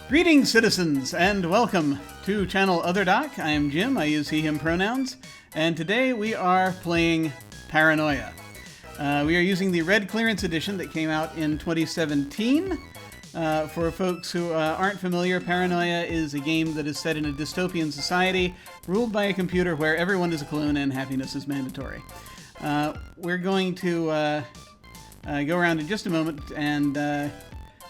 Greetings, citizens, and welcome to Channel Other Doc. I am Jim. I use he, him pronouns, and today we are playing Paranoia. We are using the Red Clearance Edition that came out in 2017. For folks who aren't familiar, Paranoia is a game that is set in a dystopian society ruled by a computer where everyone is a clone and happiness is mandatory. We're going to go around in just a moment and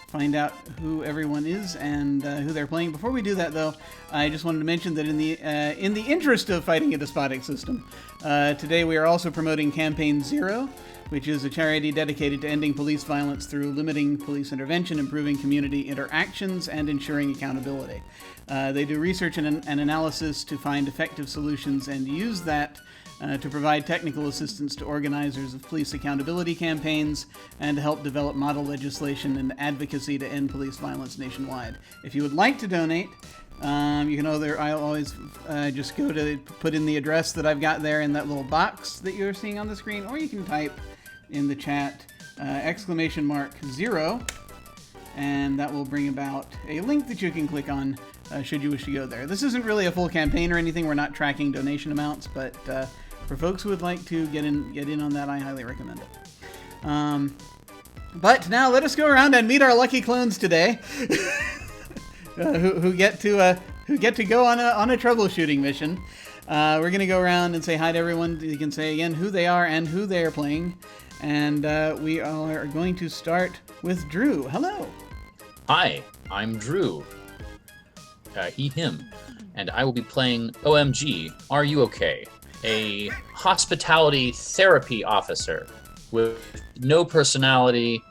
find out who everyone is and who they're playing. Before we do that, though, I just wanted to mention that in the interest of fighting a despotic system, today we are also promoting Campaign Zero, which is a charity dedicated to ending police violence through limiting police intervention, improving community interactions, and ensuring accountability. They do research and analysis to find effective solutions and use that to provide technical assistance to organizers of police accountability campaigns and to help develop model legislation and advocacy to end police violence nationwide. If you would like to donate, you can I'll always just go to put in the address that I've got there in that little box that you're seeing on the screen, or you can type in the chat !0, and that will bring about a link that you can click on should you wish to go there. This isn't really a full campaign or anything. We're not tracking donation amounts, but for folks who would like to get in on that, I highly recommend it. But now let us go around and meet our lucky clones today, who get to go on a troubleshooting mission. We're going to go around and say hi to everyone. You can say again who they are and who they are playing, and we are going to start with Drew. Hello. Hi, I'm Drew. He, him, and I will be playing OMG. Are You Okay? A hospitality therapy officer with no personality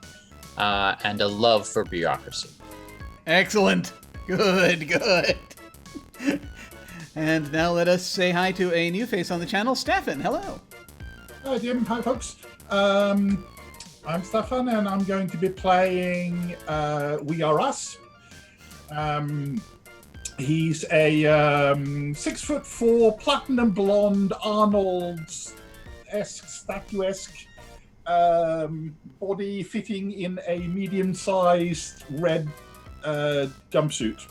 and a love for bureaucracy. Excellent. Good. And now let us say hi to a new face on the channel, Stefan. Hello. Hi, Jim. Hi, folks. I'm Stefan, and I'm going to be playing We Are Us. He's a 6'4", platinum blonde, Arnold-esque, statuesque body fitting in a medium-sized red jumpsuit.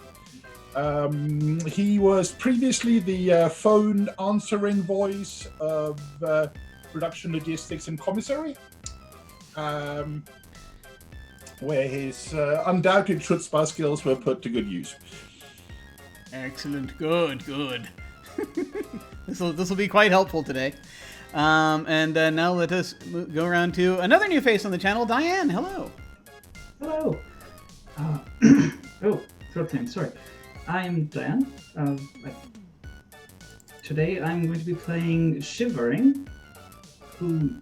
He was previously the phone answering voice of production logistics and commissary, where his undoubted chutzpah skills were put to good use. Excellent. Good. This will be quite helpful today. And now let us go around to another new face on the channel, Diane. Hello. Hello. Short time. Sorry. I'm Diane. Today I'm going to be playing Shivering, who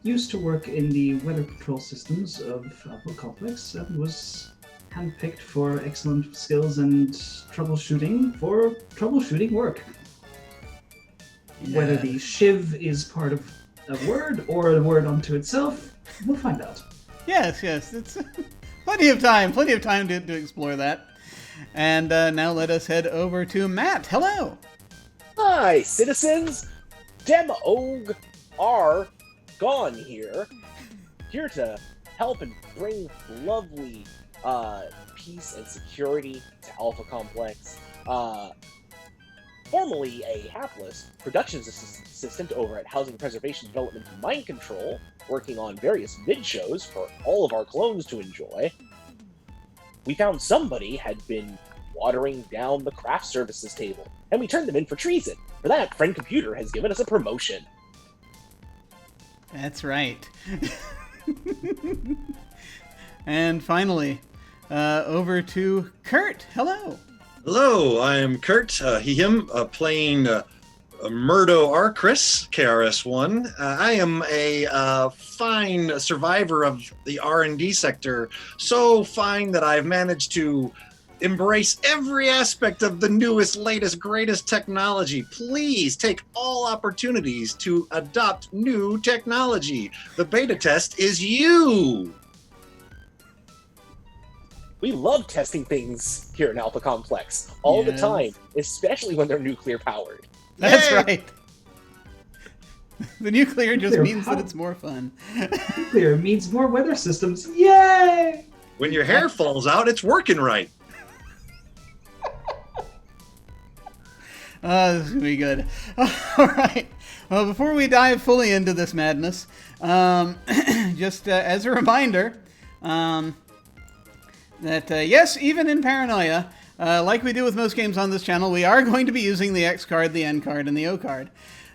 used to work in the weather control systems of Apple Complex and was handpicked for excellent skills and troubleshooting work. Yeah. Whether the shiv is part of a word or a word unto itself, we'll find out. Yes, it's plenty of time to explore that. And now let us head over to Matt. Hello. Hi, citizens. Demog are gone here to help and bring lovely peace and security to Alpha Complex. Formerly a hapless productions assistant over at Housing Preservation Development and Mind Control, working on various mid-shows for all of our clones to enjoy, we found somebody had been watering down the craft services table, and we turned them in for treason. For that, Friend Computer has given us a promotion. That's right. And finally, over to Kurt. Hello. Hello, I'm Kurt, he, him, playing Murdo Arcris, KRS-One. I am a fine survivor of the R&D sector, so fine that I've managed to embrace every aspect of the newest, latest, greatest technology. Please take all opportunities to adopt new technology. The beta test is you! We love testing things here in Alpha Complex all the time, especially when they're nuclear powered. That's right. The nuclear just means that it's more fun. Nuclear means more weather systems. Yay! When your hair falls out, it's working right. This is going to be good. All right. Well, before we dive fully into this madness, just as a reminder, that yes, even in Paranoia, like we do with most games on this channel, we are going to be using the X card, the N card, and the O card.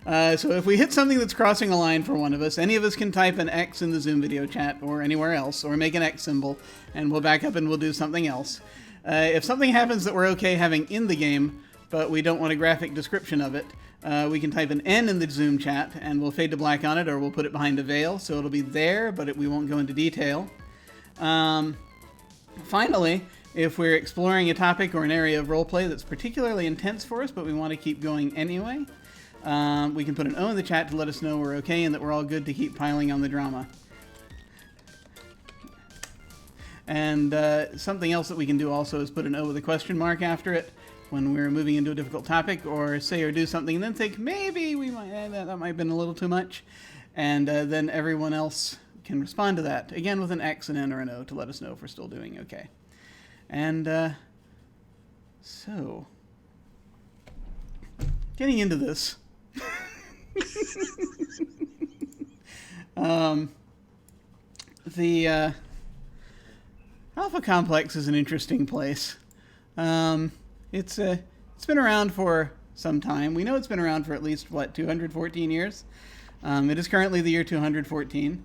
So if we hit something that's crossing a line for one of us, any of us can type an X in the Zoom video chat or anywhere else, or make an X symbol, and we'll back up and we'll do something else. If something happens that we're okay having in the game, but we don't want a graphic description of it, we can type an N in the Zoom chat, and we'll fade to black on it, or we'll put it behind a veil, so it'll be there, but we won't go into detail. Finally, if we're exploring a topic or an area of roleplay that's particularly intense for us, but we want to keep going anyway, we can put an O in the chat to let us know we're okay and that we're all good to keep piling on the drama. And something else that we can do also is put an O with a question mark after it when we're moving into a difficult topic, or say or do something and then think maybe we might that might have been a little too much, and then everyone else can respond to that again with an X, an N, or an O to let us know if we're still doing okay. And so getting into this. The Alpha Complex is an interesting place. It's been around for some time. We know it's been around for at least, 214 years? It is currently the year 214.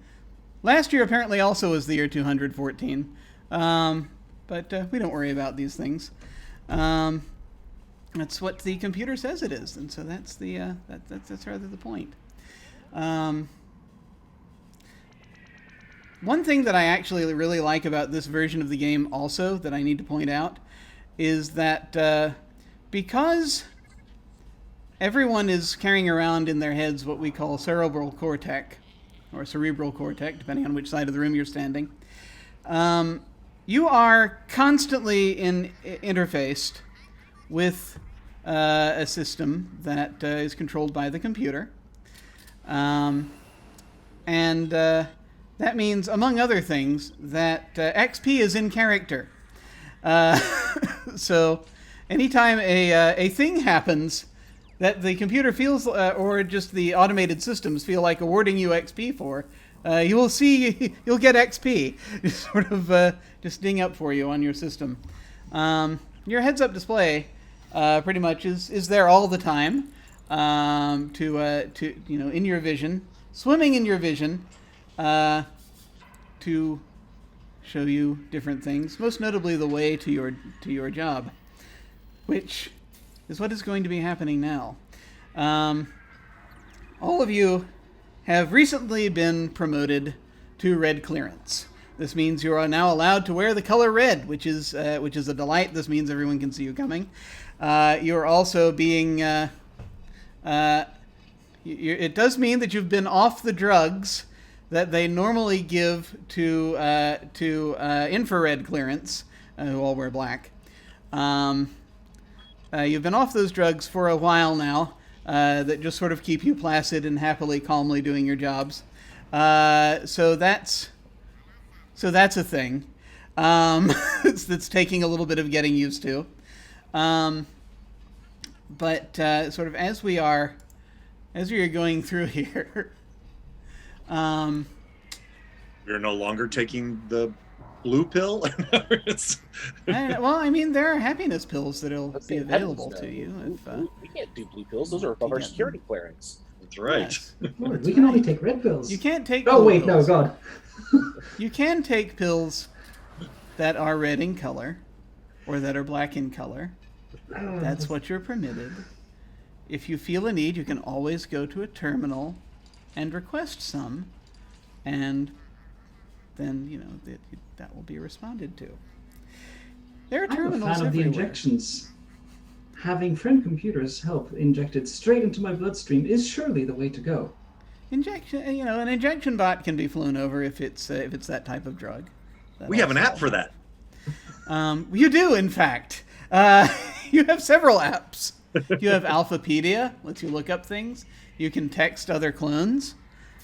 Last year apparently also was the year 214. But we don't worry about these things. That's what the computer says it is, and so that's that's rather the point. One thing that I actually really like about this version of the game also that I need to point out is that because everyone is carrying around in their heads what we call cerebral cortex, or cerebral cortex, depending on which side of the room you're standing, you are constantly interfaced with a system that is controlled by the computer. And that means, among other things, that XP is in character. So anytime a thing happens that the computer feels, or just the automated systems feel like awarding you XP for, you will see, you'll get XP, sort of just ding up for you on your system. Your heads-up display pretty much is there all the time, to in your vision, swimming in your vision, to show you different things, most notably the way to your job, which is what is going to be happening now. All of you have recently been promoted to red clearance. This means you are now allowed to wear the color red, which is a delight. This means everyone can see you coming. You're also being it does mean that you've been off the drugs that they normally give to infrared clearance, who all wear black. You've been off those drugs for a while now, that just sort of keep you placid and happily, calmly doing your jobs. So that's a thing. That's taking a little bit of getting used to. But sort of as we are going through here, We're no longer taking the blue pill. well, I mean, there are happiness pills that'll be available to you. If, we can't do blue pills; those are above our security clearance. That's right. Yes. Lord, we can only take red pills. You can't take. Oh blue wait, pills. no, God. You can take pills that are red in color, or that are black in color. That's what you're permitted. If you feel a need, you can always go to a terminal and request some, and then that will be responded to. There are terminals I'm a fan of the everywhere. injections. Having friend computers help injected straight into my bloodstream is surely the way to go. An injection bot can be flown over if it's that type of drug. We have an app for that. You do, in fact. You have several apps. You have Alphapedia, lets you look up things. You can text other clones.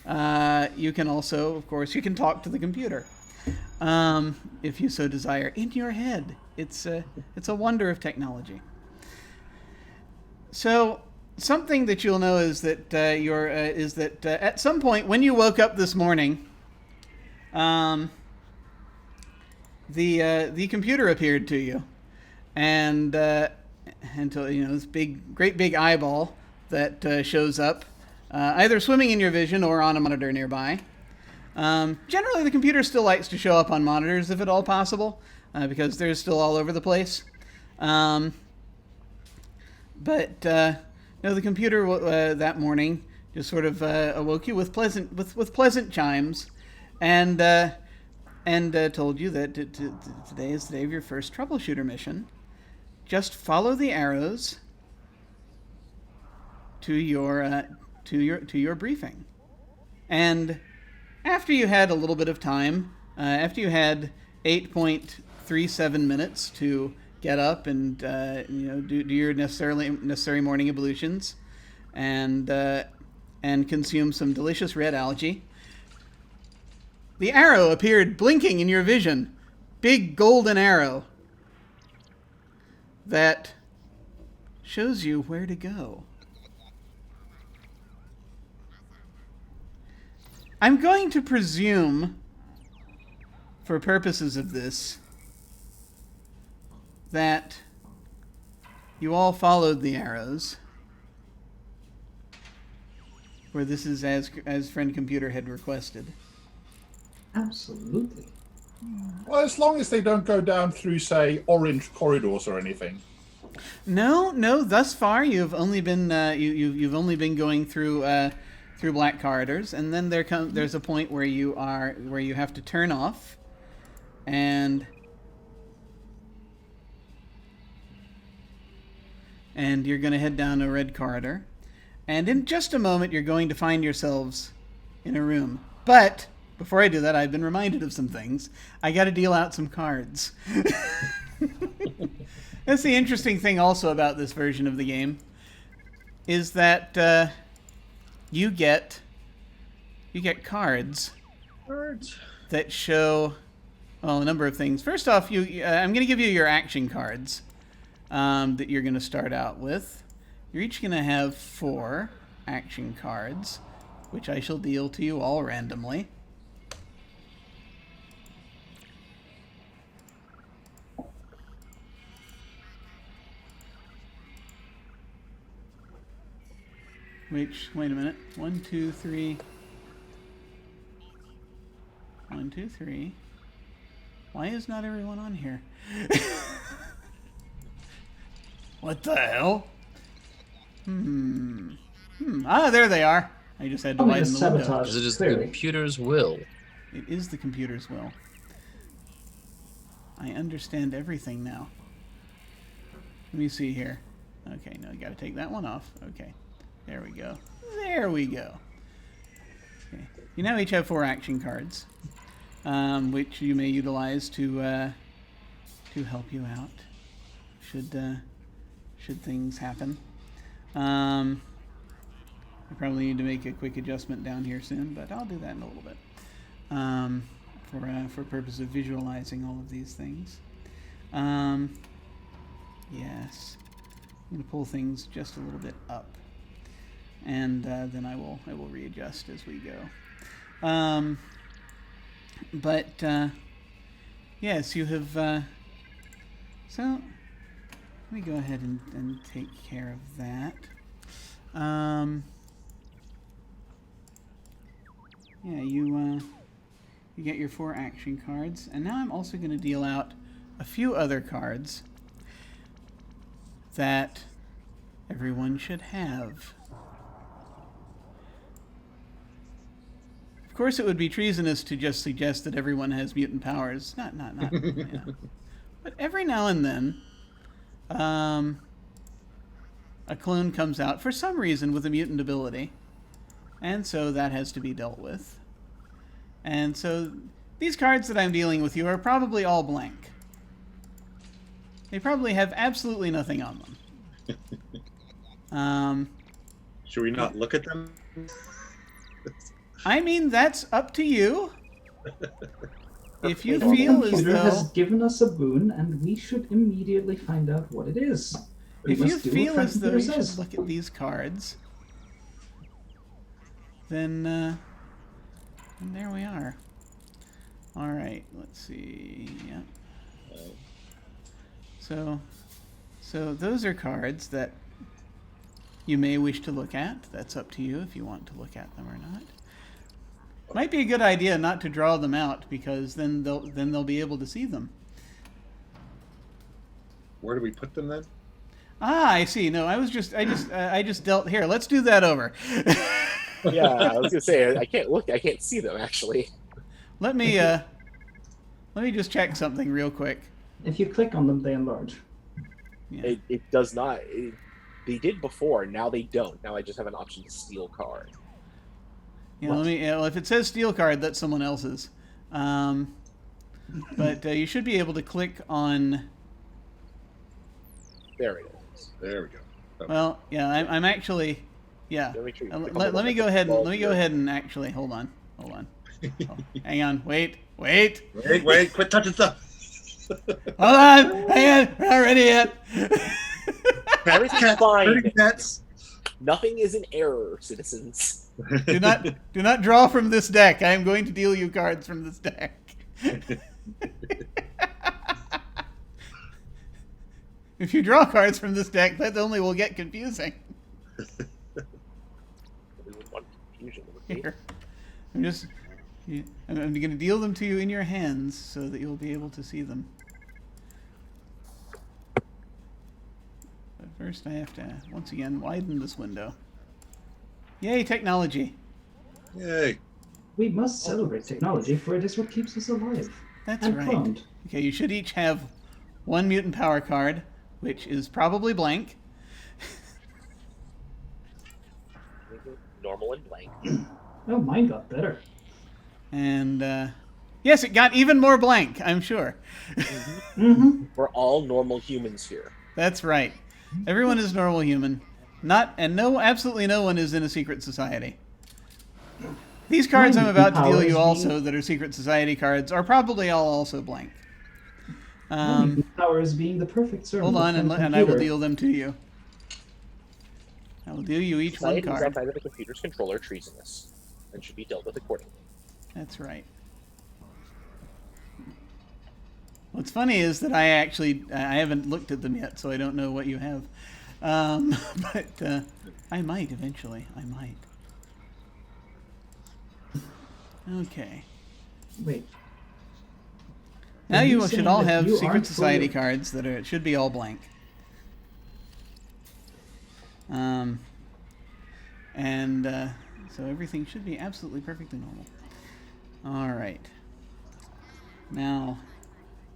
You can also, of course, you can talk to the computer, if you so desire, in your head. It's a wonder of technology. So something that you'll know is that at some point when you woke up this morning, the computer appeared to you, and until this great big eyeball that shows up, either swimming in your vision or on a monitor nearby. Generally, the computer still likes to show up on monitors if at all possible, because they're still all over the place. But no, the computer that morning just sort of awoke you with pleasant chimes, and told you that today is the day of your first troubleshooter mission. Just follow the arrows to your briefing. And after you had a little bit of time, after you had 8.37 minutes to get up and do your necessary morning ablutions, and consume some delicious red algae, the arrow appeared blinking in your vision. Big golden arrow that shows you where to go. I'm going to presume, for purposes of this, that you all followed the arrows, for this is as friend computer had requested. Absolutely. Well, as long as they don't go down through, say, orange corridors or anything. No. Thus far, you've only been you've only been going through black corridors, and then there's a point where you have to turn off, and you're going to head down a red corridor, and in just a moment you're going to find yourselves in a room. But before I do that, I've been reminded of some things. I got to deal out some cards. That's the interesting thing also about this version of the game, is that you get cards that show a number of things. First off, I'm going to give you your action cards that you're going to start out with. You're each going to have 4 action cards, which I shall deal to you all randomly. Wait a minute. 1, 2, 3. 1, 2, 3. Why is not everyone on here? What the hell? There they are. I just had to widen the window. It is the computer's will. It is the computer's will. I understand everything now. Let me see here. Okay, no, you gotta take that one off. Okay. There we go. There we go. Okay. You now each have 4 action cards, which you may utilize to help you out should things happen. I probably need to make a quick adjustment down here soon, but I'll do that in a little bit. For purpose of visualizing all of these things. Yes. I'm going to pull things just a little bit up. And then I will readjust as we go. Yes, you have. So let me go ahead and take care of that. You get your 4 action cards, and now I'm also going to deal out a few other cards that everyone should have. Of course, it would be treasonous to just suggest that everyone has mutant powers. Not. But every now and then, a clone comes out for some reason with a mutant ability, and so that has to be dealt with. And so these cards that I'm dealing with you are probably all blank. They probably have absolutely nothing on them. Should we not look at them? I mean, that's up to you. If you The feel as computer has though... given us a boon, and we should immediately find out what it is. if you must do what feel as though Frank you says. should look at these cards, then and there we are. All right, let's see. Yeah. So those are cards that you may wish to look at. That's up to you if you want to look at them or not. Might be a good idea not to draw them out, because then they'll be able to see them. Where do we put them then? Ah, I see. No, I just dealt here. Let's do that over. Yeah, I was gonna say I can't see them actually. Let me just check something real quick. If you click on them, they enlarge. Yeah. It does not. They did before. Now they don't. Now I just have an option to steal card. Yeah, well, if it says steal card, that's someone else's. But you should be able to click on. There it is. There we go. Okay. Well, yeah, I'm actually. Yeah. Let me treat- Let me go ahead and actually hold on. Oh, hang on. Wait. Wait, quit touching stuff. Hold on. Hang on. We're not ready yet. Everything's fine. Hurting cats. Nothing is in error, citizens. Do not draw from this deck. I am going to deal you cards from this deck. If you draw cards from this deck, that only will get confusing. We would want confusion, would we? Here, I'm going to deal them to you in your hands so that you'll be able to see them. But first, I have to once again widen this window. Yay, technology! Yay. We must celebrate technology, for it is what keeps us alive. That's and right. cloned. Okay, you should each have one mutant power card, which is probably blank. Normal and blank. Oh, mine got better. And yes, it got even more blank, I'm sure. Mm-hmm. We're all normal humans here. That's right. Everyone is normal human. Absolutely no one is in a secret society. These cards I'm about to deal you also that are secret society cards are probably all also blank. Power is being the perfect servant. Hold on, of the and I will computer. deal them to you. I will deal you each one Society is card. outside of the computer's control are treasonous and should be dealt with accordingly. That's right. What's funny is that I haven't looked at them yet, so I don't know what you have. But I might eventually. I might. Okay. Wait. Now Are you you should saying all that have you secret aren't society fully- cards that should be all blank. So everything should be absolutely perfectly normal. All right. Now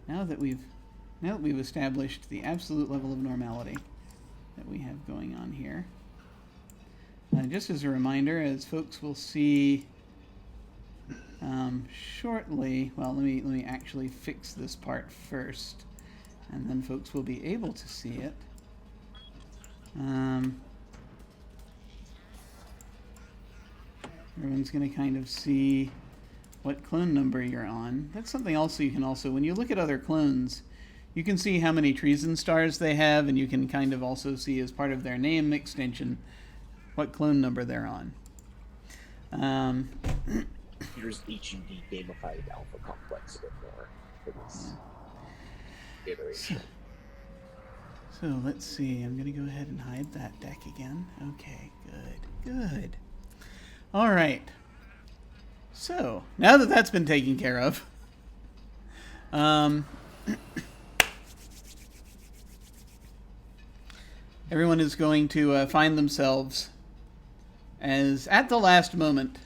that we've established the absolute level of normality that we have going on here, just as a reminder, as folks will see shortly. Well, let me actually fix this part first, and then folks will be able to see it. Everyone's going to kind of see what clone number you're on. That's something also you can when you look at other clones, you can see how many treason stars they have, and you can kind of also see as part of their name extension what clone number they're on. Here's HUD gamified alpha complex a bit more for this iteration. So let's see. I'm going to go ahead and hide that deck again. Okay, good. All right. So now that that's been taken care of, everyone is going to find themselves as at the last moment.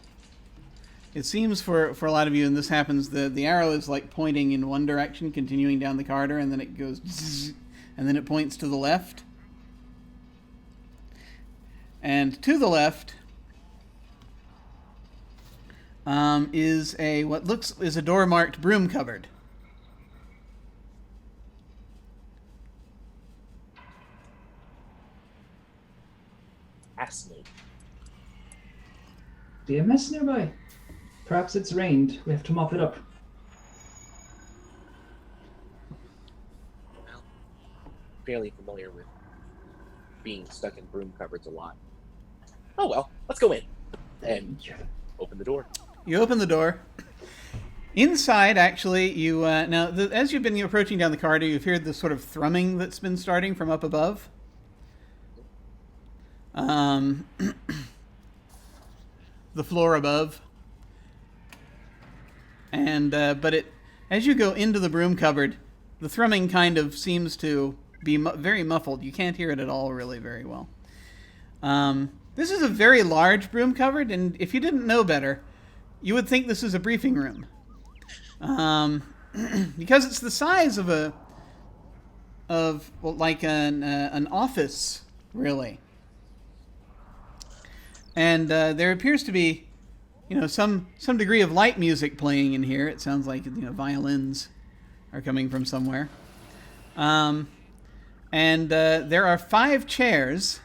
It seems for a lot of you, and this happens, the arrow is like pointing in one direction, continuing down the corridor, and then it goes zzz, and then it points to the left. And to the left is a door marked broom cupboard. Fascinating. Be a mess nearby. Perhaps it's rained. We have to mop it up. Fairly familiar with being stuck in broom cupboards a lot. Oh well, let's go in and open the door. You open the door. Inside, actually, you now as you've been approaching down the corridor, you've heard the sort of thrumming that's been starting from up above. The floor above, and but as you go into the broom cupboard, the thrumming kind of seems to be very muffled. You can't hear it at all, really, very well. This is a very large broom cupboard, and if you didn't know better, you would think this is a briefing room. Because it's the size of an office, really. And there appears to be, some degree of light music playing in here. It sounds like, violins are coming from somewhere. And there are 5 chairs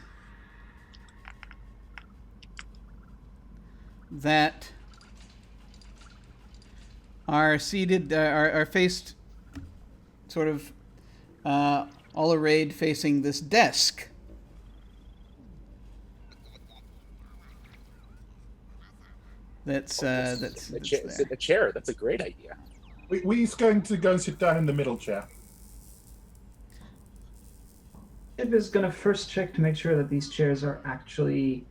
that are seated, are faced sort of all arrayed facing this desk. That's there. Sit in the chair. That's a great idea. We's going to go and sit down in the middle chair. Shiv is going to first check to make sure that these chairs are actually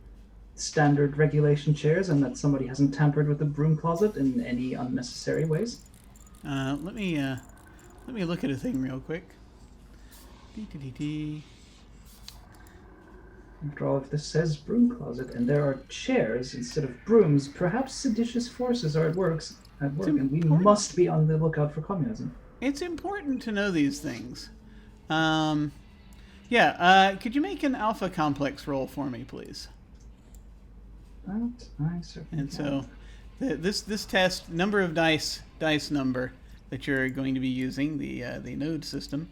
standard regulation chairs and that somebody hasn't tampered with the broom closet in any unnecessary ways. Let me look at a thing real quick. After all, if this says broom closet and there are chairs instead of brooms, perhaps seditious forces are at work, and we must be on the lookout for communism. It's important to know these things. Could you make an alpha complex roll for me, please? That I certainly And can. so, this test, number of dice number that you're going to be using, the node system,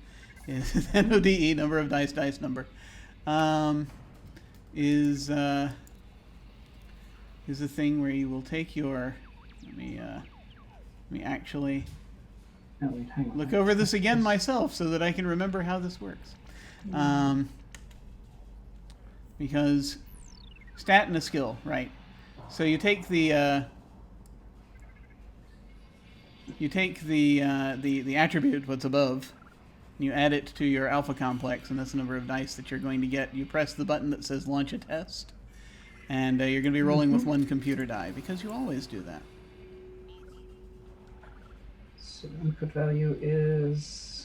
is NODE, number of dice number, is a thing where you will take your. Let me actually Oh, wait, hang on. look over this again myself so that I can remember how this works. Because stat and a skill, right? So you take the attribute, what's above, and you add it to your alpha complex, and that's the number of dice that you're going to get. You press the button that says launch a test, and you're going to be rolling with 1 computer die, because you always do that. So the input value is...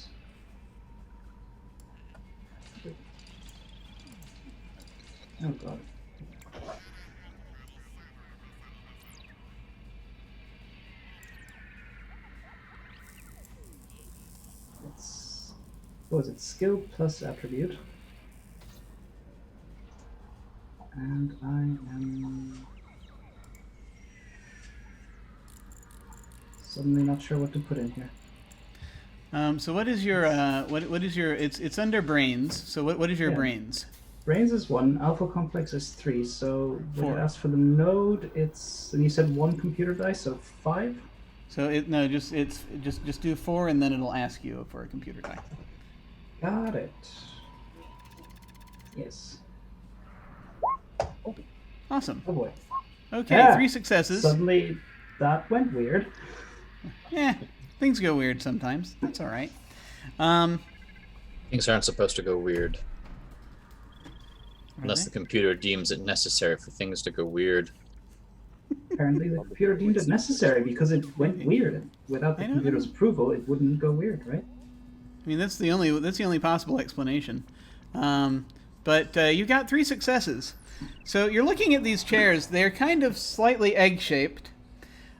Oh god. What was it? Skill plus attribute. And I am suddenly not sure what to put in here. So what is your what is your? It's under brains. So what is your brains? Brains is 1, alpha complex is 3. So when 4. you ask for the node, it's, and you said 1 computer die, so 5. So just do 4, and then it'll ask you for a computer die. Got it. Yes. Awesome. Oh boy. Okay, Yeah. 3 successes. Suddenly, that went weird. Things go weird sometimes. That's all right. Things aren't supposed to go weird. Unless they? the computer deems it necessary for things to go weird. Apparently, the computer deemed it necessary because it went weird. Without the I don't computer's approval, it wouldn't go weird, right? I mean, that's the only possible explanation. But you got 3 successes. So you're looking at these chairs. They're kind of slightly egg-shaped,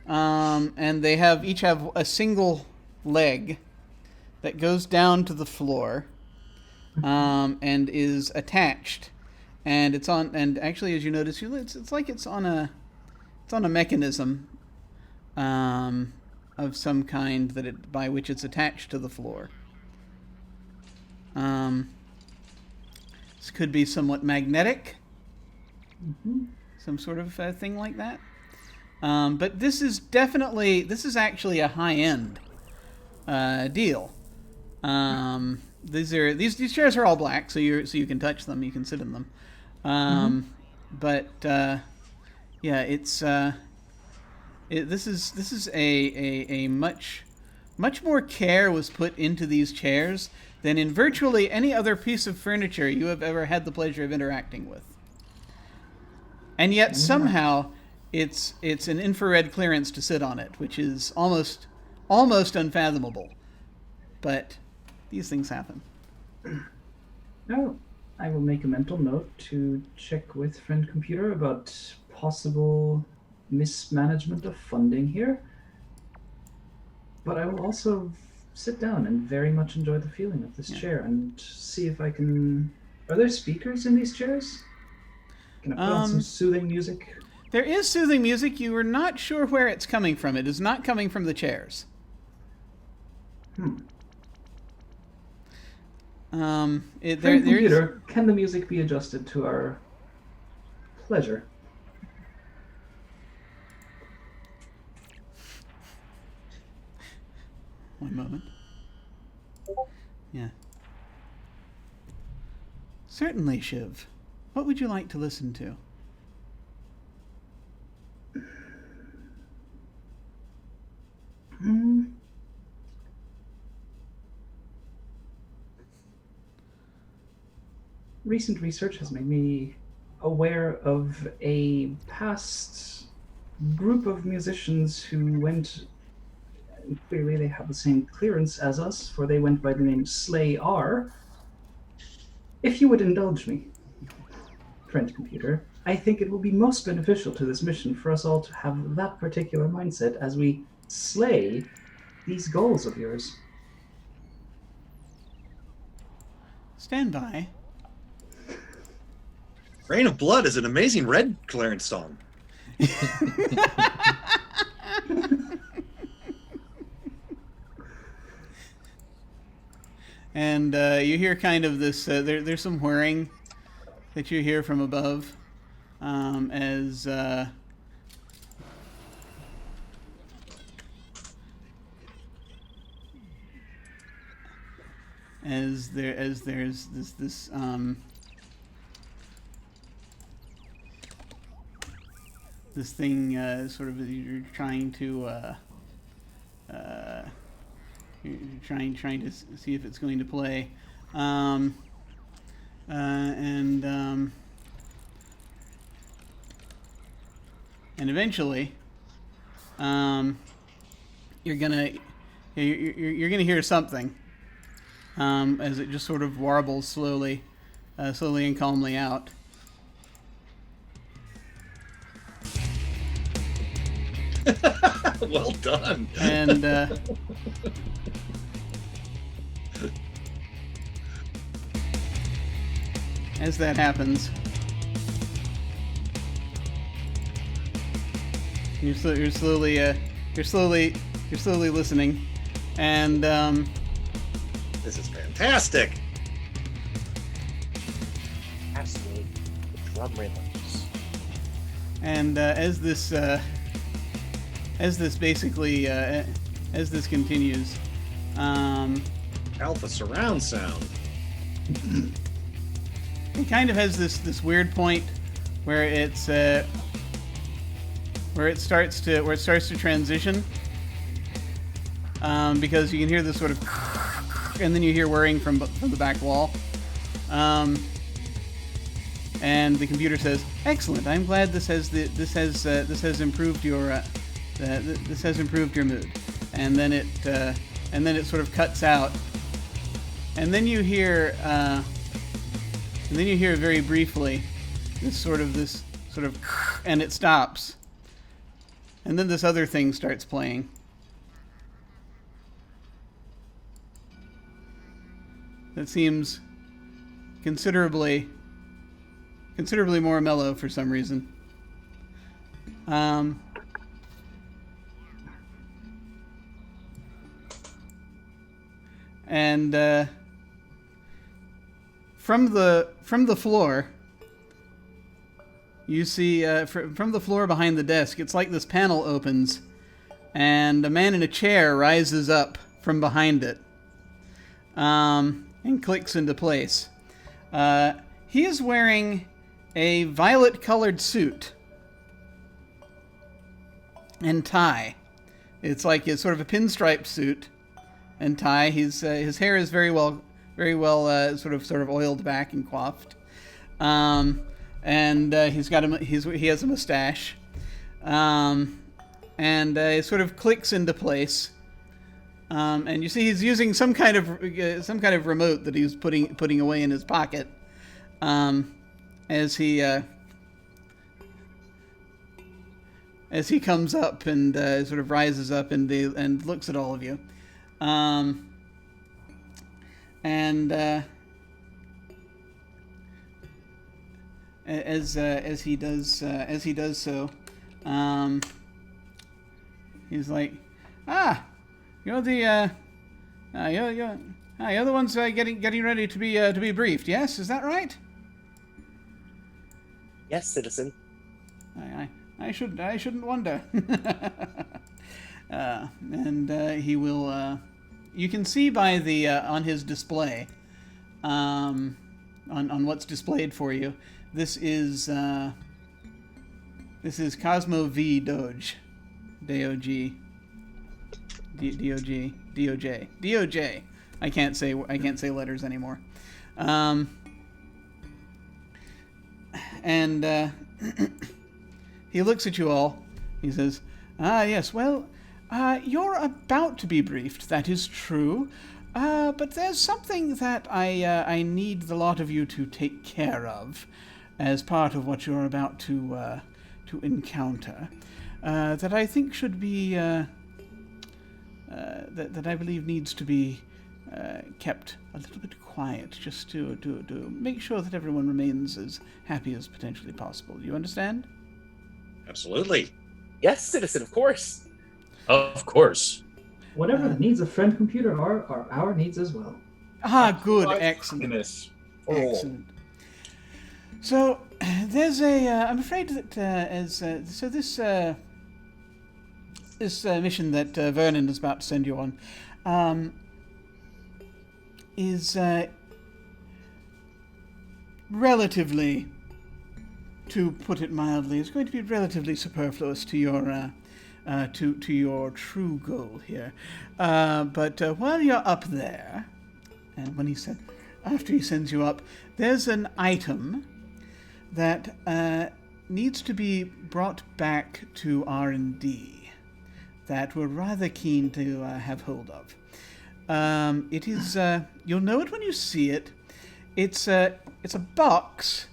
and they each have a single leg that goes down to the floor, and is attached. And it's on. And actually, as you notice, it's like it's on a mechanism of some kind by which it's attached to the floor. This could be somewhat magnetic, some sort of thing like that. But this is actually a high-end deal. these chairs are all black, so you can touch them, you can sit in them. But yeah, it's this is a much more care was put into these chairs than in virtually any other piece of furniture you have ever had the pleasure of interacting with. And yet somehow it's an infrared clearance to sit on it, which is almost unfathomable. But these things happen. Now, I will make a mental note to check with friend computer about possible mismanagement of funding here. But I will also sit down and very much enjoy the feeling of this chair and see if I can... Are there speakers in these chairs? Can I put on some soothing music? There is soothing music. You are not sure where it's coming from. It is not coming from the chairs. Computer, can the music be adjusted to our pleasure? One moment. Yeah. Certainly, Shiv. What would you like to listen to? Recent research has made me aware of a past group of musicians who went, clearly they have the same clearance as us, for they went by the name Slay R. If you would indulge me, friend computer, I think it will be most beneficial to this mission for us all to have that particular mindset as we slay these goals of yours. Stand by. Rain of Blood is an amazing red clearance song. And you hear kind of this, there's some whirring that you hear from above as there's this this thing sort of you're trying to see if it's going to play, and eventually you're gonna hear something as it just sort of warbles slowly and calmly out. Well done. And as that happens, you're slowly listening, and this is fantastic. Absolutely. Drum rhythms. And as this continues, Alpha surround sound. it kind of has this weird point where it starts to transition, because you can hear this sort of, and then you hear whirring from the back wall, and the computer says, "Excellent. I'm glad this has improved your mood." And then it sort of cuts out, and then you hear very briefly this sort of, and it stops, and then this other thing starts playing. That seems considerably more mellow for some reason. And from the floor, you see from the floor behind the desk, it's like this panel opens, and a man in a chair rises up from behind it. And and clicks into place. He is wearing a violet-colored suit and tie. It's like it's sort of a pinstripe suit and tie. His hair is very well sort of oiled back and coiffed. And he has a mustache. And it sort of clicks into place. And you see he's using some kind of remote that he's putting away in his pocket. As he comes up and sort of rises up and looks at all of you. As he does so, he's like, you're the ones getting ready to be briefed. Yes, is that right? Yes, citizen. I shouldn't wonder. And he will. You can see by the on his display, on what's displayed for you. This is Cosmo V Doge, DOG, DOJ. I can't say letters anymore. And he looks at you all. He says, yes, well, you're about to be briefed, that is true. But there's something that I need the lot of you to take care of as part of what you're about to encounter. That I think should be, that I believe needs to be kept a little bit quiet, just to make sure that everyone remains as happy as potentially possible. You understand? Absolutely. Yes, citizen, of course. Of course. Whatever the needs of friend computer are our needs as well. Good, excellent. Excellent. So, there's I'm afraid that this mission that Vernon is about to send you on is relatively, to put it mildly, is going to be relatively superfluous to your to your true goal here. But while you're up there, and when after he sends you up, there's an item that needs to be brought back to R&D that we're rather keen to have hold of. It is, you'll know it when you see it. It's a box,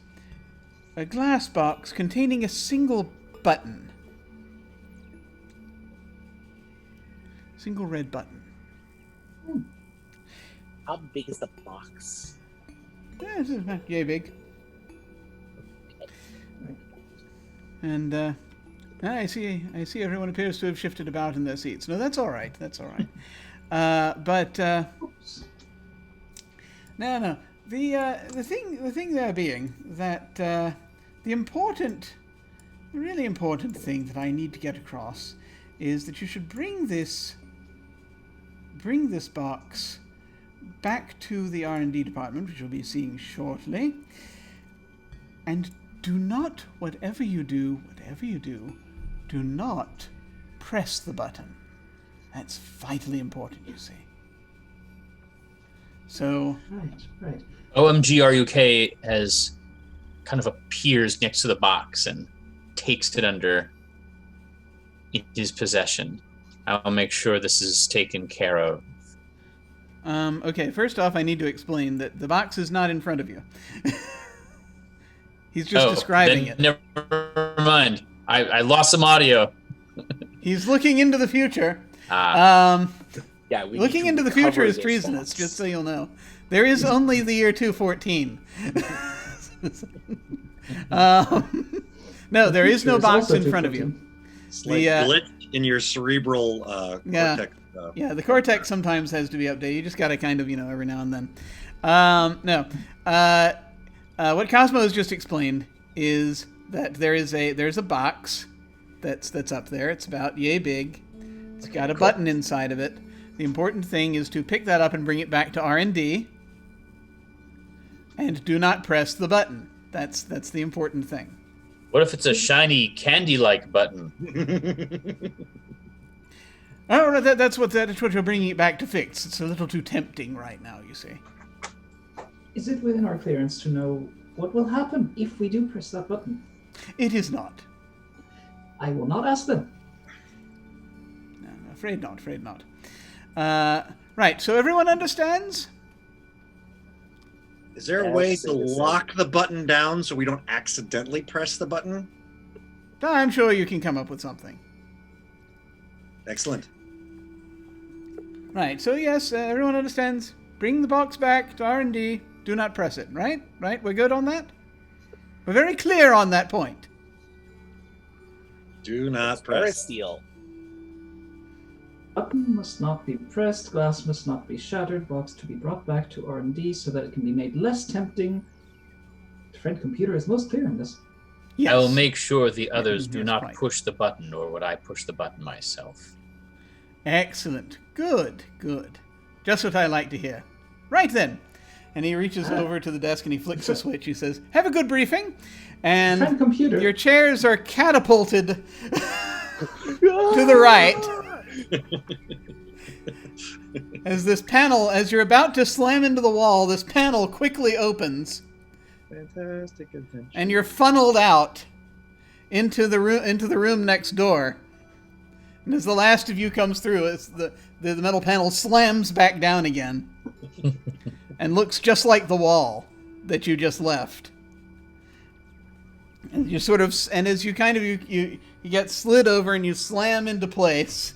a glass box containing a single button. Single red button. How big is the box? Yeah, it's about yay big. And I see everyone appears to have shifted about in their seats. No, that's all right. That's all right. But no. The thing there being that the really important thing that I need to get across is that you should bring this box back to the R&D department, which you'll be seeing shortly. And do not, whatever you do, do not press the button. That's vitally important, you see. So... Right. OMG RUK has kind of appears next to the box and takes it under his possession. I'll make sure this is taken care of. Okay, first off, I need to explain that the box is not in front of you. He's just describing it. Never mind. I lost some audio. He's looking into the future. Yeah, looking into the future is treasonous, box. Just so you'll know. There is only the year 214. No, there is no box in front of you. It's like glitch in your cerebral cortex. Yeah, the cortex sometimes has to be updated. You just got to kind of, every now and then. No. What Cosmo has just explained is that there's a box that's up there. It's about yay big. It's got a button inside of it. The important thing is to pick that up and bring it back to R&D. And do not press the button. That's the important thing. What if it's a shiny candy-like button? Oh, no, that's what you're bringing it back to fix. It's a little too tempting right now, you see. Is it within our clearance to know what will happen if we do press that button? It is not. I will not ask them. No, afraid not. Right, so everyone understands? Is there a way to lock the button down so we don't accidentally press the button? I'm sure you can come up with something. Excellent. Right, so yes, everyone understands. Bring the box back to R&D. Do not press it, right? Right, we're good on that? We're very clear on that point. Do not press. Steel. Button must not be pressed, glass must not be shattered, box to be brought back to R&D so that it can be made less tempting. The friend computer is most clear in this. Yes. I will make sure the others do Yes, not right. push the button, or would I push the button myself? Excellent. Good. Just what I like to hear. Right then. And he reaches over to the desk and he flicks a switch. He says, have a good briefing. And Friend computer. your chairs are catapulted to the right. As you're about to slam into the wall, this panel quickly opens. Fantastic adventure. And you're funneled out into the room next door. And as the last of you comes through, it's the metal panel slams back down again. And looks just like the wall that you just left. And you sort of, and as you kind of you get slid over and you slam into place,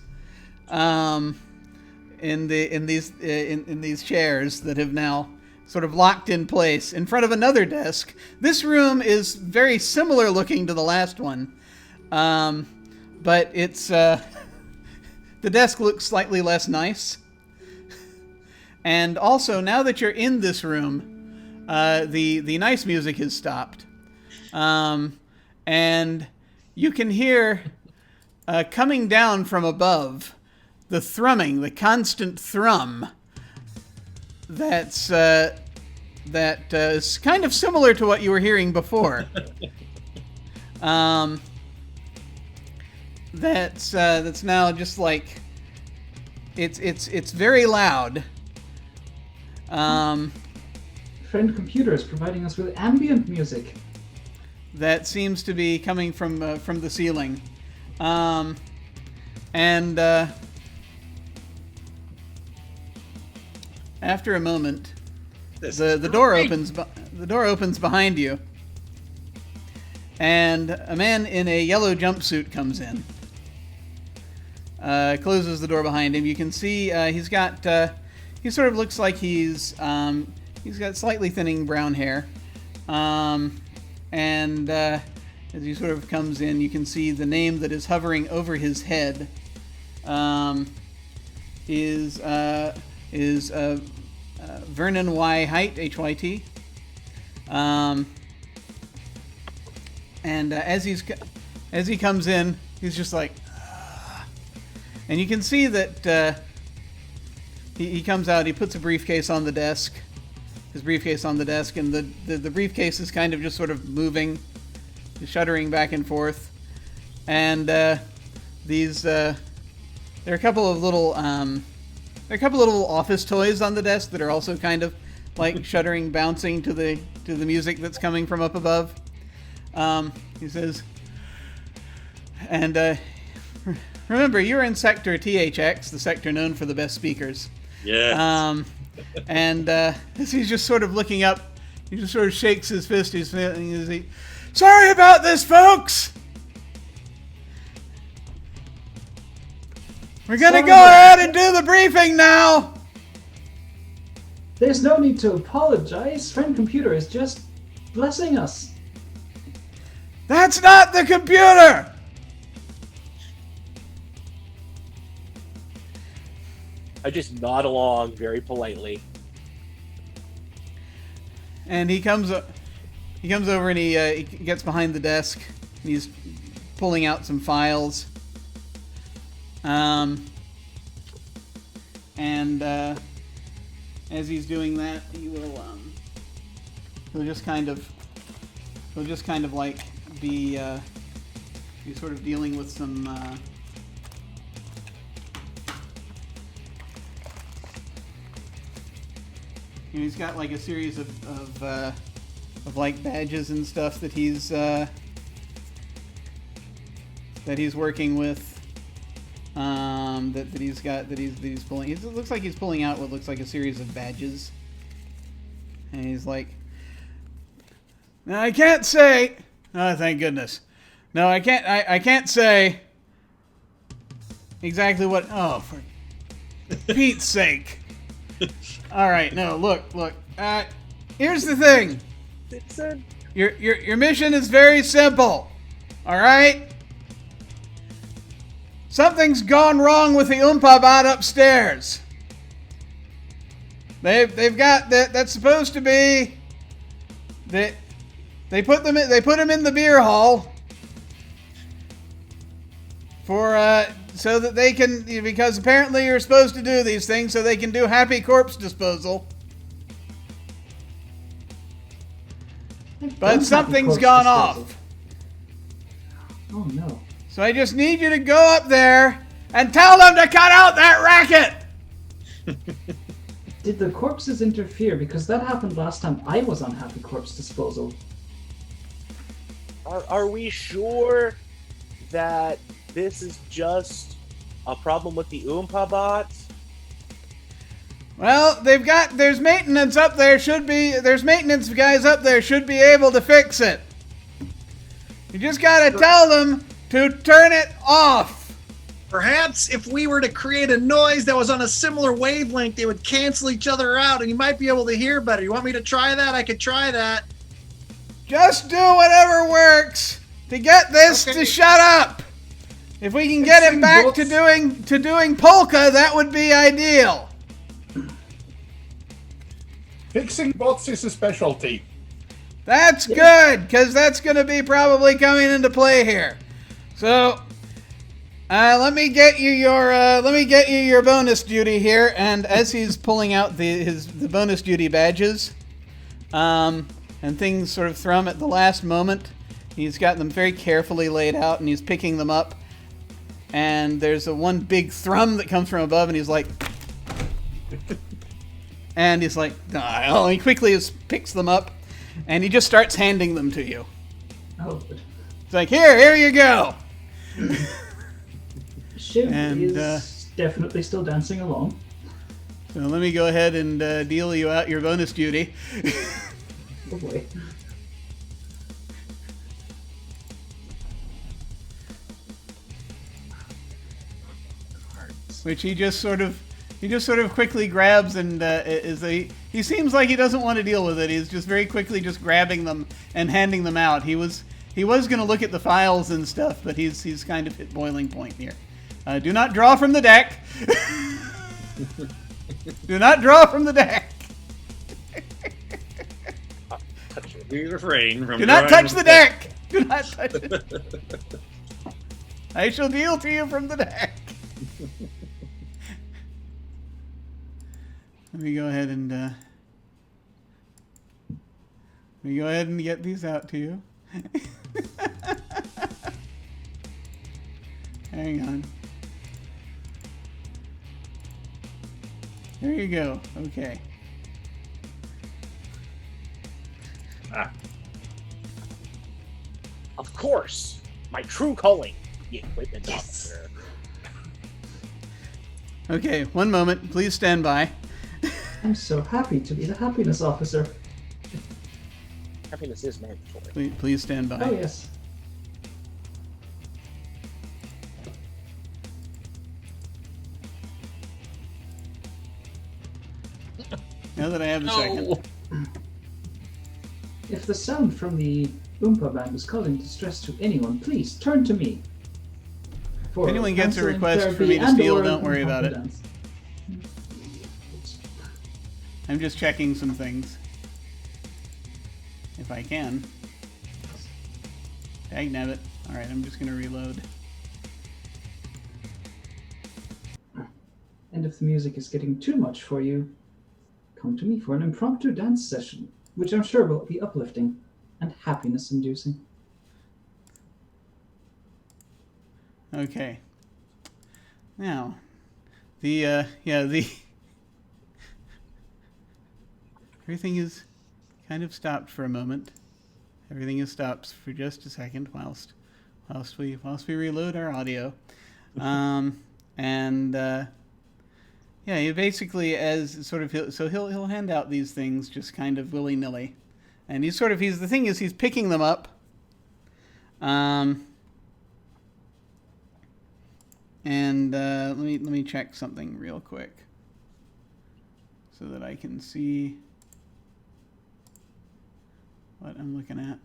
in these chairs that have now sort of locked in place in front of another desk. This room is very similar looking to the last one, but it's the desk looks slightly less nice. And also, now that you're in this room, the nice music has stopped. And you can hear coming down from above the thrumming, the constant thrum that's is kind of similar to what you were hearing before. That's now just like it's very loud. Friend computer is providing us with ambient music. That seems to be coming from the ceiling, and after a moment, the door opens. The door opens behind you, and a man in a yellow jumpsuit comes in. Closes the door behind him. You can see he's got. He sort of looks like he's got slightly thinning brown hair. And as he sort of comes in, you can see the name that is hovering over his head is Vernon Y. Height, H-Y-T. And as he comes in, he's just like, and you can see that he comes out. He puts a briefcase on the desk. His briefcase on the desk, and the briefcase is kind of just sort of moving, shuddering back and forth. And there are a couple of little office toys on the desk that are also kind of like shuddering, bouncing to the music that's coming from up above. He says, and remember, you're in Sector THX, the sector known for the best speakers. Yeah. And as he's just sort of looking up, he just sort of shakes his fist. He's sorry about this, folks. We're gonna go ahead and do the briefing now. There's no need to apologize. Friend computer is just blessing us. That's not the computer. I just nod along very politely. And he comes over and he gets behind the desk. And he's pulling out some files. And as he's doing that, he will he'll just kind of like be sort of dealing with some he's got like a series of like badges and stuff that he's working with. That he's pulling. It looks like he's pulling out what looks like a series of badges, and he's like, "Now I can't say." Oh, thank goodness. No, I can't. I can't say exactly what. Oh, for Pete's sake! All right, no, look. Here's the thing. Your mission is very simple. All right. Something's gone wrong with the Oompa Bot upstairs. They've got that. That's supposed to be. They put him in the beer hall for so that they can, because apparently you're supposed to do these things so they can do happy corpse disposal. But something's gone off. Oh no. So I just need you to go up there and tell them to cut out that racket! Did the corpses interfere? Because that happened last time I was on Happy Corpse Disposal. Are we sure that this is just a problem with the Oompa Bots? Well, there's maintenance up there, there's maintenance guys up there should be able to fix it. You just gotta tell them to turn it off. Perhaps if we were to create a noise that was on a similar wavelength, they would cancel each other out and you might be able to hear better. You want me to try that? I could try that. Just do whatever works to get this to shut up. If we can get it back to doing polka, that would be ideal. Fixing bots is a specialty. That's good, because that's going to be probably coming into play here. So, let me get you your bonus duty here. And as he's pulling out the bonus duty badges, and things sort of thrum at the last moment, he's got them very carefully laid out, and he's picking them up. And there's one big thrum that comes from above, and he's like, and he's like, oh, he quickly picks them up, and he just starts handing them to you. Oh. It's like, here you go. Shiv is definitely still dancing along. So let me go ahead and deal you out your bonus duty. Oh boy. Which he just sort of quickly grabs and he seems like he doesn't want to deal with it. He's just very quickly just grabbing them and handing them out. He was going to look at the files and stuff, but he's kind of hit boiling point here. Do not draw from the deck. Do not draw from the deck. We refrain from. Do not touch the deck. Do not touch it. I shall deal to you from the deck. Let me go ahead and get these out to you. Hang on. There you go. Okay. Of course, my true calling, the equipment officer. Okay, one moment. Please stand by. I'm so happy to be the happiness officer. Happiness is mandatory. Please stand by. Oh yes. Now that I have a second. If the sound from the Oompa Band is causing distress to anyone, please turn to me. If anyone gets a request for me to steal, don't worry about it. I'm just checking some things. If I can. Dagnabbit. Alright, I'm just going to reload. And if the music is getting too much for you, come to me for an impromptu dance session. which I'm sure will be uplifting and happiness-inducing. Okay. Now, the everything is kind of stopped for a moment. Everything is stopped for just a second whilst we reload our audio. Yeah, he basically as sort of so he'll hand out these things just kind of willy-nilly. And he's the thing is he's picking them up. Let me check something real quick so that I can see what I'm looking at.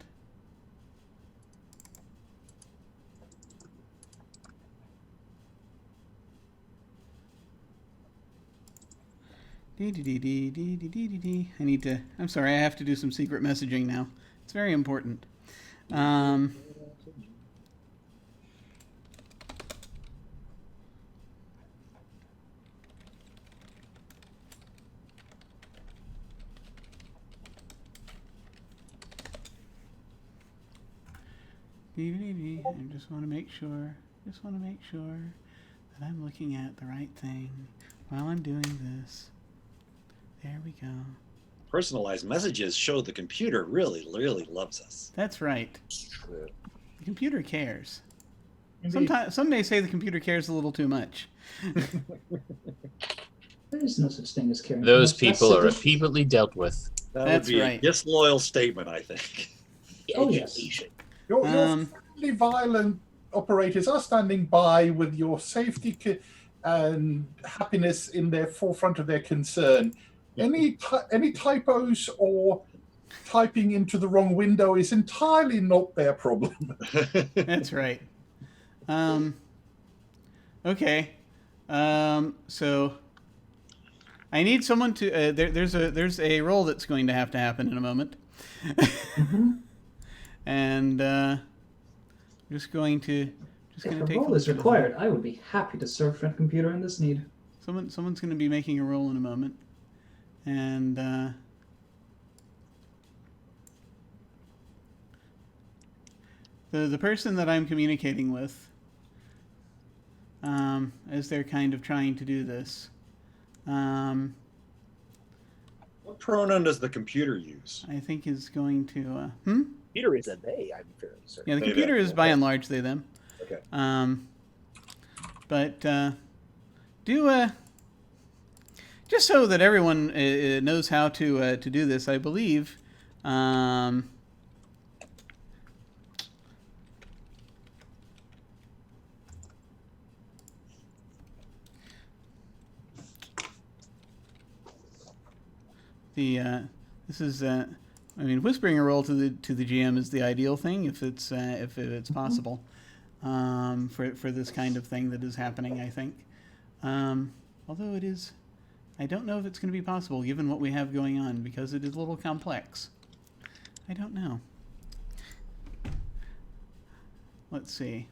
I'm sorry, I have to do some secret messaging now. It's very important. I just want to make sure that I'm looking at the right thing while I'm doing this. There we go. Personalized messages show the computer really, really loves us. That's right. True. The computer cares. Indeed. Sometimes some may say the computer cares a little too much. There is no such thing as caring. Those too much. people are That's repeatedly dealt with. That's would be right. a disloyal statement, I think. Oh, yes. Education. Your Um, friendly violent operators are standing by with your safety and happiness in their forefront of their concern. Any typos or typing into the wrong window is entirely not their problem. That's right. Okay. So I need someone to. There's a roll that's going to happen in a moment, and just going to If take a role is required, I would be happy to serve friend computer in this need. Someone's going to be making a roll in a moment, and the person that I'm communicating with, as they're kind of trying to do this, What pronoun does the computer use? I think is going to. Peter is a they, I'm fairly certain. Yeah, the They computer them. is by and large they them. Okay. But do just so that everyone knows how to do this, I believe. This is I mean, whispering a roll to the GM is the ideal thing if it's possible for this kind of thing that is happening. I think, although it is, I don't know if it's going to be possible given what we have going on because it is a little complex. I don't know. Let's see.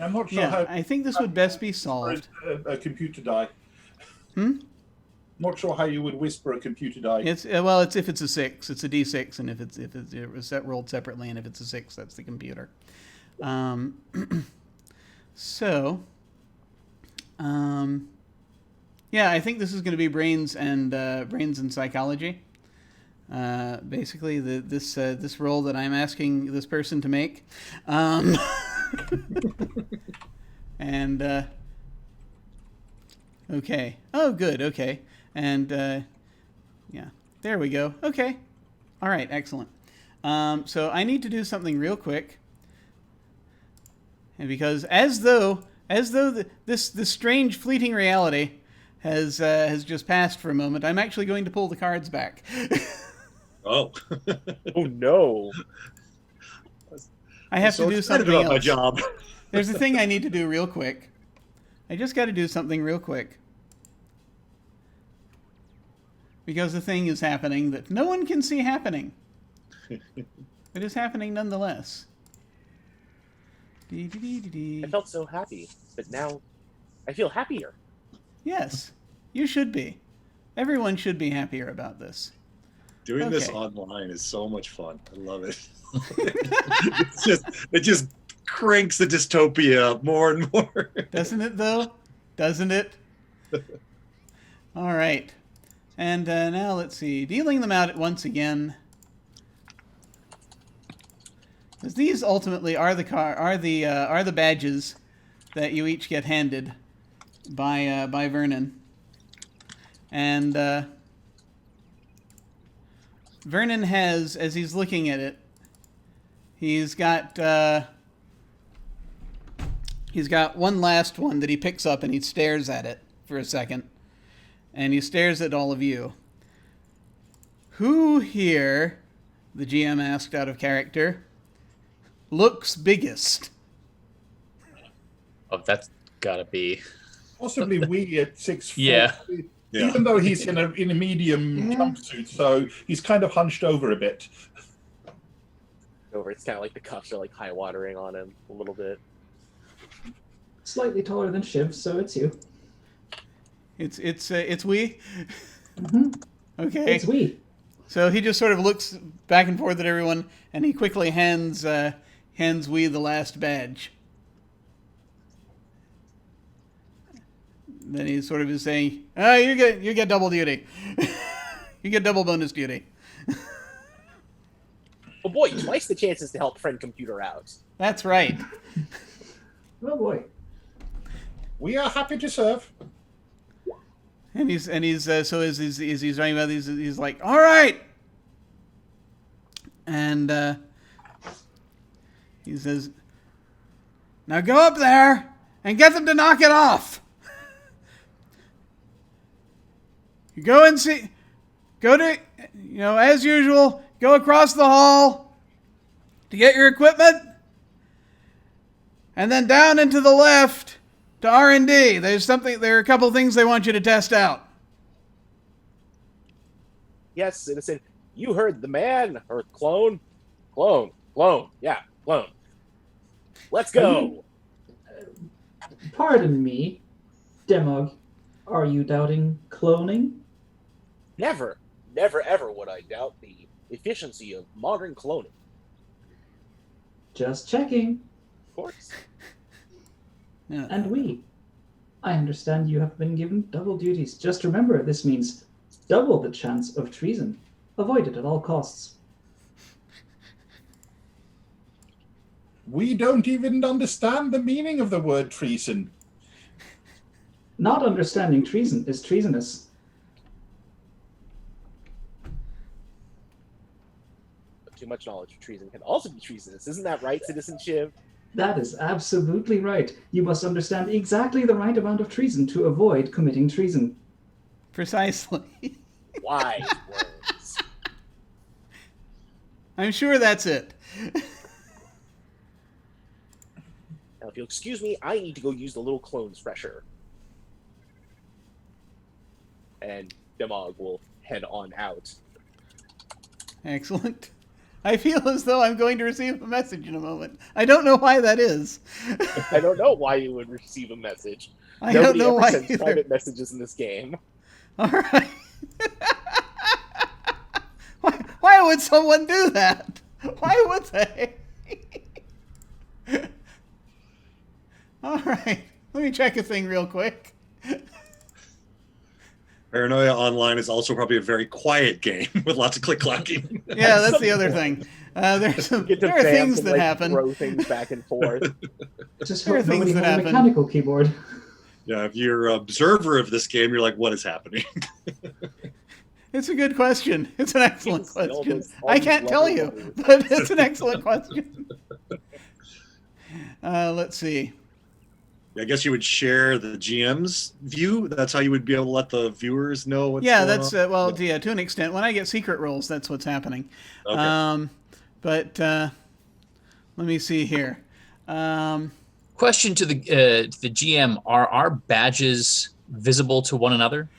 I'm not sure Yeah, how I think this would best be solved. a computer die. Hmm? Not sure how you would whisper a computer die. It's it's if it's a 6, it's a D6, and if it's rolled separately, and if it's a 6, that's the computer. So, yeah, I think this is going to be brains and psychology. Basically, this roll that I'm asking this person to make, and okay. Oh, good. Okay. And, yeah, there we go. Okay. All right. Excellent. So I need to do something real quick. And because as though this strange fleeting reality has just passed for a moment, I'm actually going to pull the cards back. Oh. Oh no. I have to do something about else. my job. There's a thing I need to do real quick. I just got to do something real quick. Because the thing is happening that no one can see happening. It is happening nonetheless. I felt so happy, but now I feel happier. Yes, you should be. Everyone should be happier about this. Doing this Okay. online is so much fun. I love it. it just cranks the dystopia up more and more. Doesn't it, though? Doesn't it? All right. And now let's see. Dealing them out once again. Because these ultimately are the badges that you each get handed by Vernon. And Vernon has, as he's looking at it, he's got one last one that he picks up and he stares at it for a second. And he stares at all of you. Who here, the GM asked out of character, looks biggest? Oh, that's gotta be. Possibly we at 6'4". Yeah. Even though he's in a medium jumpsuit, so he's kind of hunched over a bit. Over, it's kind of like the cuffs are like high watering on him a little bit. Slightly taller than Shiv, so it's you. It's we. Mm-hmm. Okay. It's we. So he just sort of looks back and forth at everyone, and he quickly hands we the last badge. Then he sort of is saying, "Oh, you get double duty. You get double bonus duty." Oh boy, twice the chances to help friend computer out. That's right. Oh boy. We are happy to serve. And he's so as he's talking about these, he's like, "All right," and he says, "Now go up there and get them to knock it off. You go and see, go to, as usual, go across the hall to get your equipment, and then down and to the left to R&D. There are a couple things they want you to test out." Yes, citizen, you heard the man, or clone. Yeah, clone. Let's go. Pardon me, Demog. Are you doubting cloning? Never ever would I doubt the efficiency of modern cloning. Just checking. Of course. Yeah. And we. I understand you have been given double duties. Just remember, this means double the chance of treason. Avoid it at all costs. We don't even understand the meaning of the word treason. Not understanding treason is treasonous. But too much knowledge of treason can also be treasonous. Isn't that right, Citizen Shiv? That is absolutely right. You must understand exactly the right amount of treason to avoid committing treason. Precisely. Wise words. I'm sure that's it. Now, if you'll excuse me, I need to go use the little clones fresher. And Demog will head on out. Excellent. I feel as though I'm going to receive a message in a moment. I don't know why that is. I don't know why you would receive a message. I Nobody don't know ever why sends either. private messages in this game. All right. Why would someone do that? Why would they? All right. Let me check a thing real quick. Paranoia Online is also probably a very quiet game with lots of click-clacking. Yeah, that's the other thing. There are things that happen. Throw things back and forth. Just There are hope nobody things that had a happen. mechanical keyboard. Yeah, if you're an observer of this game, you're like, what is happening? It's a good question. It's an excellent Yes, all question. all I these can't tell lovely you, numbers. but it's an excellent question. Let's see. I guess you would share the GM's view. That's how you would be able to let the viewers know what's Yeah, going that's on. yeah, to an extent. When I get secret rolls, that's what's happening. Okay. But let me see here. Question to the GM: are our badges visible to one another?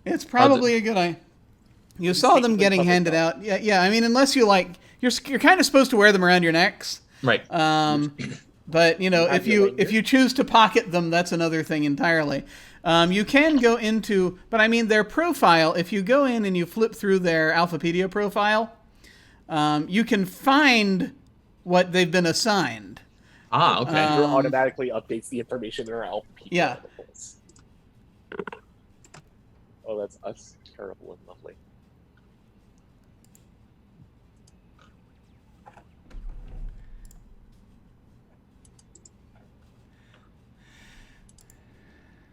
It's probably a good idea. You saw them getting handed out. Yeah. I mean, unless you you're kind of supposed to wear them around your necks. Right. But you know, You have if your you choose to pocket them, that's another thing entirely. You can go into, but I mean their profile. If you go in and you flip through their Alphapedia profile, you can find what they've been assigned. Ah, okay. It automatically updates the information in our Alphapedia Yeah. articles. Oh, that's us. Terrible and lovely.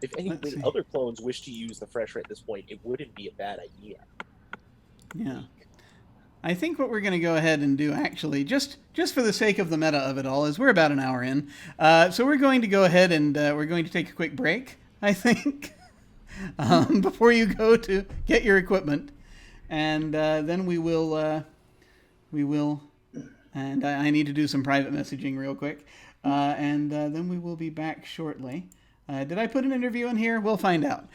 If any Let's see. other clones wish to use the fresh at this point, it wouldn't be a bad idea. Yeah. I think what we're going to go ahead and do, actually, just for the sake of the meta of it all, is we're about an hour in. So we're going to go ahead and we're going to take a quick break, I think, before you go to get your equipment. And then we will, and I need to do some private messaging real quick. And then we will be back shortly. Did I put an interview in here? We'll find out.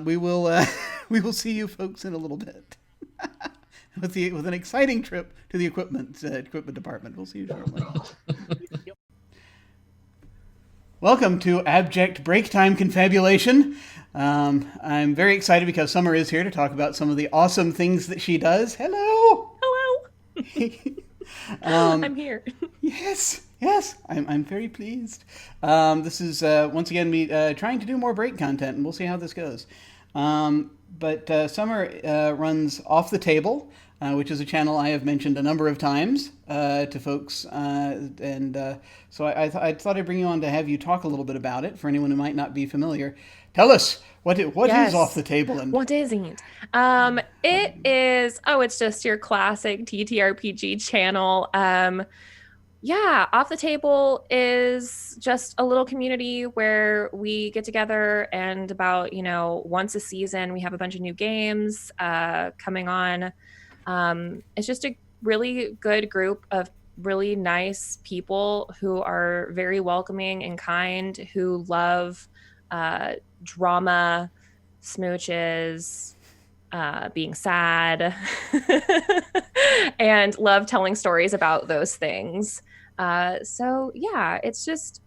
We will see you folks in a little bit. with an exciting trip to the equipment department. We'll see you shortly. Welcome to Abject Break Time Confabulation. I'm very excited because Summer is here to talk about some of the awesome things that she does. Hello. Hello. I'm here. Yes, I'm very pleased. This is once again me trying to do more break content, and we'll see how this goes. But Summer runs Off the Table, which is a channel I have mentioned a number of times to folks, so I thought I'd bring you on to have you talk a little bit about it for anyone who might not be familiar. Tell us what Yes. is Off the Table and What isn't? It is. Oh, it's just your classic TTRPG channel. Yeah, Off the Table is just a little community where we get together and about, once a season, we have a bunch of new games coming on. It's just a really good group of really nice people who are very welcoming and kind, who love drama, smooches, being sad, and love telling stories about those things. So yeah, it's just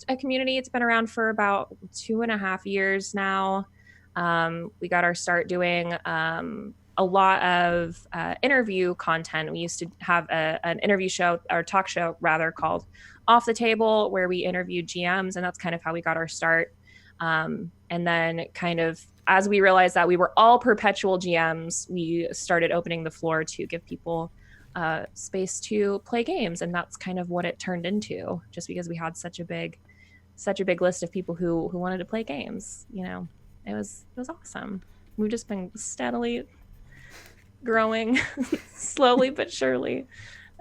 a community. It's been around for about 2.5 years now. We got our start doing a lot of interview content. We used to have an interview show, or talk show rather, called Off the Table, where we interviewed GMs, and that's kind of how we got our start. And then kind of as we realized that we were all perpetual GMs, we started opening the floor to give people space to play games, and that's kind of what it turned into, just because we had such a big list of people who wanted to play games. It was awesome. We've just been steadily growing slowly but surely.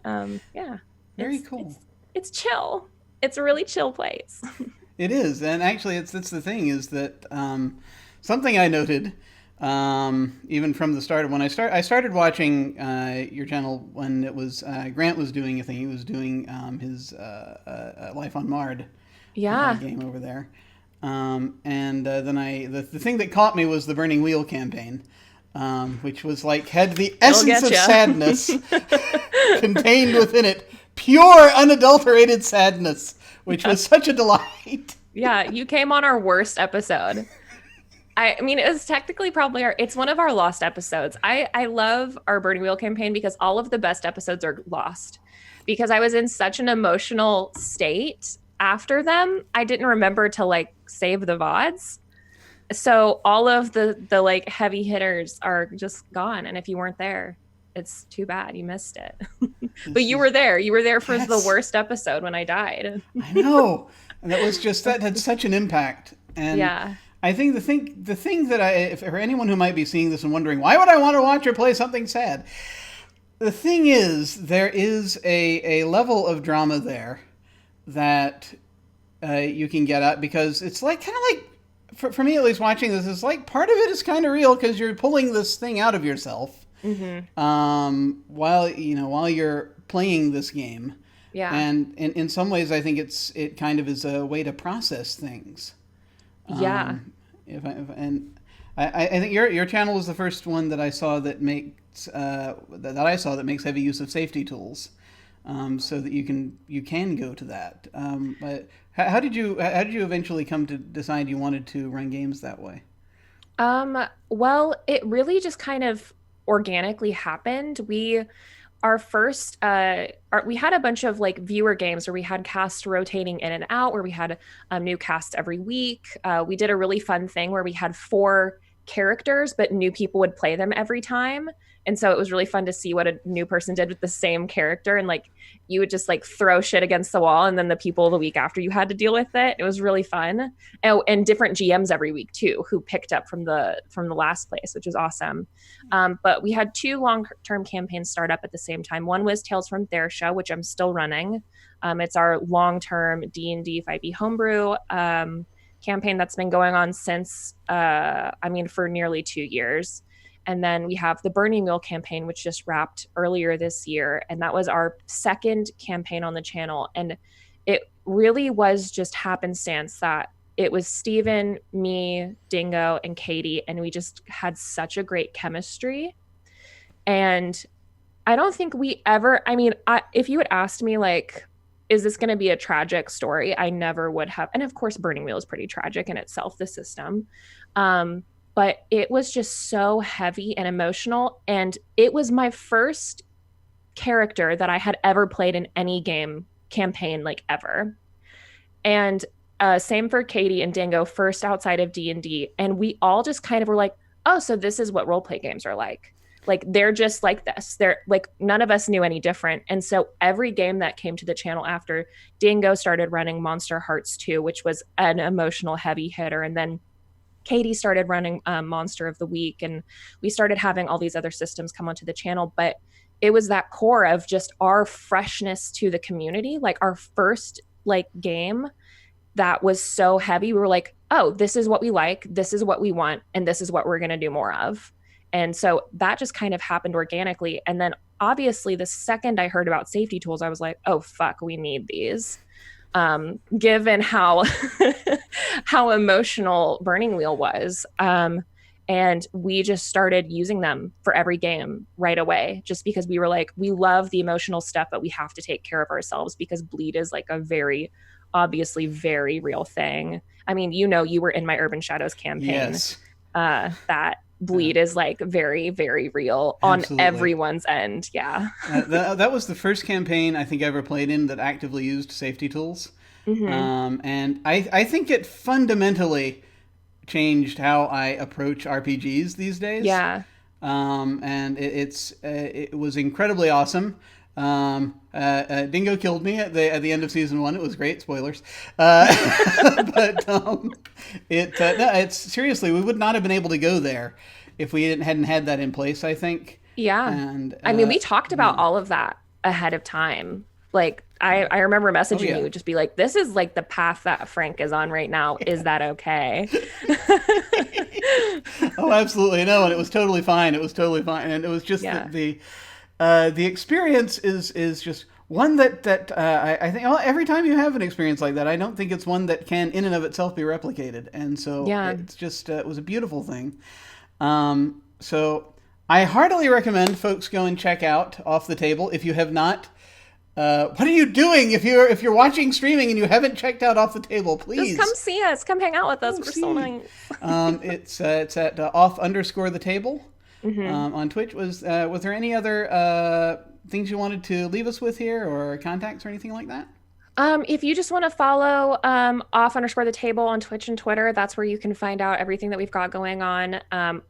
Yeah, very cool. It's chill. It's a really chill place. It is, and actually, that's the thing is that something I noted. Even from the start of when I started watching your channel when it was Grant was doing a thing. He was doing his Life on Mard game over there. And then the thing that caught me was the Burning Wheel campaign, which was had the essence of sadness contained within it, pure unadulterated sadness, which was such a delight. Yeah, you came on our worst episode. I mean, it was technically probably it's one of our lost episodes. I love our Burning Wheel campaign because all of the best episodes are lost, because I was in such an emotional state after them. I didn't remember to save the VODs. So all of the heavy hitters are just gone. And if you weren't there, it's too bad. You missed it. But you were there. You were there for the worst episode when I died. I know. And that had such an impact. And yeah. I think the thing that for anyone who might be seeing this and wondering, why would I want to watch or play something sad? The thing is, there is a level of drama there that you can get at, because it's for me at least, watching this is part of it is kind of real, because you're pulling this thing out of yourself while you're playing this game. Yeah. And in some ways, I think it kind of is a way to process things. Yeah. I think your channel was the first one that I saw that makes heavy use of safety tools. so that you can go to that. But how did you eventually come to decide you wanted to run games that way? Well, it really just kind of organically happened. Our first we had a bunch of like viewer games where we had casts rotating in and out, where we had new casts every week. We did a really fun thing where we had 4 characters, but new people would play them every time. And so it was really fun to see what a new person did with the same character. And like you would just like throw shit against the wall, and then the people the week after you had to deal with it. It was really fun. Oh, and different GMs every week too, who picked up from the last place, which is awesome. But we had 2 long-term campaigns start up at the same time. One was Tales from Thersha, which I'm still running. It's our long-term D&D 5e homebrew campaign that's been going on since, for nearly 2 years. And then we have the Burning Wheel campaign, which just wrapped earlier this year. And that was our second campaign on the channel. And it really was just happenstance that it was Steven, me, Dingo, and Katie. And we just had such a great chemistry. And I don't think we ever, if you had asked me, like, is this going to be a tragic story? I never would have. And of course, Burning Wheel is pretty tragic in itself, the system. But it was just so heavy and emotional. And it was my first character that I had ever played in any game campaign, like ever. And same for Katie and Dingo, first outside of D&D. And we all just kind of were like, oh, so this is what roleplay games are like. Like, they're just like this. They're like, none of us knew any different. And so every game that came to the channel after, Dingo started running Monster Hearts 2, which was an emotional heavy hitter. And then Katie started running Monster of the Week, and we started having all these other systems come onto the channel. But it was that core of just our freshness to the community, like our first like game that was so heavy. We were like, oh, this is what we like, this is what we want, and this is what we're going to do more of. And so that just kind of happened organically. And then obviously the second I heard about safety tools, I was like, oh fuck, we need these. Given how how emotional Burning Wheel was. And we just started using them for every game right away, just because we were like, we love the emotional stuff, but we have to take care of ourselves, because bleed is like a very, obviously very real thing. I mean, you were in my Urban Shadows campaign. Yes. That bleed is like very, very real. Absolutely. On everyone's end. Yeah. That was the first campaign I think I ever played in that actively used safety tools. Mm-hmm. And I think it fundamentally changed how I approach RPGs these days. Yeah. And it was incredibly awesome. Dingo killed me at the end of season 1. It was great. Spoilers. But it's seriously, we would not have been able to go there if we hadn't had that in place, I think. Yeah. And we talked about all of that ahead of time. Like I remember messaging you, just be like, this is like the path that Frank is on right now. Is that okay? Oh, absolutely. No, and it was totally fine. It was totally fine. And it was just the experience is just one that I think every time you have an experience like that, I don't think it's one that can in and of itself be replicated. And so it's just, it was a beautiful thing. So I heartily recommend folks go and check out Off the Table. If you have not, what are you doing? If you're watching streaming and you haven't checked out Off the Table, please just come see us. Come hang out with us. We're so nice. It's at off_the_table. Mm-hmm. On Twitch. Was there any other things you wanted to leave us with here, or contacts or anything like that? If you just want to follow off_the_table on Twitch and Twitter, that's where you can find out everything that we've got going on.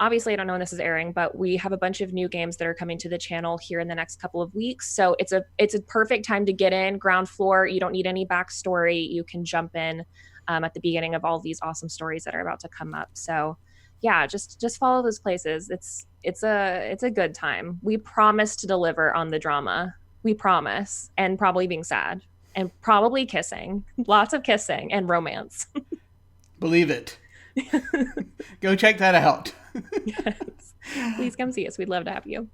Obviously, I don't know when this is airing, but we have a bunch of new games that are coming to the channel here in the next couple of weeks. So it's a perfect time to get in, ground floor. You don't need any backstory. You can jump in at the beginning of all these awesome stories that are about to come up. So yeah, just follow those places. It's a good time. We promise to deliver on the drama. We promise. And probably being sad. And probably kissing. Lots of kissing and romance. Believe it. Go check that out. Yes. Please come see us. We'd love to have you.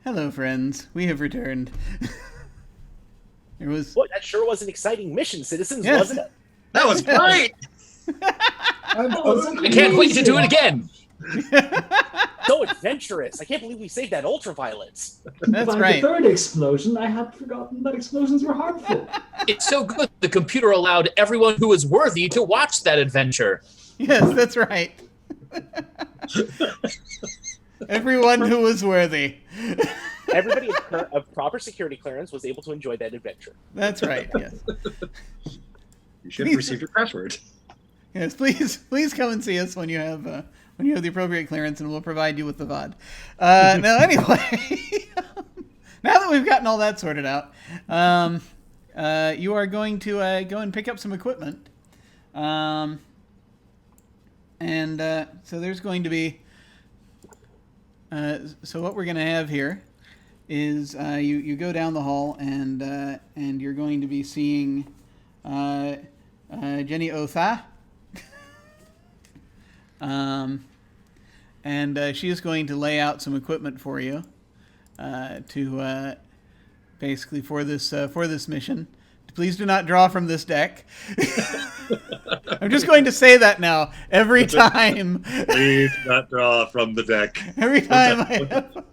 Hello, friends. We have returned. There was. Boy, that sure was an exciting mission, citizens, Yes. wasn't it? That was great. And I can't wait to do it again. So adventurous. I can't believe we saved that ultraviolet. That's By right. the third explosion, I had forgotten that explosions were harmful. It's so good the computer allowed everyone who was worthy to watch that adventure. Yes, that's right. Everyone who was worthy. Everybody of proper security clearance was able to enjoy that adventure. That's right. Yes. You should have received your password. Yes. Please come and see us when you have the appropriate clearance, and we'll provide you with the VOD. Now, anyway, now that we've gotten all that sorted out, you are going to go and pick up some equipment. So there's going to be. So what we're going to have here is you go down the hall, and you're going to be seeing Jenny Otha. And she is going to lay out some equipment for you to basically for this mission. Please do not draw from this deck. I'm just going to say that now every time. Please do not draw from the deck. Every time I have,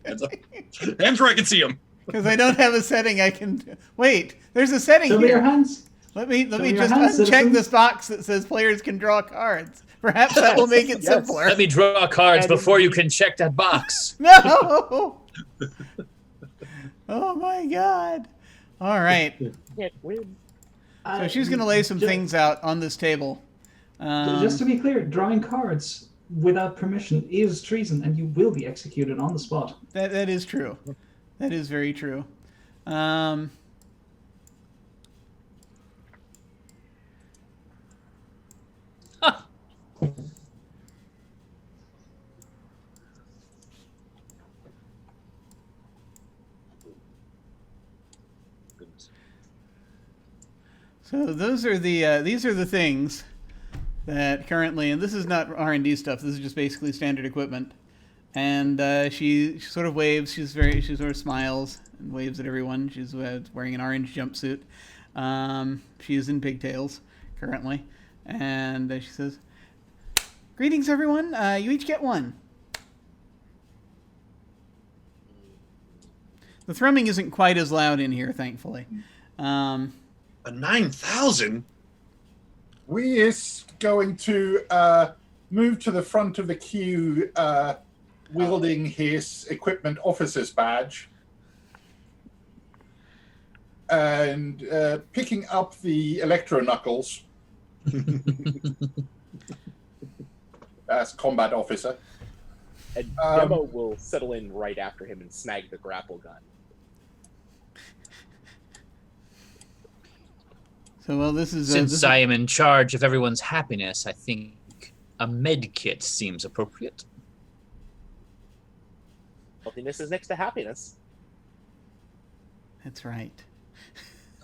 Hands where I can them. because I don't have a setting I can. Wait, there's a setting Show me your here. hands. Let me Show me your just hands, uncheck citizens. this box that says players can draw cards. Perhaps that will make it Yes. simpler. Let me draw cards before you can check that box. No. Oh my God. All right. Can't win. So she's going to lay some things out on this table. Just to be clear, drawing cards without permission is treason, and you will be executed on the spot. That is true. That is very true. So those are these are the things that currently, and this is not R&D stuff. This is just basically standard equipment. And she sort of waves. She sort of smiles and waves at everyone. She's wearing an orange jumpsuit. She is in pigtails currently, and she says, "Greetings, everyone. You each get one." The thrumming isn't quite as loud in here, thankfully. A 9,000? We is going to move to the front of the queue, wielding his equipment officer's badge, and picking up the electro knuckles as combat officer. And Demo will settle in right after him and snag the grapple gun. So, well, this is Since I am in charge of everyone's happiness, I think a med kit seems appropriate. Healthiness is next to happiness. That's right.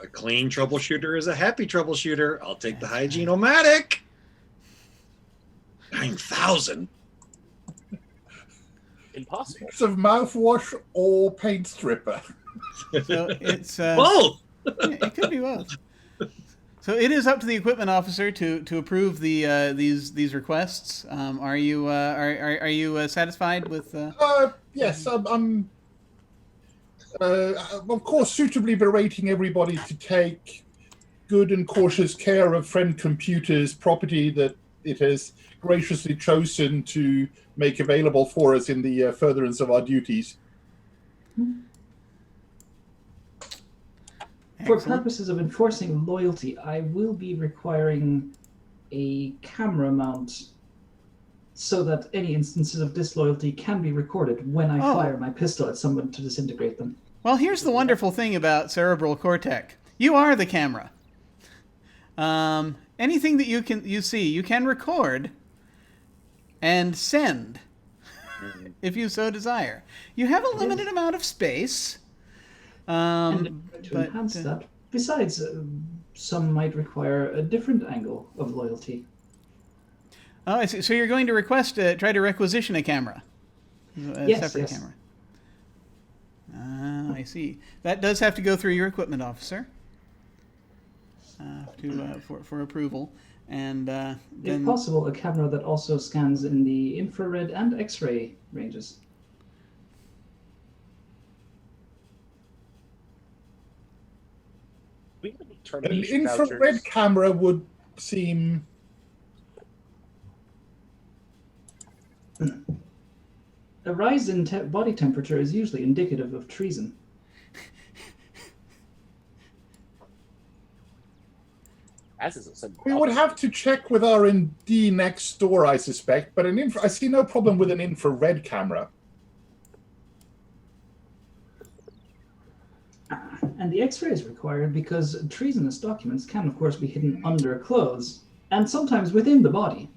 A clean troubleshooter is a happy troubleshooter. I'll take the hygiene-o-matic. 9,000? Impossible. It's of mouthwash or paint stripper. So it's Both! it could be both. So it is up to the equipment officer to approve these requests. Are you satisfied with? Yes, I'm of course suitably berating everybody to take good and cautious care of Friend Computer's property that it has graciously chosen to make available for us in the furtherance of our duties. For Excellent. purposes of enforcing loyalty, I will be requiring a camera mount so that any instances of disloyalty can be recorded when I fire my pistol at someone to disintegrate them. Well, here's the wonderful thing about cerebral cortex. You are the camera. Anything that you see, you can record and send if you so desire. You have a limited amount of space. And to enhance that, besides, some might require a different angle of loyalty. Oh, I see. So you're going to try to requisition a camera, a Yes, separate yes. camera. I see. That does have to go through your equipment officer for approval. And If then, possible, a camera that also scans in the infrared and X-ray ranges. We have any An termination infrared vouchers? camera would seem. A rise in body temperature is usually indicative of treason. As is a sudden We would have to check with R&D next door, I suspect. But I see no problem with an infrared camera. And the X-ray is required because treasonous documents can, of course, be hidden under clothes and sometimes within the body.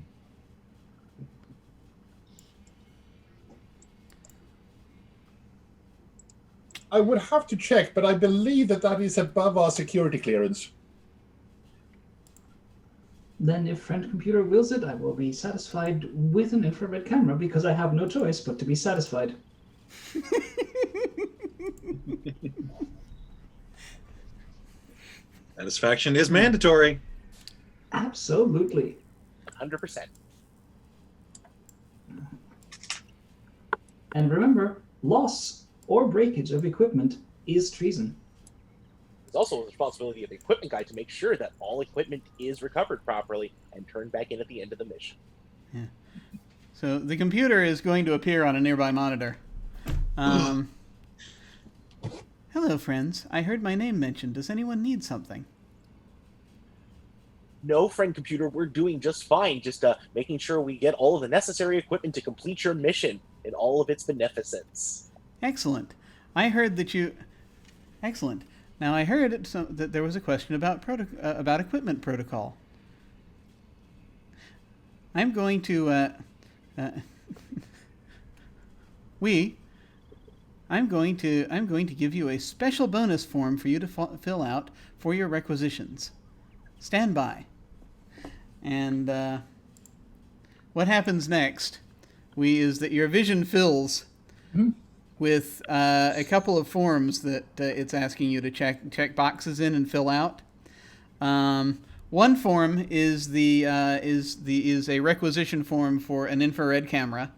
I would have to check, but I believe that is above our security clearance. Then if Friend Computer wills it, I will be satisfied with an infrared camera because I have no choice but to be satisfied. Satisfaction is mandatory. Absolutely. 100%. And remember, loss or breakage of equipment is treason. It's also the responsibility of the equipment guy to make sure that all equipment is recovered properly and turned back in at the end of the mission. yeah. So the computer is going to appear on a nearby monitor. Hello, friends. I heard my name mentioned. Does anyone need something? No, Friend Computer, we're doing just fine. Just making sure we get all of the necessary equipment to complete your mission in all of its beneficence. Excellent. I heard that you... Excellent. Now, I heard that there was a question about equipment protocol. I'm going to... I'm going to give you a special bonus form for you to fill out for your requisitions. Stand by. And what happens next is that your vision fills with a couple of forms that it's asking you to check boxes in and fill out. One form is a requisition form for an infrared camera.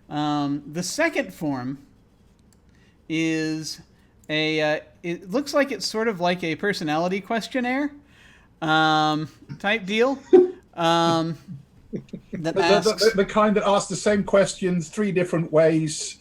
The second form is it looks like it's sort of like a personality questionnaire type deal. That asks, The kind that asks the same questions 3 different ways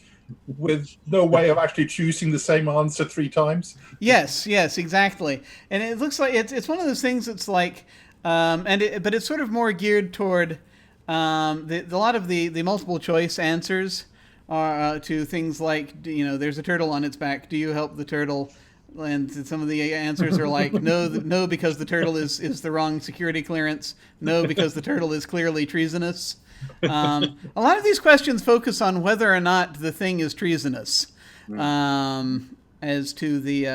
with no way of actually choosing the same answer 3 times. yes, exactly. And it looks like it's one of those things that's like, but it's sort of more geared toward a lot of the multiple choice answers are to things like, there's a turtle on its back. Do you help the turtle? And some of the answers are like, no, because the turtle is the wrong security clearance. No, because the turtle is clearly treasonous. A lot of these questions focus on whether or not the thing is treasonous, as to the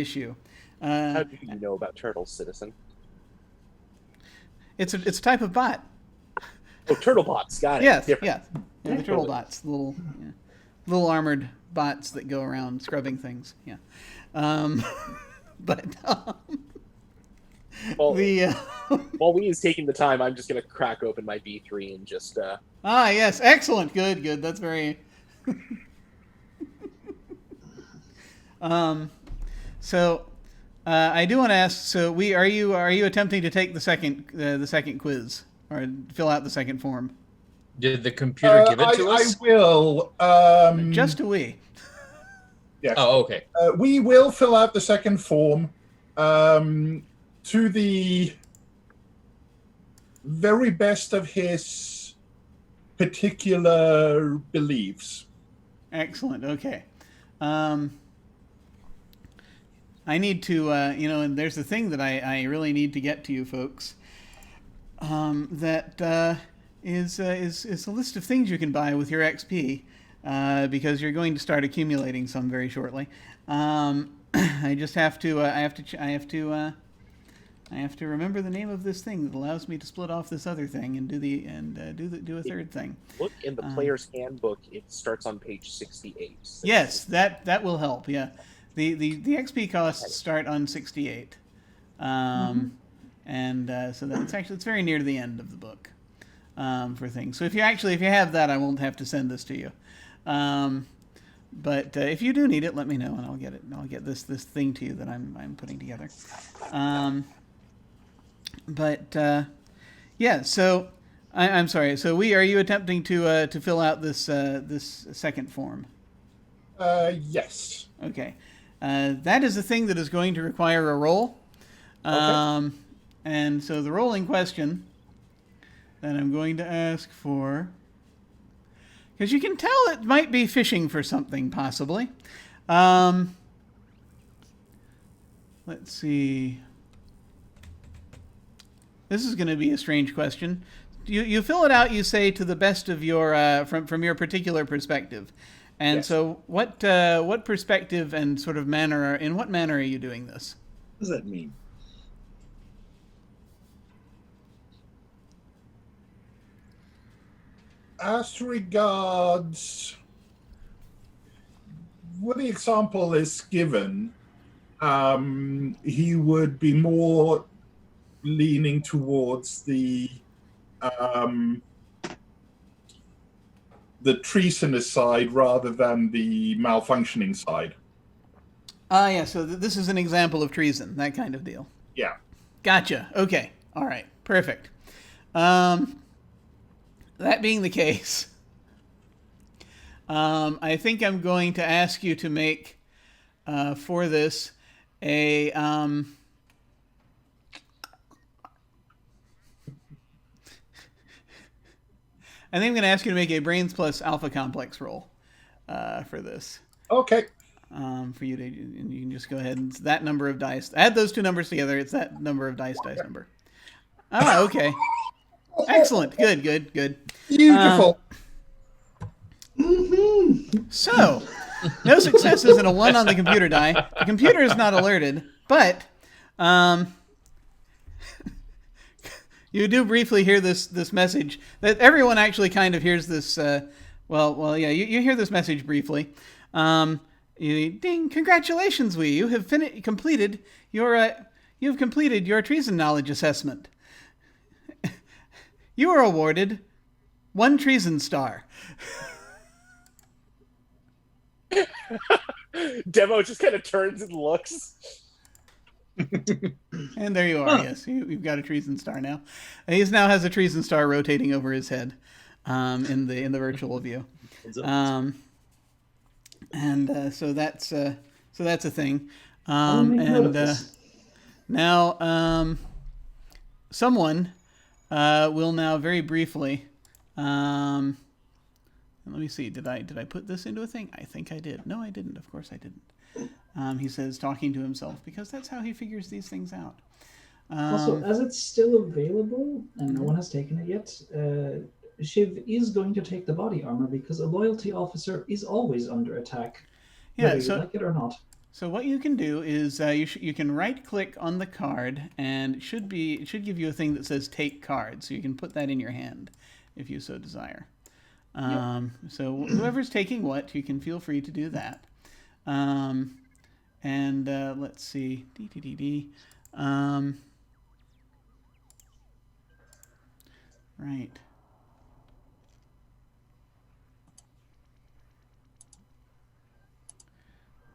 issue. How do you know about turtles, citizen? It's a type of bot. Oh, turtle bots. Got it. Yes, Different. yeah, the turtle bots, the little armored bots that go around scrubbing things. Yeah. But Well, the while we is taking the time, I'm just going to crack open my B3 and just... yes, excellent, good. That's very. So, I do want to ask. So, are you attempting to take the second quiz or fill out the second form? Did the computer give it to us? I will. Just a wee. Yes. Oh, okay. We will fill out the second form to the very best of his particular beliefs. Excellent. Okay. I need to, and there's the thing that I really need to get to you folks. That is a list of things you can buy with your XP, because you're going to start accumulating some very shortly. I just have to, I have to remember the name of this thing that allows me to split off this other thing and do a third thing. Look in the player's handbook. It starts on page 68. Yes, that will help. Yeah, the XP costs start on 68, and so it's very near to the end of the book for things. So if you have that, I won't have to send this to you. But if you do need it, let me know and I'll get it. I'll get this thing to you that I'm putting together. Yeah. So I'm sorry. So are you attempting to fill out this second form? Yes. Okay. That is a thing that is going to require a roll. Okay. And so the rolling question that I'm going to ask for, because you can tell it might be fishing for something, possibly. Let's see. This is going to be a strange question. You fill it out, you say, to the best of your, from your particular perspective. And Yes. so what perspective and sort of manner, in what manner are you doing this? What does that mean? As regards what the example is given, he would be more leaning towards the treasonous side rather than the malfunctioning side. Yeah, so this is an example of treason, that kind of deal. Yeah. Gotcha. Okay. All right. Perfect. That being the case, I think I'm going to ask you to make, for this, a... I think I'm going to ask you to make a Brains plus Alpha Complex roll for this. Okay. For you to, and you can just go ahead and that number of dice. Add those two numbers together. It's that number of dice number. Oh, okay. Excellent. Good. Beautiful. So, no successes and a 1 on the computer die. The computer is not alerted, but you do briefly hear this message that everyone actually kind of hears this. You hear this message briefly. Ding! Congratulations, you have completed your treason knowledge assessment. You are awarded 1 treason star. Demo just kind of turns and looks. And there you are. Yes, you've got a treason star now. He now has a treason star rotating over his head in the virtual view. So that's a thing. Now someone will now very briefly. Let me see. Did I put this into a thing? I think I did. No, I didn't. Of course I didn't. He says, talking to himself, because that's how he figures these things out. Also, as it's still available and no one has taken it yet, Shiv is going to take the body armor because a loyalty officer is always under attack, whether you like it or not. So what you can do is you can right-click on the card, and it should give you a thing that says "Take card," so you can put that in your hand if you so desire. So whoever's taking what, you can feel free to do that. Let's see. Right.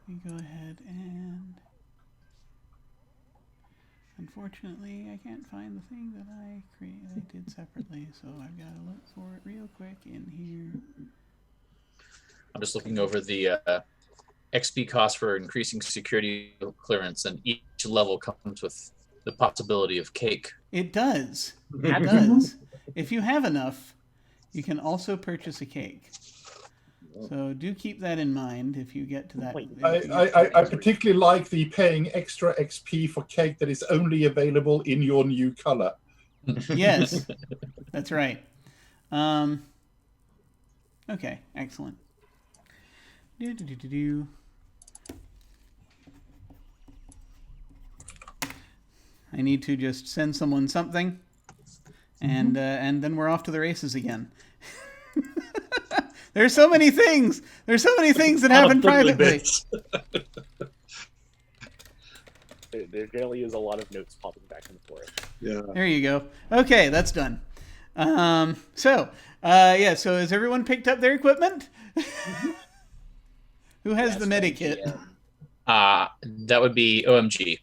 We go ahead and... Unfortunately, I can't find the thing that I did separately, so I've got to look for it real quick in here. I'm just looking over the XP cost for increasing security clearance, and each level comes with the possibility of cake. It does. It does. If you have enough, you can also purchase a cake. So do keep that in mind if you get to that. I particularly like the paying extra XP for cake that is only available in your new color. Yes, that's right. Okay, excellent. I need to just send someone something, and then we're off to the races again. There's so many things. There's so many things that happen privately. There generally is a lot of notes popping back and forth. Yeah. There you go. Okay, that's done. So has everyone picked up their equipment? Who has the medikit? That would be OMG.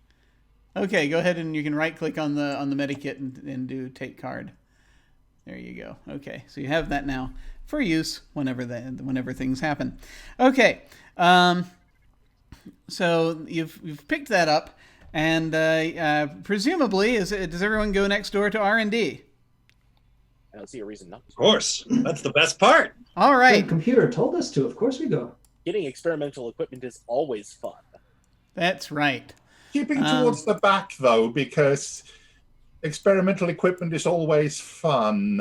Okay, go ahead and you can right-click on the medikit and do take card. There you go. Okay, so you have that now for use whenever things happen. Okay, so you've picked that up, and presumably, does everyone go next door to R&D? I don't see a reason not to. Of course. That's the best part. All The right, computer told us to. Of course we go. Getting experimental equipment is always fun. that's right. Keeping towards the back, though, because experimental equipment is always fun.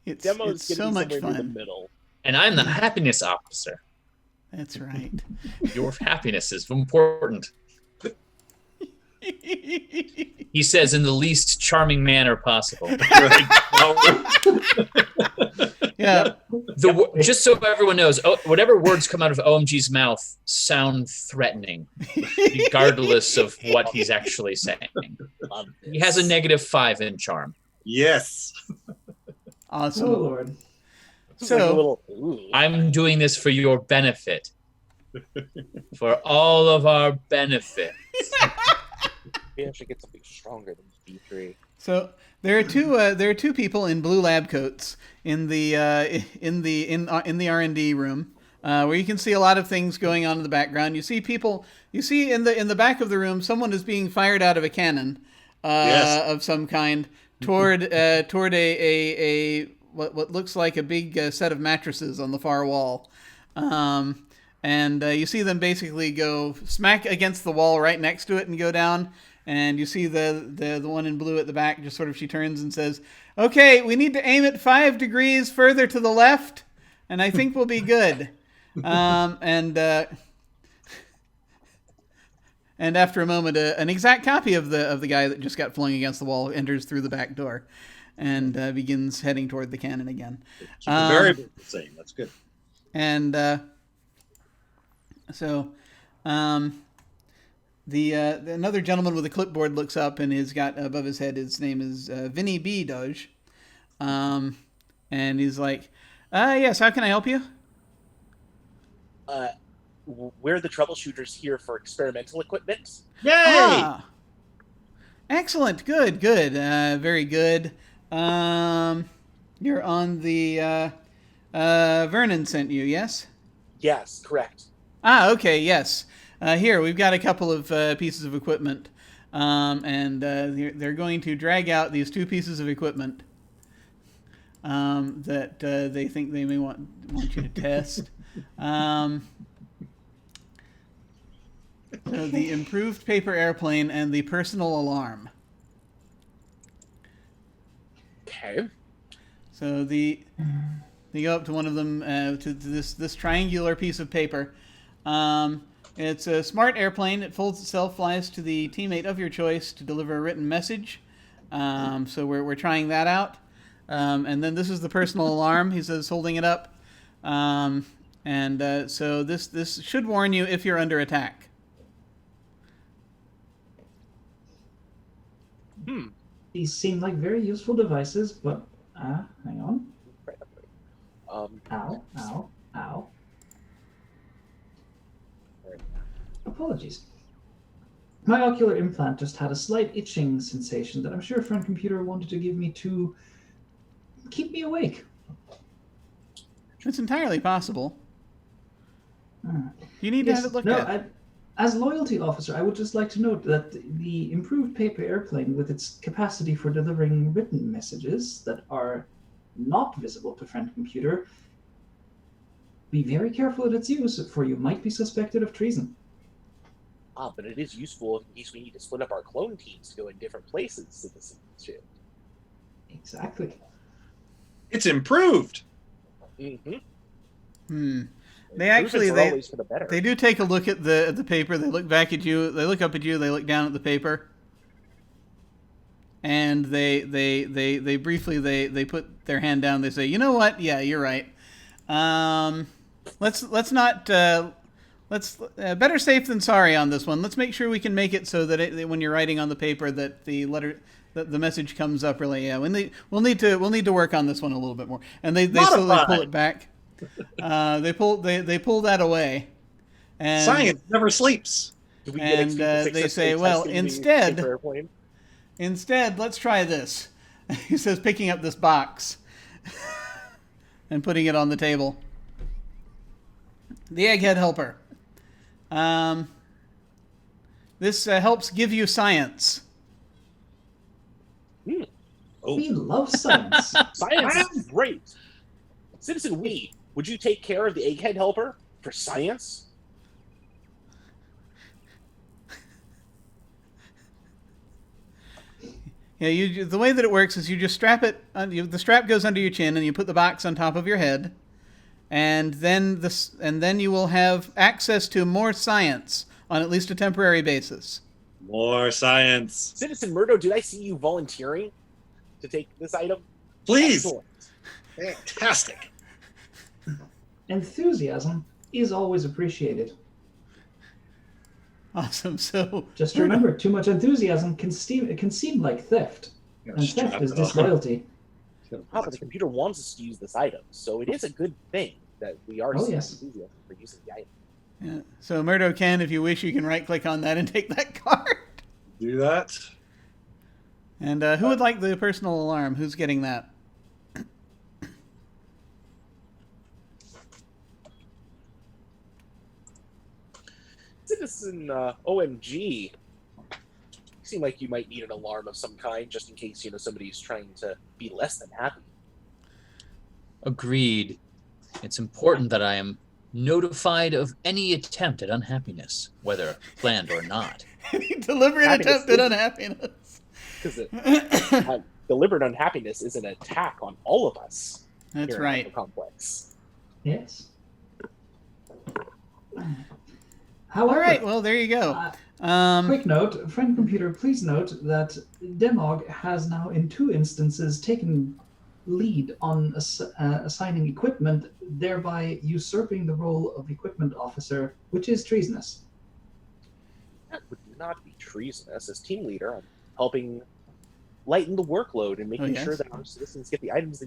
It's Demo's so getting much somewhere near the fun. middle. And I'm the happiness officer. That's right. Your happiness is important. He says in the least charming manner possible. Yeah. Just so everyone knows, whatever words come out of OMG's mouth sound threatening, regardless of what he's actually saying. He has a -5 in charm. Yes. Awesome. Oh, Lord. It's like a So, little, ooh. I'm doing this for your benefit. For all of our benefit. We actually get something stronger than B3. so there are two people in blue lab coats in the R&D room, where you can see a lot of things going on in the background. You see people. You see in the back of the room, someone is being fired out of a cannon Yes. of some kind toward a what looks like a big set of mattresses on the far wall. And you see them basically go smack against the wall right next to it and go down. And you see the one in blue at the back, just sort of, she turns and says, "Okay, we need to aim it 5 degrees further to the left, and I think we'll be good." And after a moment, an exact copy of the guy that just got flung against the wall enters through the back door, and begins heading toward the cannon again. Keep the variable the same. That's good. And another gentleman with a clipboard looks up and has got above his head, his name is Vinny B. Doge. And he's like, yes, how can I help you? We're the troubleshooters here for experimental equipment. Yay! Ah, excellent. Good. Very good. You're on the Vernon sent you, yes? Yes, correct. Ah, okay, yes. Here, we've got a couple of pieces of equipment, and they're going to drag out these 2 pieces of equipment that they think they may want you to test. So the improved paper airplane and the personal alarm. Okay. So they go up to one of them, to this triangular piece of paper. It's a smart airplane. It folds itself, flies to the teammate of your choice to deliver a written message. So we're trying that out. And then this is the personal alarm. He says, holding it up. So this should warn you if you're under attack. These seem like very useful devices, but hang on. Ow. Apologies. My ocular implant just had a slight itching sensation that I'm sure a friend computer wanted to give me to keep me awake. It's entirely possible. You need to have it looked at. As loyalty officer, I would just like to note that the improved paper airplane, with its capacity for delivering written messages that are not visible to friend computer, be very careful at its use, for you might be suspected of treason. But it is useful in case we need to split up our clone teams to go in different places to this ship. Exactly. It's improved. Mm-hmm. They actually always for the better. they do take a look at the paper. They look back at you. They look up at you. They look down at the paper. and they briefly they put their hand down. They say, "You know what? Yeah, you're right. Let's not better safe than sorry on this one. Let's make sure we can make it so that when you're writing on the paper that the letter." The message comes up really. Yeah, we'll need to work on this one a little bit more. And they slowly pull it back. They pull that away. And, Science never sleeps. And they say, well, instead, let's try this. He says, picking up this box and putting it on the table. The Egghead Helper. This helps give you science. Oh. We love science. Science is great. Citizen Wee, would you take care of the Egghead Helper for science? Yeah, the way that it works is you just strap it. The strap goes under your chin, and you put the box on top of your head, and then you will have access to more science on at least a temporary basis. More science. Citizen Murdo, did I see you volunteering to take this item? Please. Excellent. Fantastic. Enthusiasm is always appreciated. Awesome. So just remember, too much enthusiasm can seem like theft, and theft is disloyalty. But the computer wants us to use this item, so it is a good thing that we are enthusiastic for using the item. Yeah. So Murdo can, if you wish, you can right-click on that and take that card. Do that. And who would like the personal alarm? Who's getting that? Citizen OMG, you seem like you might need an alarm of some kind, just in case somebody's trying to be less than happy. Agreed. It's important that I am notified of any attempt at unhappiness, whether planned or not. Any deliberate attempt at unhappiness. Because deliberate unhappiness is an attack on all of us. That's here right. In the complex. Yes. However, all right, well, there you go. Quick note, friend computer, please note that Demog has now in 2 instances taken lead on assigning equipment, thereby usurping the role of equipment officer, which is treasonous. That would not be treasonous. As team leader, I'm helping lighten the workload and making sure that our citizens get the items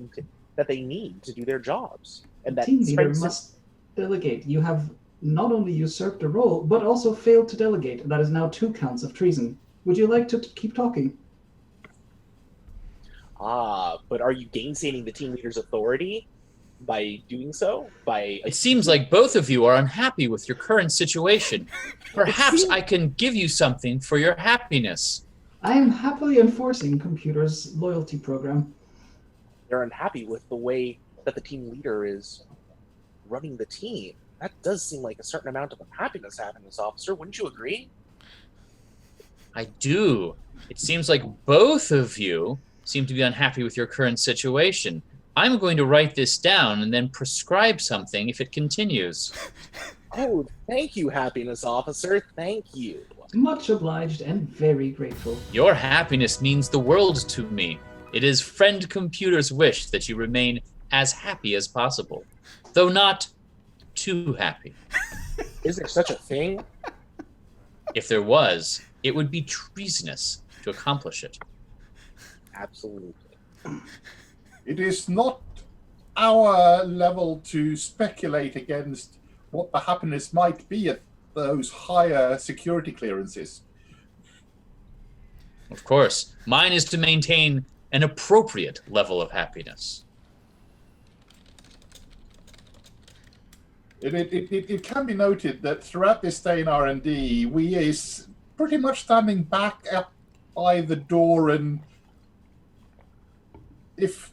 that they need to do their jobs. And that team leader must delegate. You have not only usurped a role, but also failed to delegate. That is now 2 counts of treason. Would you like to keep talking? But are you gainsaying the team leader's authority by doing so? It seems like both of you are unhappy with your current situation. Perhaps I can give you something for your happiness. I am happily enforcing computer's loyalty program. They're unhappy with the way that the team leader is running the team. That does seem like a certain amount of unhappiness having this officer. Wouldn't you agree? I do. It seems like both of you seem to be unhappy with your current situation. I'm going to write this down and then prescribe something if it continues. Oh, thank you, happiness officer. Thank you. Much obliged and very grateful. Your happiness means the world to me. It is friend computer's wish that you remain as happy as possible, though not too happy. Is there such a thing? If there was, it would be treasonous to accomplish it. Absolutely. It is not our level to speculate against what the happiness might be at those higher security clearances. Of course, mine is to maintain an appropriate level of happiness. It can be noted that throughout this day in R&D, we is pretty much standing back up by the door, and if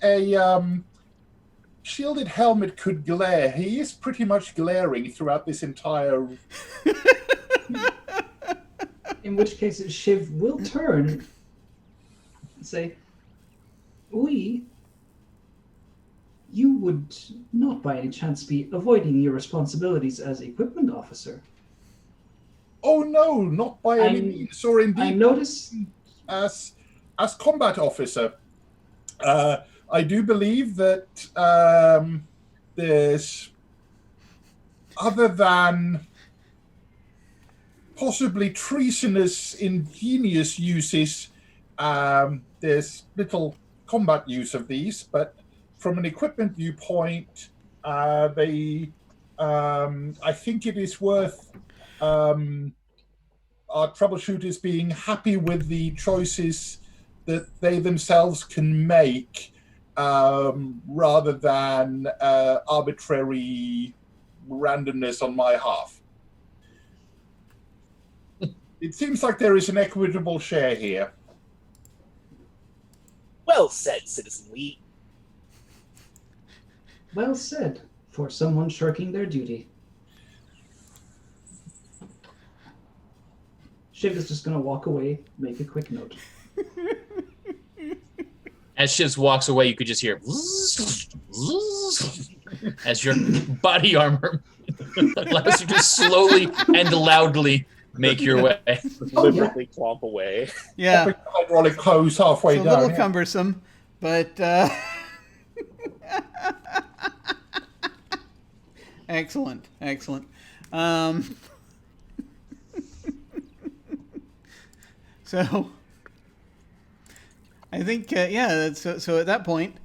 a shielded helmet could glare, he is pretty much glaring throughout this entire. In which case, Shiv will turn and say, you would not by any chance be avoiding your responsibilities as equipment officer? Oh no, not by any means, or indeed. I notice as combat officer, I do believe that there's, other than possibly treasonous, ingenious uses, there's little combat use of these, but from an equipment viewpoint, I think it is worth our troubleshooters being happy with the choices that they themselves can make, rather than arbitrary randomness on my half. It seems like there is an equitable share here. Well said, Citizen Lee. Well said, for someone shirking their duty. Shiv is just going to walk away, make a quick note. As Shiv walks away, you could just hear as your body armor allows you to slowly and loudly make your way. Deliberately clomp away. Yeah. Hydraulic hose halfway It's a down. little cumbersome, but excellent. So I think, so at that point,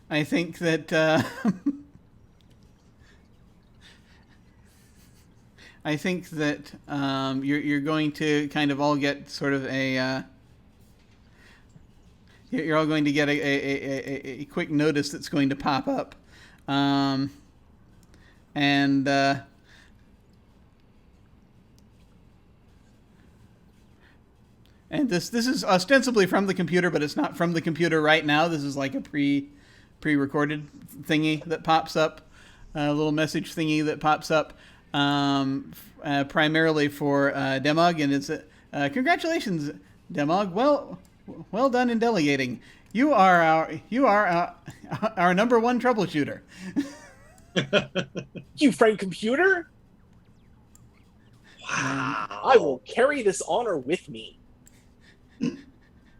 I think that you're going to kind of all get sort of a you're all going to get a quick notice that's going to pop up, and this is ostensibly from the computer, but it's not from the computer right now. This is like a pre-recorded thingy that pops up, a little message thingy that pops up, primarily for Demog, and it's congratulations, Demog. Well done in delegating. You are our number one troubleshooter. You friend computer? Wow. I will carry this honor with me.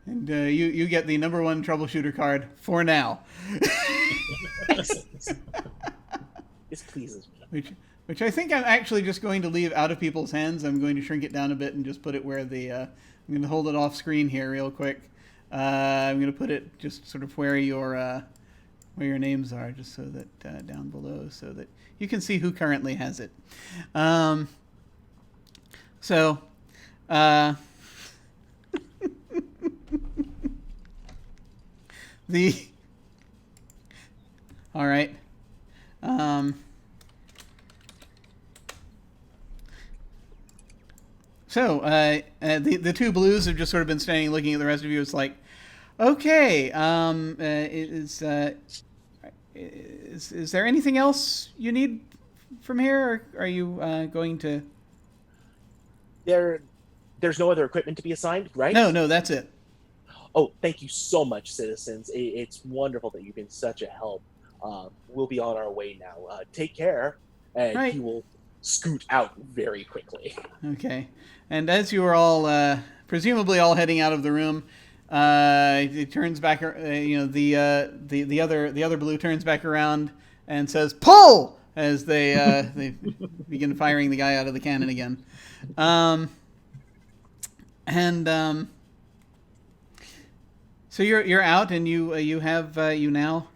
And you get the number one troubleshooter card for now. Excellent. This pleases me. Which I think I'm actually just going to leave out of people's hands. I'm going to shrink it down a bit and just put it where I'm going to hold it off screen here real quick. I'm going to put it just sort of where your names are, just so that down below, so that you can see who currently has it. All right. The two blues have just sort of been standing looking at the rest of you. It's like, okay, is there anything else you need from here, or are you going to? There's no other equipment to be assigned, right? No, that's it. Oh, thank you so much, citizens. It's wonderful that you've been such a help. We'll be on our way now. Take care, and Right. he will scoot out very quickly. Okay, and as you are all presumably all heading out of the room, it turns back. The other blue turns back around and says, "Pull!" as they begin firing the guy out of the cannon again. So you're out, and you now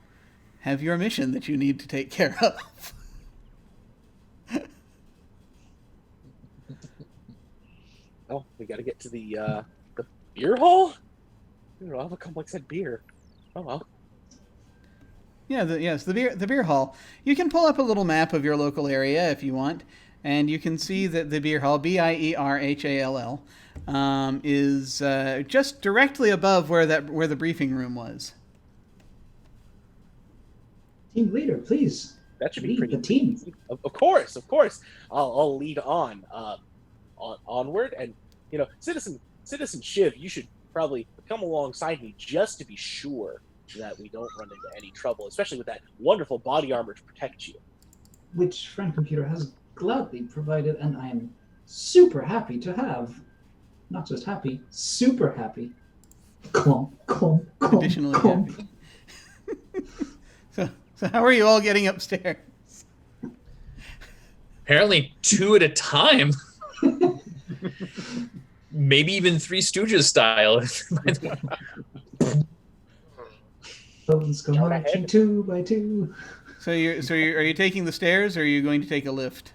have your mission that you need to take care of. Oh, we got to get to the beer hall. I don't know, have a complex head beer. Oh well. Yeah, the beer hall. You can pull up a little map of your local area if you want, and you can see that the beer hall, BIERHALL, is just directly above where the briefing room was. Team leader, please. That should be Lead pretty the team. easy. Of course. I'll lead onward, and Citizen Shiv, you should probably come alongside me just to be sure that we don't run into any trouble, especially with that wonderful body armor to protect you. Which friend computer has gladly provided, and I am super happy to have. Not just happy, super happy. Clomp, clomp, clomp, Additionally clomp. happy. So how are you all getting upstairs? Apparently 2 at a time. Maybe even Three Stooges style. Bones go Down marching ahead. 2 by 2. So are you taking the stairs, or are you going to take a lift?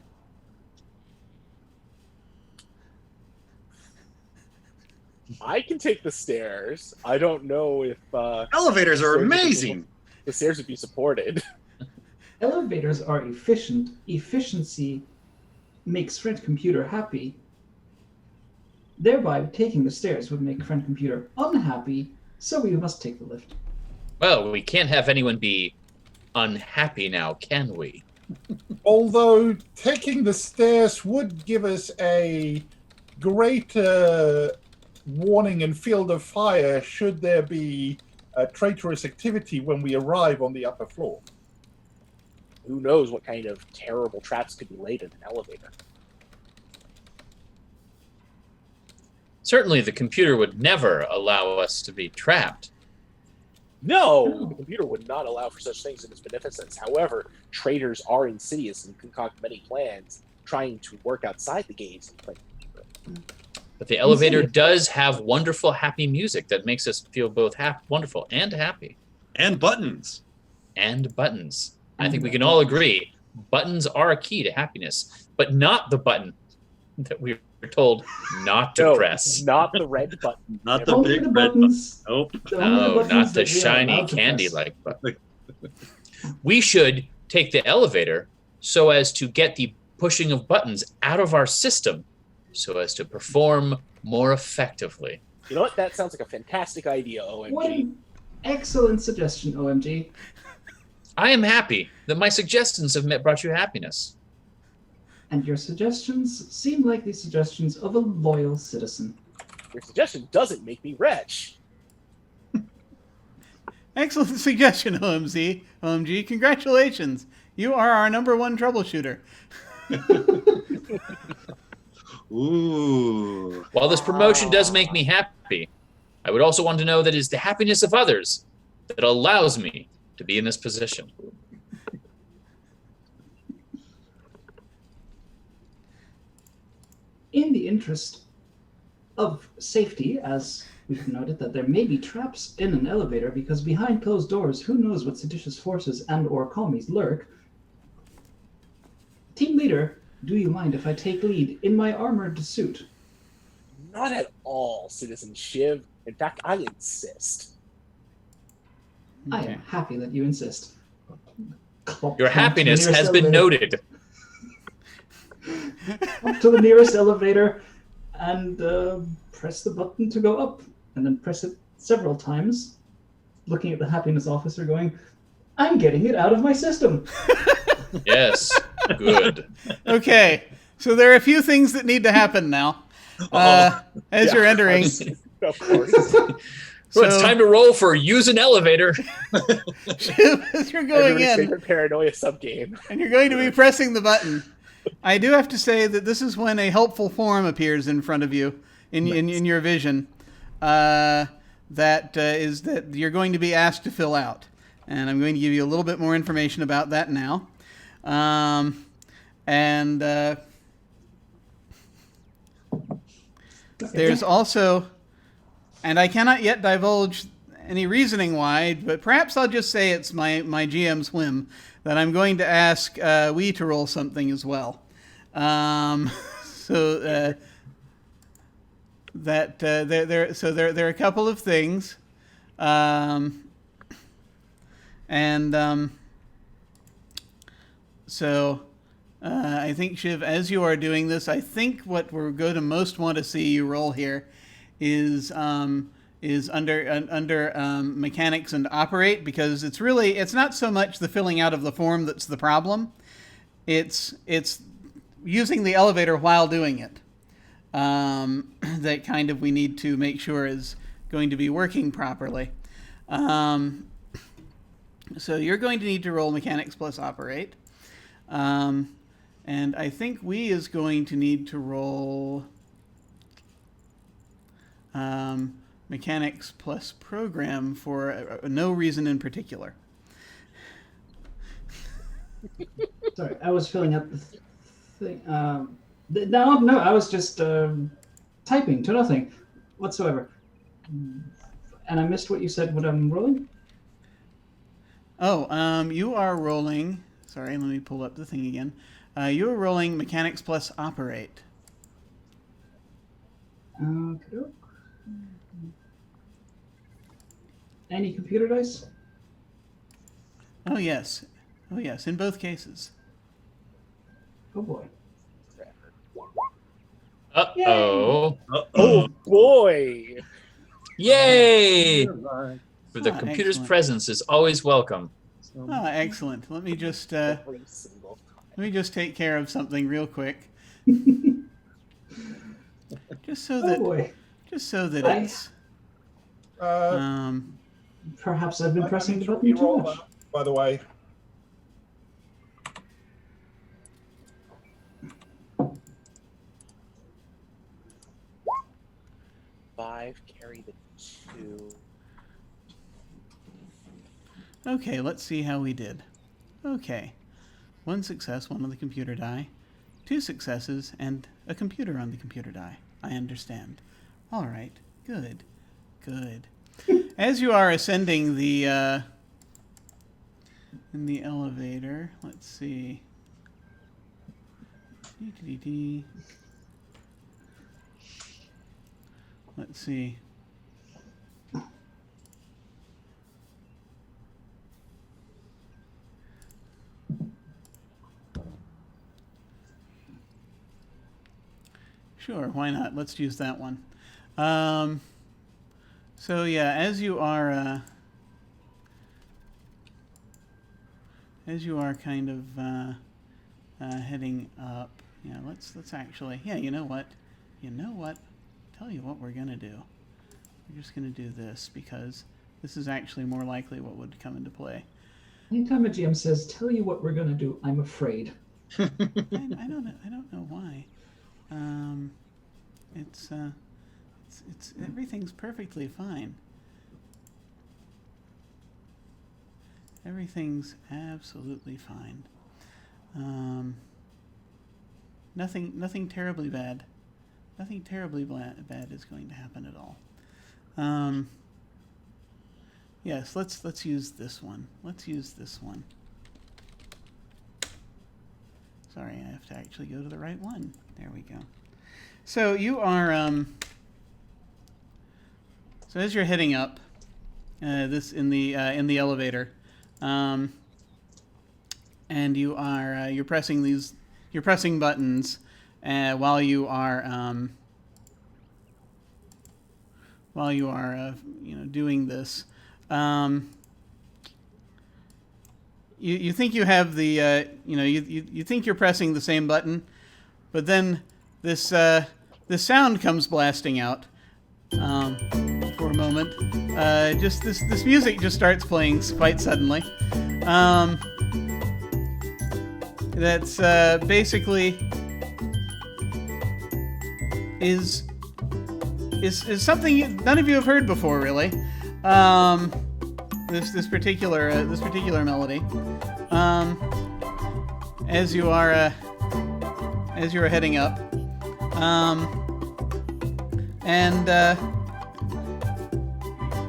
I can take the stairs. I don't know if Elevators are stairs would be- amazing. the stairs would be supported. Elevators are efficient. Efficiency makes friend computer happy. Thereby, taking the stairs would make friend computer unhappy, so we must take the lift. Well, we can't have anyone be unhappy now, can we? Although taking the stairs would give us a greater warning and field of fire should there be traitorous activity when we arrive on the upper floor. Who knows what kind of terrible traps could be laid in an elevator? Certainly the computer would never allow us to be trapped. No, the computer would not allow for such things in its beneficence. However, traitors are insidious and concoct many plans, trying to work outside the gates and play the computer. But the elevator does have wonderful, happy music that makes us feel both wonderful and happy. And buttons. And buttons. I think we can all agree buttons are a key to happiness, but not the button that we were told not to No, press. not the red button. Not the Only big the red button. buttons. Nope. Only the No, buttons not the that we are shiny allowed to press. candy-like button. We should take the elevator so as to get the pushing of buttons out of our system so as to perform more effectively. You know what? That sounds like a fantastic idea, OMG. What an excellent suggestion, OMG. I am happy that my suggestions have brought you happiness. And your suggestions seem like the suggestions of a loyal citizen. Your suggestion doesn't make me rich. Excellent suggestion, OMG. OMG, congratulations. You are our #1 troubleshooter. Ooh. While this promotion does make me happy, I would also want to know that it is the happiness of others that allows me to be in this position. In the interest of safety, as we've noted that there may be traps in an elevator because behind closed doors, who knows what seditious forces and or commies lurk. Team leader, do you mind if I take lead in my armored suit? Not at all, Citizen Shiv. In fact, I insist. I Okay. am happy that you insist. Clop, Your clop to the happiness nearest has been elevator. noted. Up to the nearest elevator and press the button to go up, and then press it several times, looking at the happiness officer going, I'm getting it out of my system. Yes, good. Okay, so there are a few things that need to happen now. As you're entering. Of course. So it's time to roll for use an elevator. As you're going Everybody's in, favorite Paranoia subgame. and you're going to be pressing the button, I do have to say that this is when a helpful form appears in front of you, in your vision, that you're going to be asked to fill out. And I'm going to give you a little bit more information about that now. There's also, and I cannot yet divulge any reasoning why, but perhaps I'll just say it's my GM's whim that I'm going to ask we to roll something as well. There are a couple of things, I think, Shiv, as you are doing this, I think what we're going to most want to see you roll here is under mechanics and operate, because it's not so much the filling out of the form that's the problem. It's using the elevator while doing it. That kind of we need to make sure is going to be working properly. So you're going to need to roll mechanics plus operate. And I think we is going to need to roll mechanics plus program for no reason in particular. Sorry, I was filling up the thing. No, I was just typing to nothing whatsoever. And I missed what you said, what I'm rolling? Oh, you are rolling... Sorry, let me pull up the thing again. You are rolling mechanics plus operate. Okay. Any computer dice? Oh, yes. Oh, yes, in both cases. Oh, boy. Uh-oh. Oh boy! Yay! For the computer's excellent. presence is always welcome. Oh, excellent. Let me just Every single take care of something real quick. Just so Oh, that boy. it's Perhaps I've been I pressing need the to button too re-roll much. that, by the way. five, carry the 2. okay, let's see how we did. Okay. 1 success, 1 on the computer die. 2 successes, and a computer on the computer die. I understand. All right. Good. Good. As you are ascending the in the elevator, let's see. Let's see. Sure, why not? Let's use that one. So yeah, as you are kind of heading up, yeah, let's actually, yeah, you know what? Tell you what we're gonna do. We're just gonna do this because this is actually more likely what would come into play. Anytime a GM says, "Tell you what we're gonna do," I'm afraid. I don't know why. It's everything's perfectly fine. Everything's absolutely fine. Nothing terribly bad. Nothing terribly bad is going to happen at all. Yes, let's use this one. Let's use this one. Sorry, I have to actually go to the right one. There we go. So you are so as you're heading up, this in the elevator, and you're pressing buttons while you are doing this. You think you have the you think you're pressing the same button, but then this sound comes blasting out for a moment. Just this music just starts playing quite suddenly. That's basically is something none of you have heard before, really. This particular melody. As you are heading up, and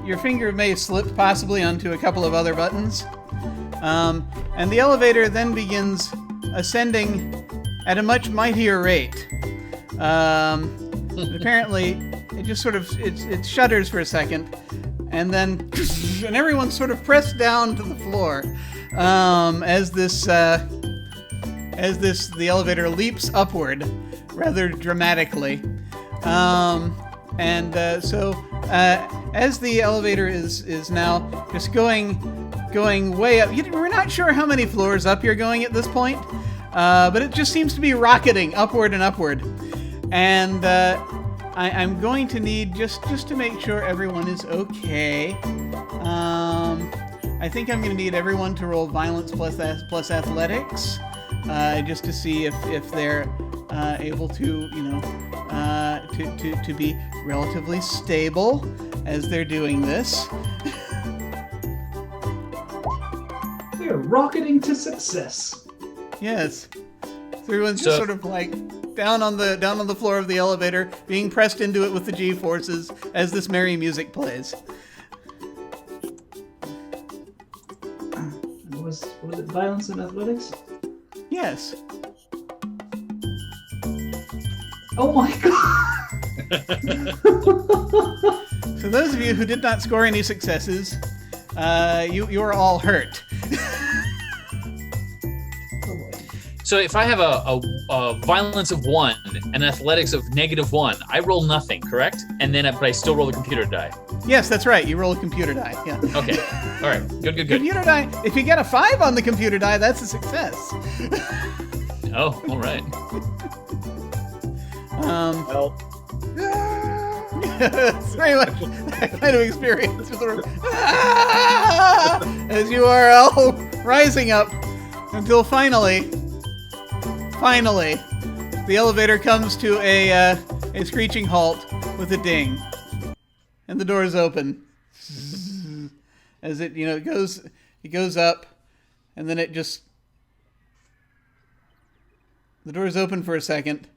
your finger may slip possibly onto a couple of other buttons, and the elevator then begins ascending at a much mightier rate. Apparently, it just sort of it shudders for a second, and then and everyone's sort of pressed down to the floor as the elevator leaps upward rather dramatically. So as the elevator is now just going way up, we're not sure how many floors up you're going at this point, but it just seems to be rocketing upward and upward. And I'm going to need, just to make sure everyone is okay, I think I'm going to need everyone to roll violence plus athletics. just to see if they're able to, to be relatively stable as they're doing this. We are rocketing to success. Yes. So everyone's just sort of like down on the floor of the elevator, being pressed into it with the G-forces as this merry music plays. What was it? Violence and athletics? Yes. Oh my god! So those of you who did not score any successes, you're all hurt. So if I have a violence of 1 and athletics of -1, I roll nothing, correct? And then, but I still roll a computer die. Yes, that's right. You roll a computer die. Yeah. Okay. All right. Good. Computer die. If you get a 5 on the computer die, that's a success. Oh, all right. Well, It's very much that kind of experience. Just sort of, as you are all rising up until finally, the elevator comes to a screeching halt with a ding, and the doors open. As it goes up, and then the doors open for a second.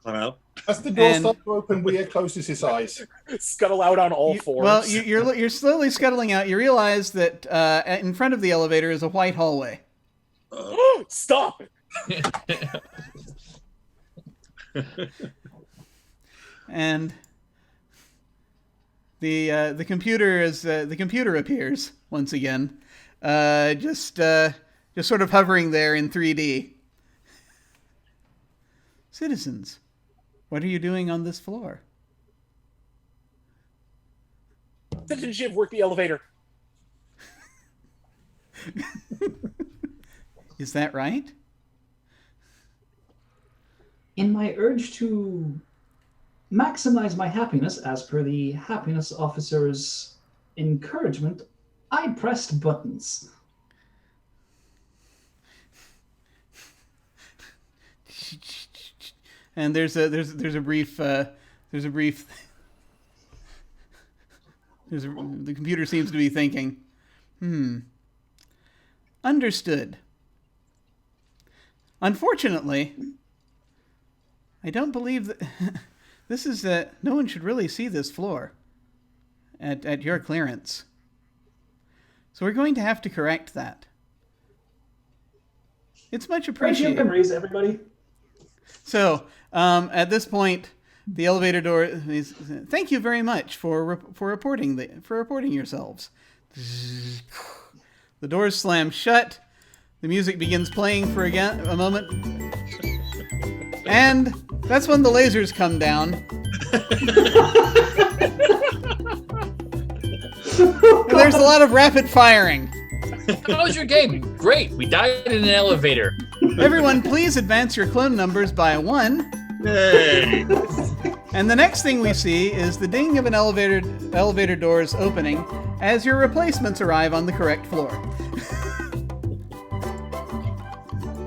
I'm out. As the door starts to open, Weir closes his eyes. scuttle out on all fours. Well, you're slowly scuttling out. You realize that in front of the elevator is a white hallway. Stop! And the computer appears once again, just sort of hovering there in 3D. Citizens, what are you doing on this floor? Citizen Shiv, work the elevator. Is that right? In my urge to maximize my happiness, as per the happiness officer's encouragement, I pressed buttons. And there's a brief the computer seems to be thinking, understood. Unfortunately, I don't believe that this is no one should really see this floor at your clearance. So we're going to have to correct that. It's much appreciated. Memories, everybody. So, at this point, the elevator door is. Thank you very much for reporting yourselves. The doors slam shut. The music begins playing for a moment, and that's when the lasers come down. And there's a lot of rapid firing. How was your game? Great. We died in an elevator. Everyone, please advance your clone numbers by 1. Hey. And the next thing we see is the ding of an elevator doors opening as your replacements arrive on the correct floor. That's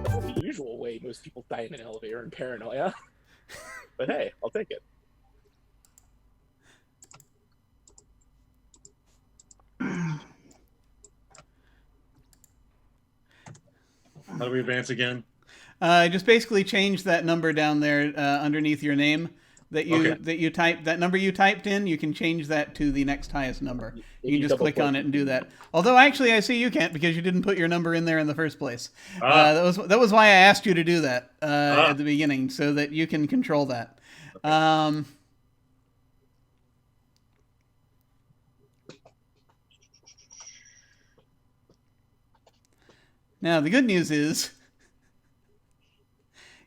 not the usual way most people die in an elevator in Paranoia. But hey, I'll take it. How do we advance again? Just basically change that number down there underneath your name that you typed. That number you typed in, you can change that to the next highest number. You can just click on it and do that. Although actually, I see you can't because you didn't put your number in there in the first place. That was why I asked you to do that at the beginning, so that you can control that. Okay. Now the good news is,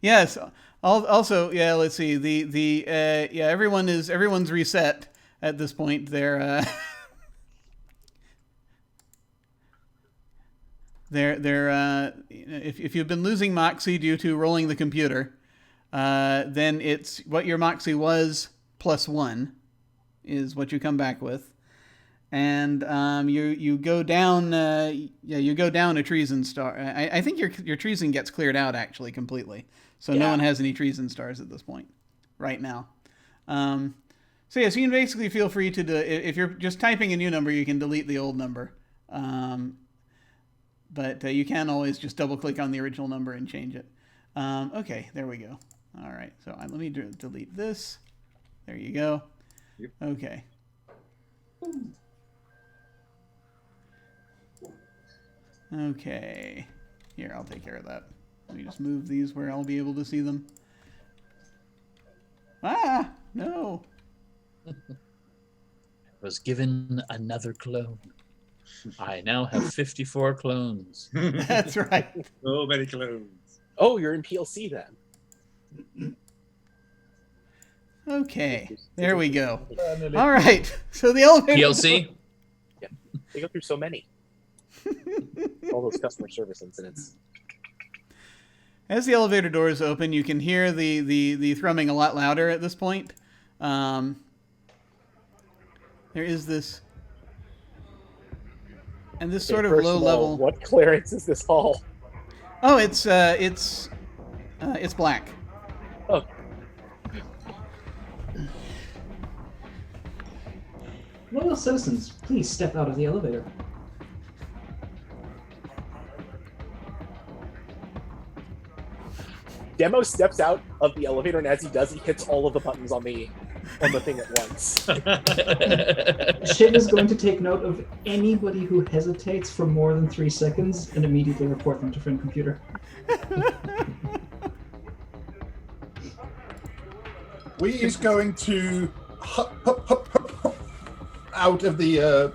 yes. Also, yeah. Let's see. Everyone's reset at this point. They're if you've been losing Moxie due to rolling the computer, then it's what your Moxie was plus 1 is what you come back with. and you go down. You go down a treason star. I think your treason gets cleared out actually completely, so no one has any treason stars at this point, right now. So you can basically feel free to if you're just typing a new number, you can delete the old number. But you can always just double click on the original number and change it. Okay, there we go. All right, so let me delete this. There you go. Yep. Okay. Okay. Here, I'll take care of that. Let me just move these where I'll be able to see them. Ah, no. Was given another clone. I now have 54 clones. That's right. So many clones. Oh, you're in PLC then. Okay, there we go. All right, so the elevator. PLC? Yeah, they go through so many. All those customer service incidents. As the elevator doors open, you can hear the thrumming a lot louder at this point. There is this, and this sort of First low all, level. What clearance is this hall? Oh, it's black. Oh, Loyal citizens, please step out of the elevator. Demo steps out of the elevator, and as he does, he hits all of the buttons on the thing at once. Shiv is going to take note of anybody who hesitates for more than 3 seconds and immediately report them to friend computer. We is going to hop out of the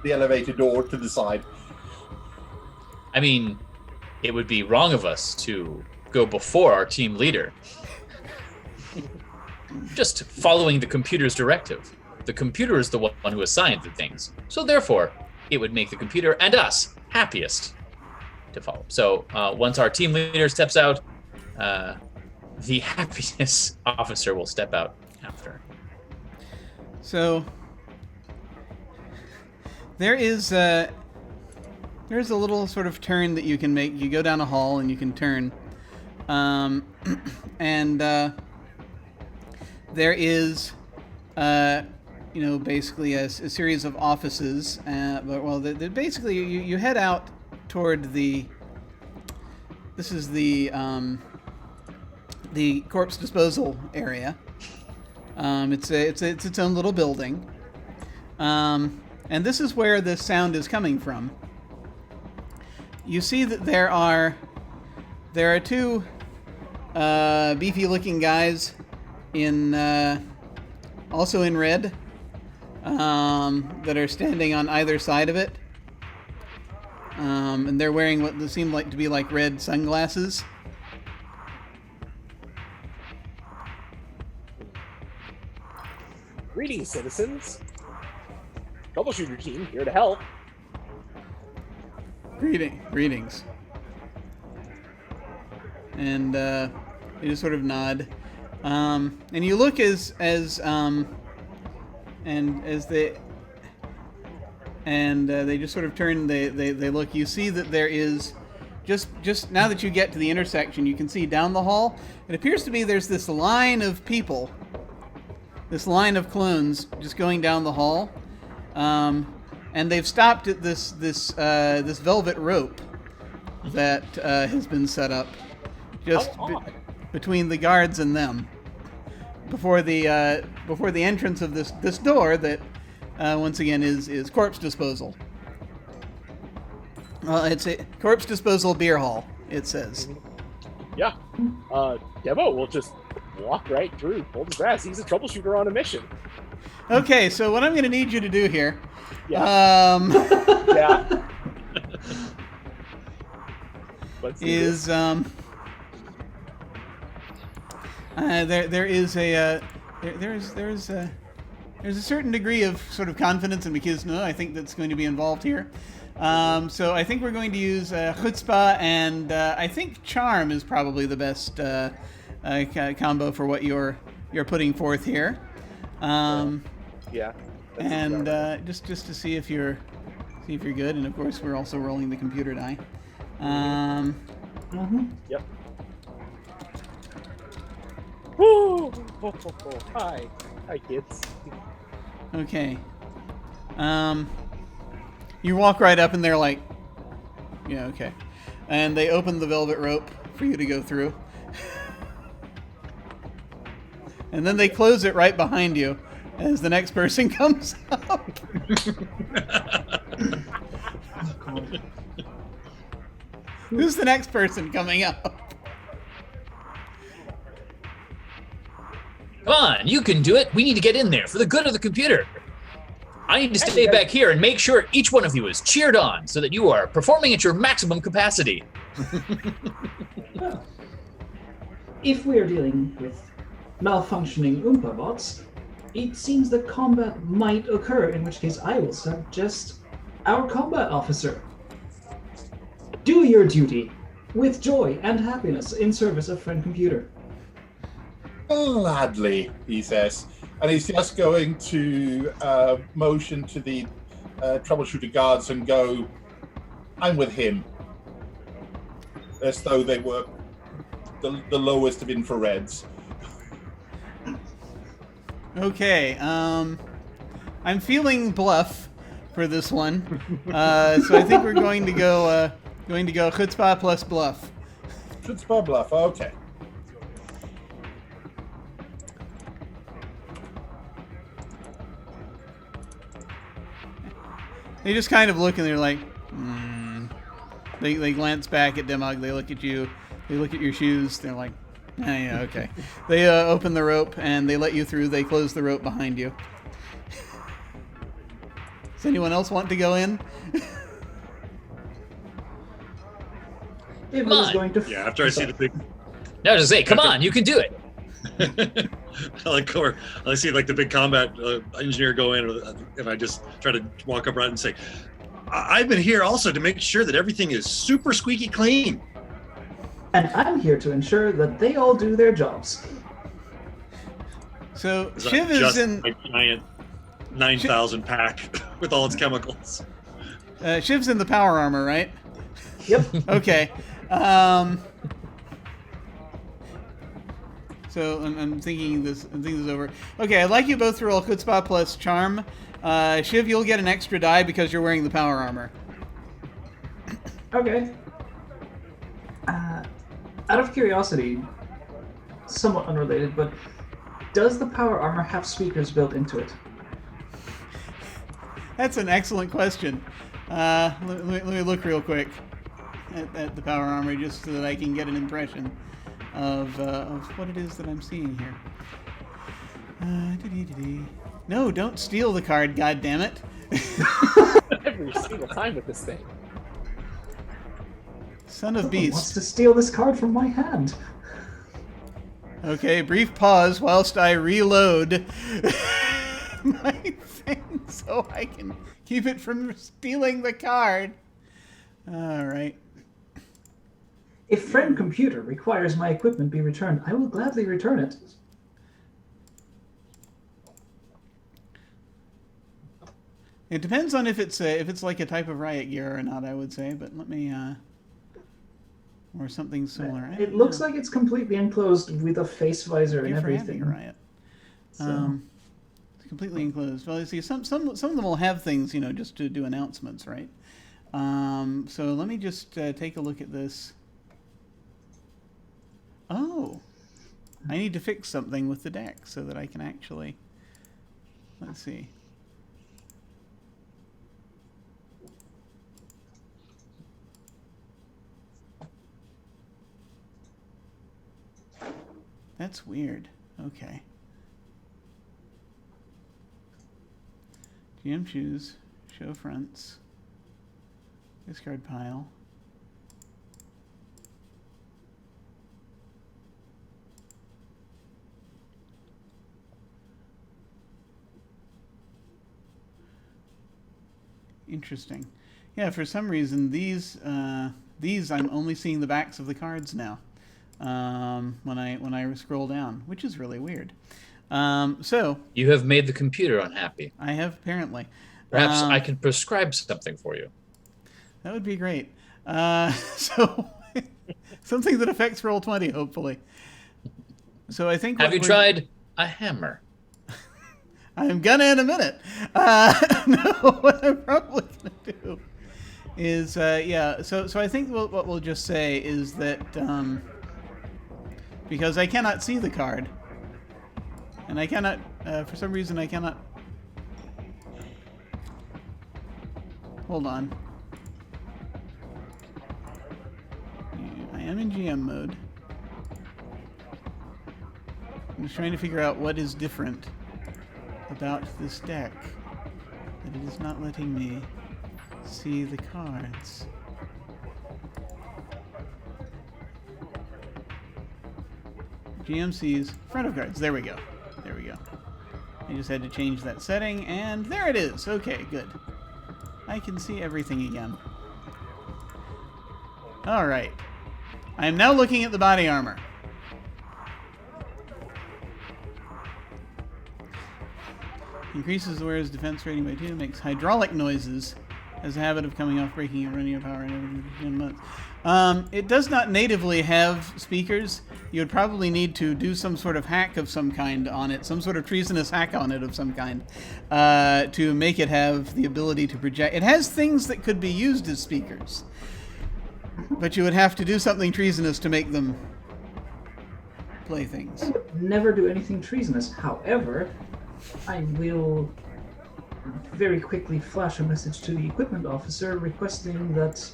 elevator door to the side. I mean, it would be wrong of us to go before our team leader. Just following the computer's directive. The computer is the one who assigned the things. So therefore, it would make the computer and us happiest to follow. So once our team leader steps out, the happiness officer will step out after. So there's a little sort of turn that you can make. You go down a hall and you can turn, and there is, basically a series of offices. Basically you head out toward the. This is the corpse disposal area. It's its own little building, and this is where this sound is coming from. You see that there are two beefy-looking guys also in red, that are standing on either side of it, and they're wearing what seem like to be like red sunglasses. Greetings, citizens. Troubleshooter team here to help. Greetings. And they just sort of nod, and you look as they just sort of turn. They look. You see that there is just now that you get to the intersection, you can see down the hall. It appears to be there's this line of people, this line of clones just going down the hall, and they've stopped at this velvet rope that has been set up just between the guards and them before the entrance of this door that once again is corpse disposal. It's a corpse disposal beer hall, it says. Yeah. Demo will just walk right through, hold his grass. He's a troubleshooter on a mission. Okay, so what I'm going to need you to do here. Yeah. Yeah. Is there's a certain degree of sort of confidence in Mikizno, I think, that's going to be involved here. So I think we're going to use chutzpah, and I think charm is probably the best combo for what you're putting forth here. Yeah. and just to see if you're good. And of course, we're also rolling the computer die. Yep. Woo! Hi, kids. Okay. You walk right up, and they're like, "Yeah, okay," and they open the velvet rope for you to go through. And then they close it right behind you as the next person comes up. Who's the next person coming up? Come on, you can do it. We need to get in there for the good of the computer. I need to stay back here and make sure each one of you is cheered on so that you are performing at your maximum capacity. Well, if we are dealing with malfunctioning Oompa bots, it seems that combat might occur, in which case I will suggest our combat officer. Do your duty with joy and happiness in service of friend computer. Gladly, he says. And he's just going to motion to the troubleshooter guards and go, I'm with him. As though they were the lowest of infrareds. Okay, I'm feeling bluff for this one, so I think we're going to go chutzpah plus bluff. Chutzpah bluff, okay. They just kind of look and they're like, They glance back at Demog. They look at you. They look at your shoes. They're like, yeah, okay. They open the rope and they let you through. They close the rope behind you. Does anyone else want to go in? It was going to. Yeah, after I see the big. Now just say, come on, you can do it. I see like the big combat engineer go in, and I just try to walk up right and say, I've been here also to make sure that everything is super squeaky clean. And I'm here to ensure that they all do their jobs. So Shiv is in a giant 9,000 pack with all its chemicals. Shiv's in the power armor, right? Yep. Okay. So I'm thinking this over. Okay, I'd like you both to roll chutzpah plus charm. Shiv, you'll get an extra die because you're wearing the power armor. Okay. Out of curiosity, somewhat unrelated, but does the power armor have speakers built into it? That's an excellent question. Let me look real quick at the power armor just so that I can get an impression of what it is that I'm seeing here. No, don't steal the card, goddammit. Every single time with this thing. Son of Someone beast. wants to steal this card from my hand. Okay, brief pause whilst I reload my thing so I can keep it from stealing the card. All right. If friend computer requires my equipment be returned, I will gladly return it. It depends on if it's like a type of riot gear or not, I would say, but let me or something similar. It looks like it's completely enclosed with a face visor and everything. Riot. So. It's completely enclosed. Well, you see, some of them will have things, just to do announcements, right? So let me just take a look at this. Oh, I need to fix something with the deck so that I can actually. Let's see. That's weird. Okay. GM choose, show fronts, discard pile. Interesting. Yeah, for some reason these I'm only seeing the backs of the cards now. When I scroll down, which is really weird. So You have made the computer unhappy. I have apparently. Perhaps I can prescribe something for you. That would be great. So something that affects Roll20, hopefully. So I think. Have you tried a hammer? I'm gonna in a minute. No, what I'm probably gonna do is So I think what we'll just say is that because I cannot see the card, and I cannot for some reason I cannot. Hold on. I am in GM mode. I'm just trying to figure out what is different about this deck that it is not letting me see the cards. GMC's front of cards. There we go. There we go. I just had to change that setting, and there it is. Okay, good. I can see everything again. All right. I am now looking at the body armor. Increases the wearer's defense rating by 2, makes hydraulic noises, has a habit of coming off, breaking, and running out of power in every 10 months. It does not natively have speakers. You would probably need to do some sort of hack of some kind on it, some sort of treasonous hack on it of some kind, to make it have the ability to project. It has things that could be used as speakers, but you would have to do something treasonous to make them play things. I would never do anything treasonous. However, I will very quickly flash a message to the equipment officer requesting that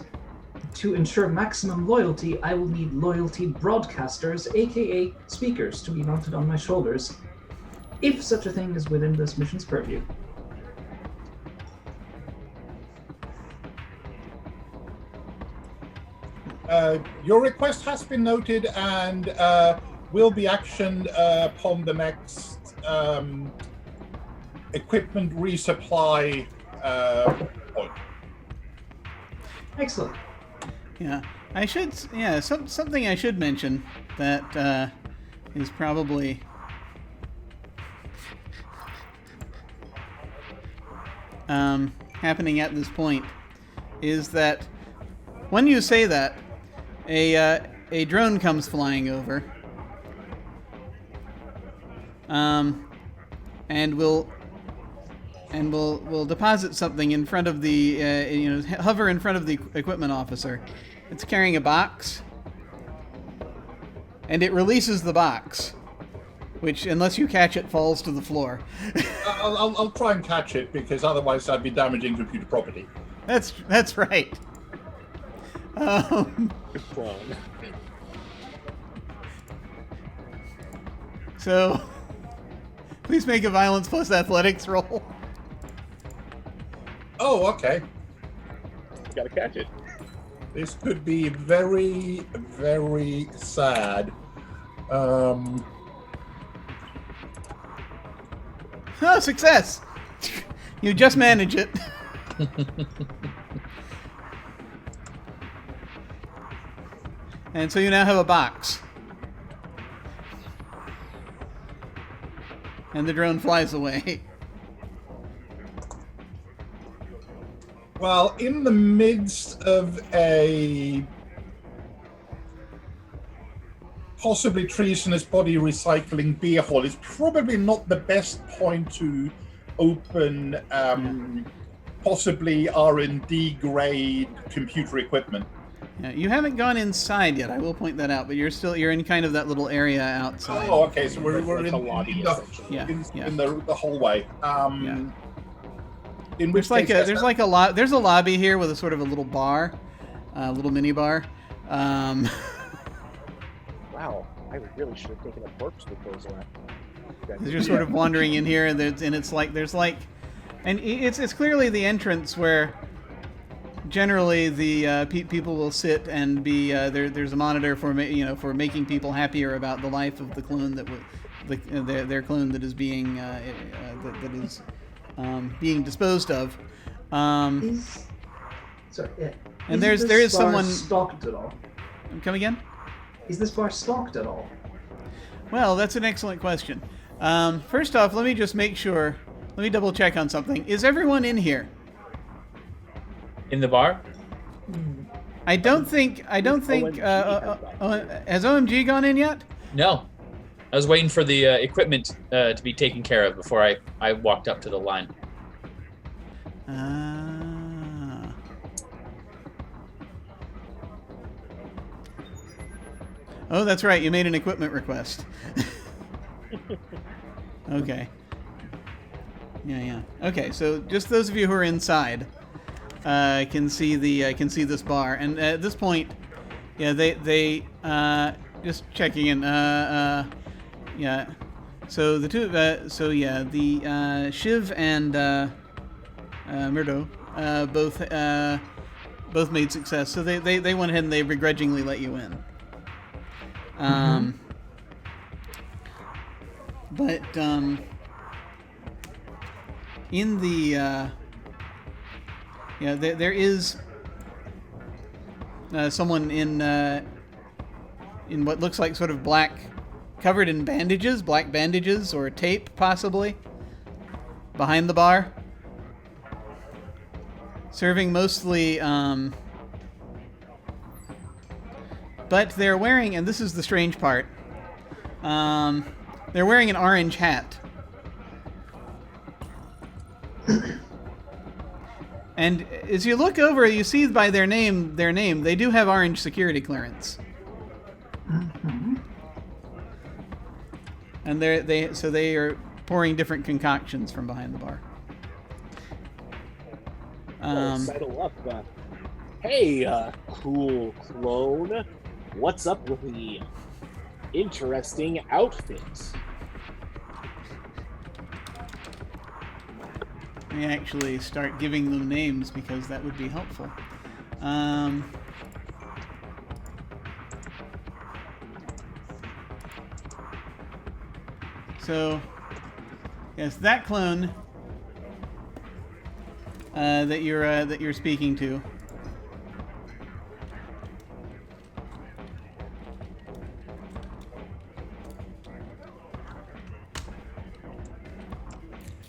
to ensure maximum loyalty, I will need loyalty broadcasters, aka speakers, to be mounted on my shoulders, if such a thing is within this mission's purview. Your request has been noted and will be actioned upon the next equipment resupply point. Excellent. Yeah, I should. Yeah, something I should mention that is probably happening at this point is that when you say that, a drone comes flying over, and will deposit something in front of the hover in front of the equipment officer. It's carrying a box, and it releases the box, which, unless you catch it, falls to the floor. I'll try and catch it because otherwise I'd be damaging computer property. That's right. So, please make a violence plus athletics roll. Oh, okay. Gotta catch it. This could be very, very sad. Oh, success! You just manage it. And so you now have a box. And the drone flies away. Well, in the midst of a possibly treasonous body recycling beer hall, it's probably not the best point to open possibly R&D grade computer equipment. Yeah, you haven't gone inside yet. I will point that out, but you're in kind of that little area outside. Oh, okay. So we're Like in, a lobby, in the, essentially. in the hallway. In which There's a lobby here with a sort of a little bar, a little mini bar. Wow, I really should have taken a corpse proposal. You're sort of wandering in here, and it's clearly the entrance where generally the people will sit and be there's a monitor for making people happier about the life of the clone their clone that is being being disposed of. And there is someone stalked at all. Come again? Is this bar stalked at all? Well, that's an excellent question. First off, let me just make sure. Let me double check on something. Is everyone in here? In the bar? I don't think. Has OMG gone in yet? No. I was waiting for the equipment to be taken care of before I walked up to the line. Oh, that's right. You made an equipment request. Okay. Yeah. Okay, so just those of you who are inside can see this bar, and at this point, yeah, they just checking in. Yeah. So the two, the Shiv and Murdo both made success. So they went ahead and they begrudgingly let you in. But in the there is someone in what looks like sort of black, covered in bandages, black bandages or tape possibly, behind the bar, serving mostly. But they're wearing, and this is the strange part, they're wearing an orange hat. And as you look over, you see by their name, they do have orange security clearance. And they are pouring different concoctions from behind the bar. Settle up. Hey, cool clone. What's up with the interesting outfits? Let me actually start giving them names because that would be helpful. So, yes, that clone that you're speaking to.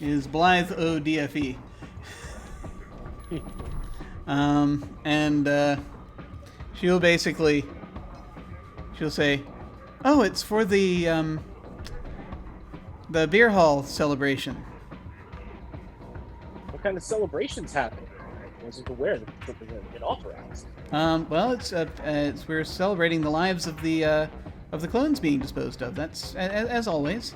Is Blythe ODFE. And she'll say, "Oh, it's for the beer hall celebration." What kind of celebrations happen? I wasn't aware that something had been authorized. Well, it's we're celebrating the lives of the clones being disposed of. That's as always.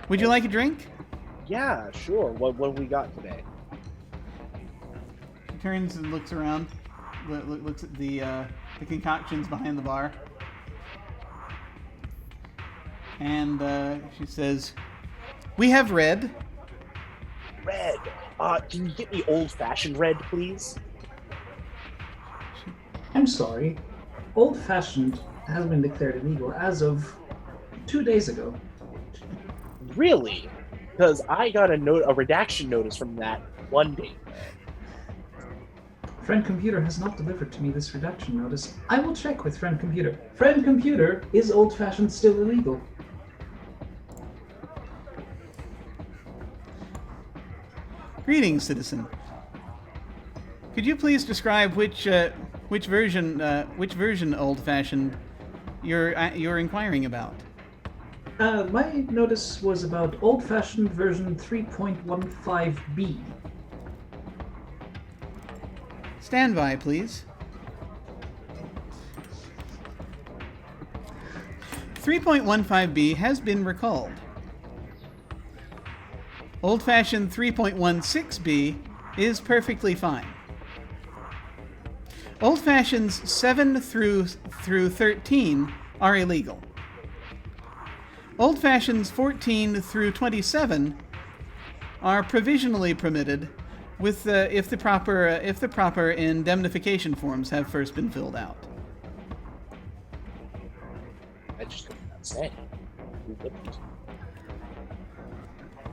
Would you like a drink? Yeah, sure. What have we got today? She turns and looks around, looks at the concoctions behind the bar, and she says, "We have red." Red. Can you get me old-fashioned red, please? I'm sorry. Old-fashioned has been declared illegal as of 2 days ago. Really? Because I got a redaction notice from that one day. Friend Computer has not delivered to me this redaction notice. I will check with Friend Computer. Friend Computer, is old-fashioned still illegal? Greetings, citizen. Could you please describe which version old-fashioned you're inquiring about? My notice was about old-fashioned version 3.15b. Stand by, please. 3.15b has been recalled. Old-fashioned 3.16b is perfectly fine. Old-fashions 7 through 13 are illegal. Old-fashions 14 through 27 are provisionally permitted, with if the proper indemnification forms have first been filled out. I just couldn't say.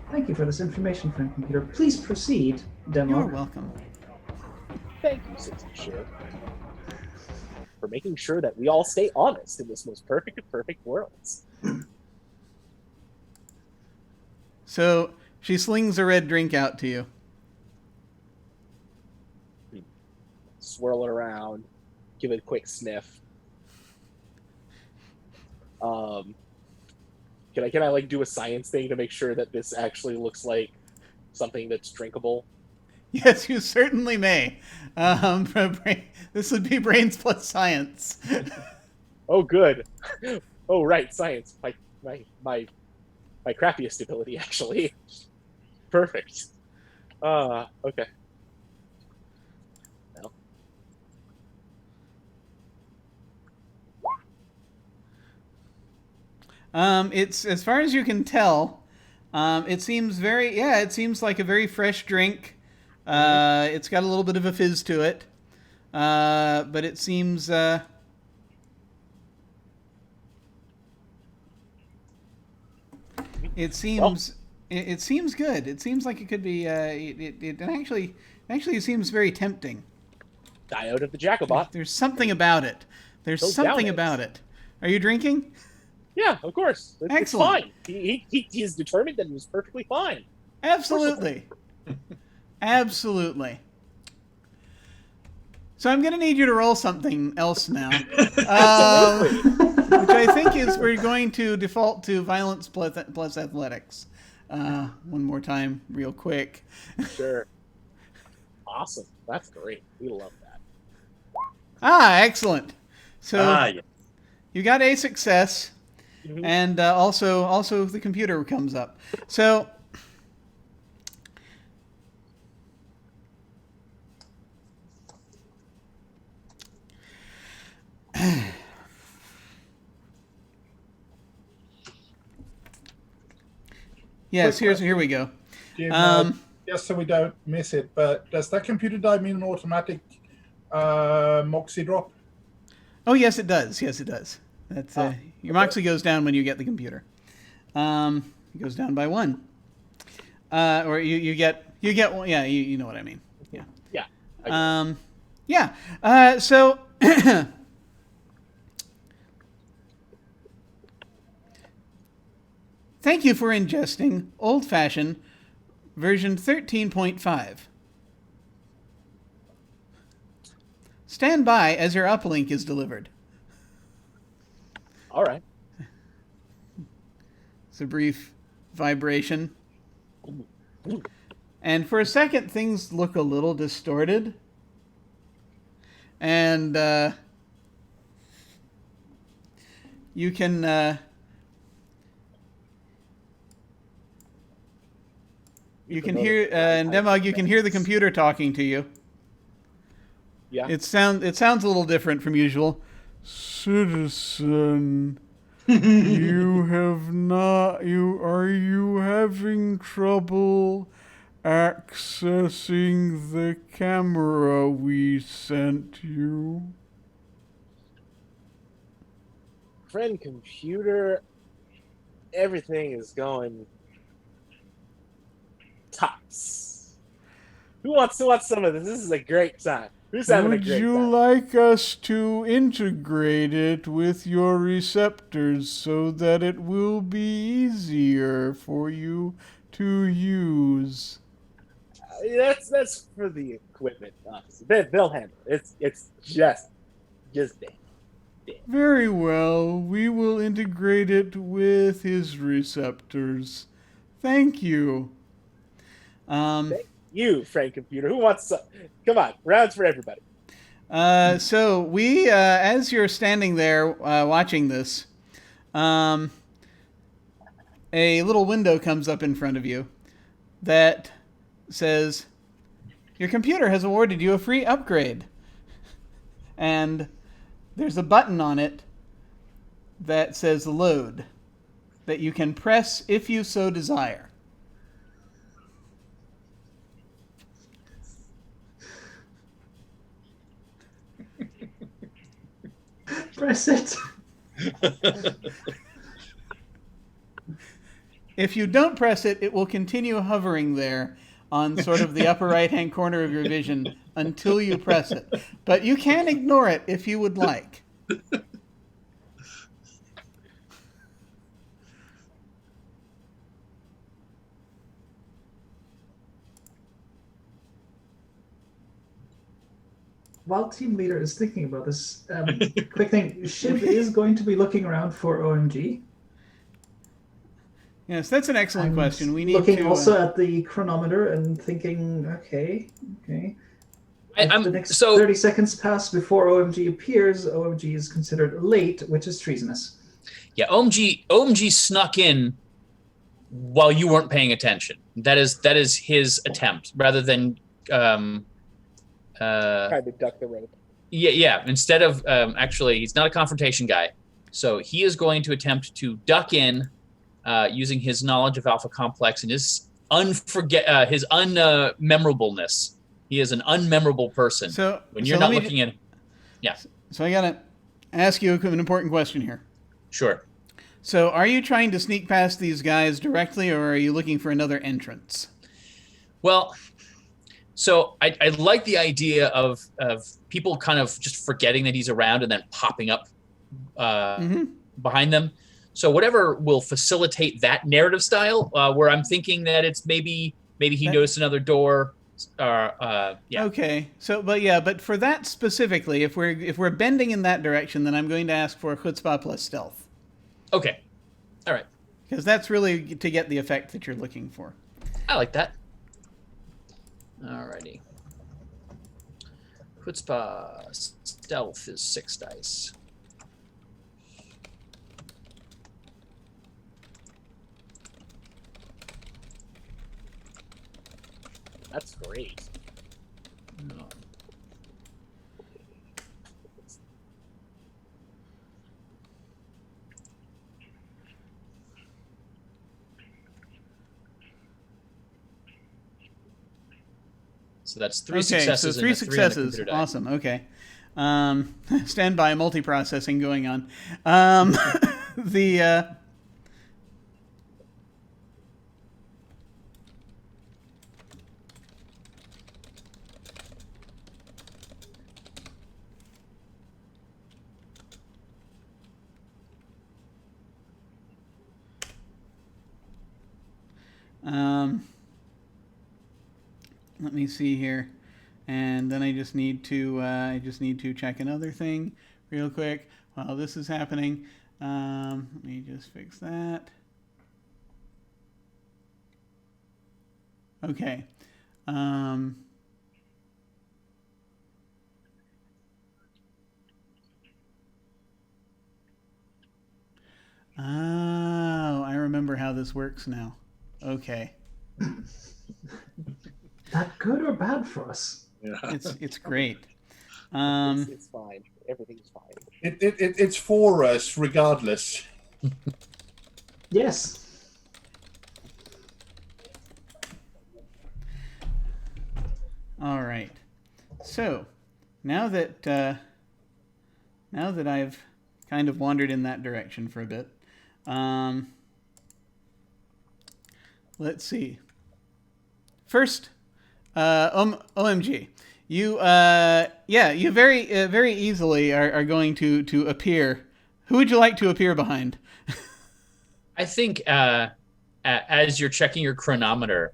Thank you for this information, Friend Computer. Please proceed, demo. You're welcome. Thank you, Citizen Sheriff. for making sure that we all stay honest in this most perfect of perfect worlds. So she slings a red drink out to you. Swirl it around, give it a quick sniff. Can I like do a science thing to make sure that this actually looks like something that's drinkable? Yes, you certainly may. This would be brains plus science. Oh, good. Oh, right, science. My crappiest ability, actually. Perfect. Okay. It's, as far as you can tell, it seems it seems like a very fresh drink. It's got a little bit of a fizz to it. But it seems, it seems good. It seems like it could be, it actually seems very tempting. Diode of the Jacobot. There's something about it. There's Those something down about it. Are you drinking? Yeah, of course. It's Excellent. fine. He is determined that it was perfectly fine. Absolutely. Absolutely. So I'm going to need you to roll something else now. Which I think is we're going to default to violence plus athletics. One more time, real quick. Sure. Awesome. That's great. We love that. Excellent. So you got a success. Mhm. And also the computer comes up. So yes, here we go. Jim, just so we don't miss it, but does that computer die mean an automatic Moxie drop? Oh yes, it does. Yes, it does. That's your Moxie goes down when you get the computer. It goes down by 1. Or you get one. Yeah, you know what I mean. Yeah. Yeah. So thank you for ingesting old-fashioned version 13.5. Stand by as your uplink is delivered. All right. It's a brief vibration. And for a second, things look a little distorted. And you can hear in Demog, you can hear the computer talking to you. Yeah. It sounds a little different from usual. Citizen, are you having trouble accessing the camera we sent you? Friend computer, everything is going tops. Who wants some of this? This is a great time. Who's having a Would great you time? like us to integrate it with your receptors so that it will be easier for you to use? That's for the equipment officer. They'll handle it. It's just there. Very well. We will integrate it with his receptors. Thank you. Thank you, friend computer. Who wants some? Come on, rounds for everybody. So we, as you're standing there watching this, a little window comes up in front of you that says, "Your computer has awarded you a free upgrade." And there's a button on it that says "Load" that you can press if you so desire. Press it. If you don't press it, it will continue hovering there on sort of the upper right-hand corner of your vision until you press it. But you can ignore it if you would like. While team leader is thinking about this, quick thing, Shiv is going to be looking around for OMG. Yes, that's an excellent question. We need looking to also at the chronometer and thinking, okay. The next so 30 seconds pass before OMG appears. OMG is considered late, which is treasonous. Yeah, OMG snuck in while you weren't paying attention. That is his attempt, rather than Tried to duck the rope. Yeah. Instead of actually, he's not a confrontation guy, so he is going to attempt to duck in using his knowledge of Alpha Complex and his unmemorableness. He is an unmemorable person. So when you're not looking at, So I gotta ask you an important question here. Sure. So are you trying to sneak past these guys directly, or are you looking for another entrance? Well, so I like the idea of people kind of just forgetting that he's around and then popping up behind them. So whatever will facilitate that narrative style, where I'm thinking that it's maybe he noticed another door. Okay. So, but for that specifically, if we're bending in that direction, then I'm going to ask for a chutzpah plus stealth. Okay. All right. Because that's really to get the effect that you're looking for. I like that. Alrighty. Chutzpah stealth is 6 dice. That's great. No. So that's 3 successes. So 3 and successes. Awesome. Okay. Stand by, multiprocessing going on. Let me see here, and then I just need to check another thing real quick while this is happening. Let me just fix that. Okay. Oh, I remember how this works now. Okay. That good or bad for us? Yeah. It's great. It's fine. Everything's fine. It's for us regardless. Yes. All right. So now that I've kind of wandered in that direction for a bit, let's see. First, OMG, you very easily are going to appear. Who would you like to appear behind? I think as you're checking your chronometer,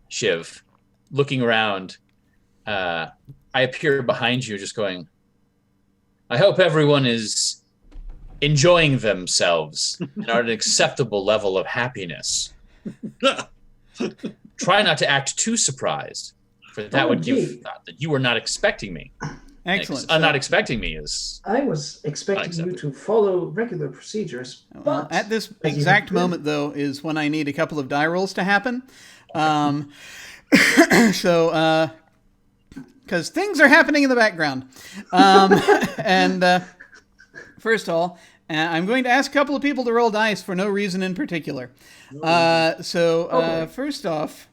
Shiv, looking around, I appear behind you, just going, I hope everyone is enjoying themselves and are at an acceptable level of happiness. Try not to act too surprised, for that would give thought that you were not expecting me. Excellent. Not expecting me is... I was expecting you to follow regular procedures. Well, but at this exact moment, though, is when I need a couple of die rolls to happen. So, because things are happening in the background. And first of all, I'm going to ask a couple of people to roll dice for no reason in particular. First off,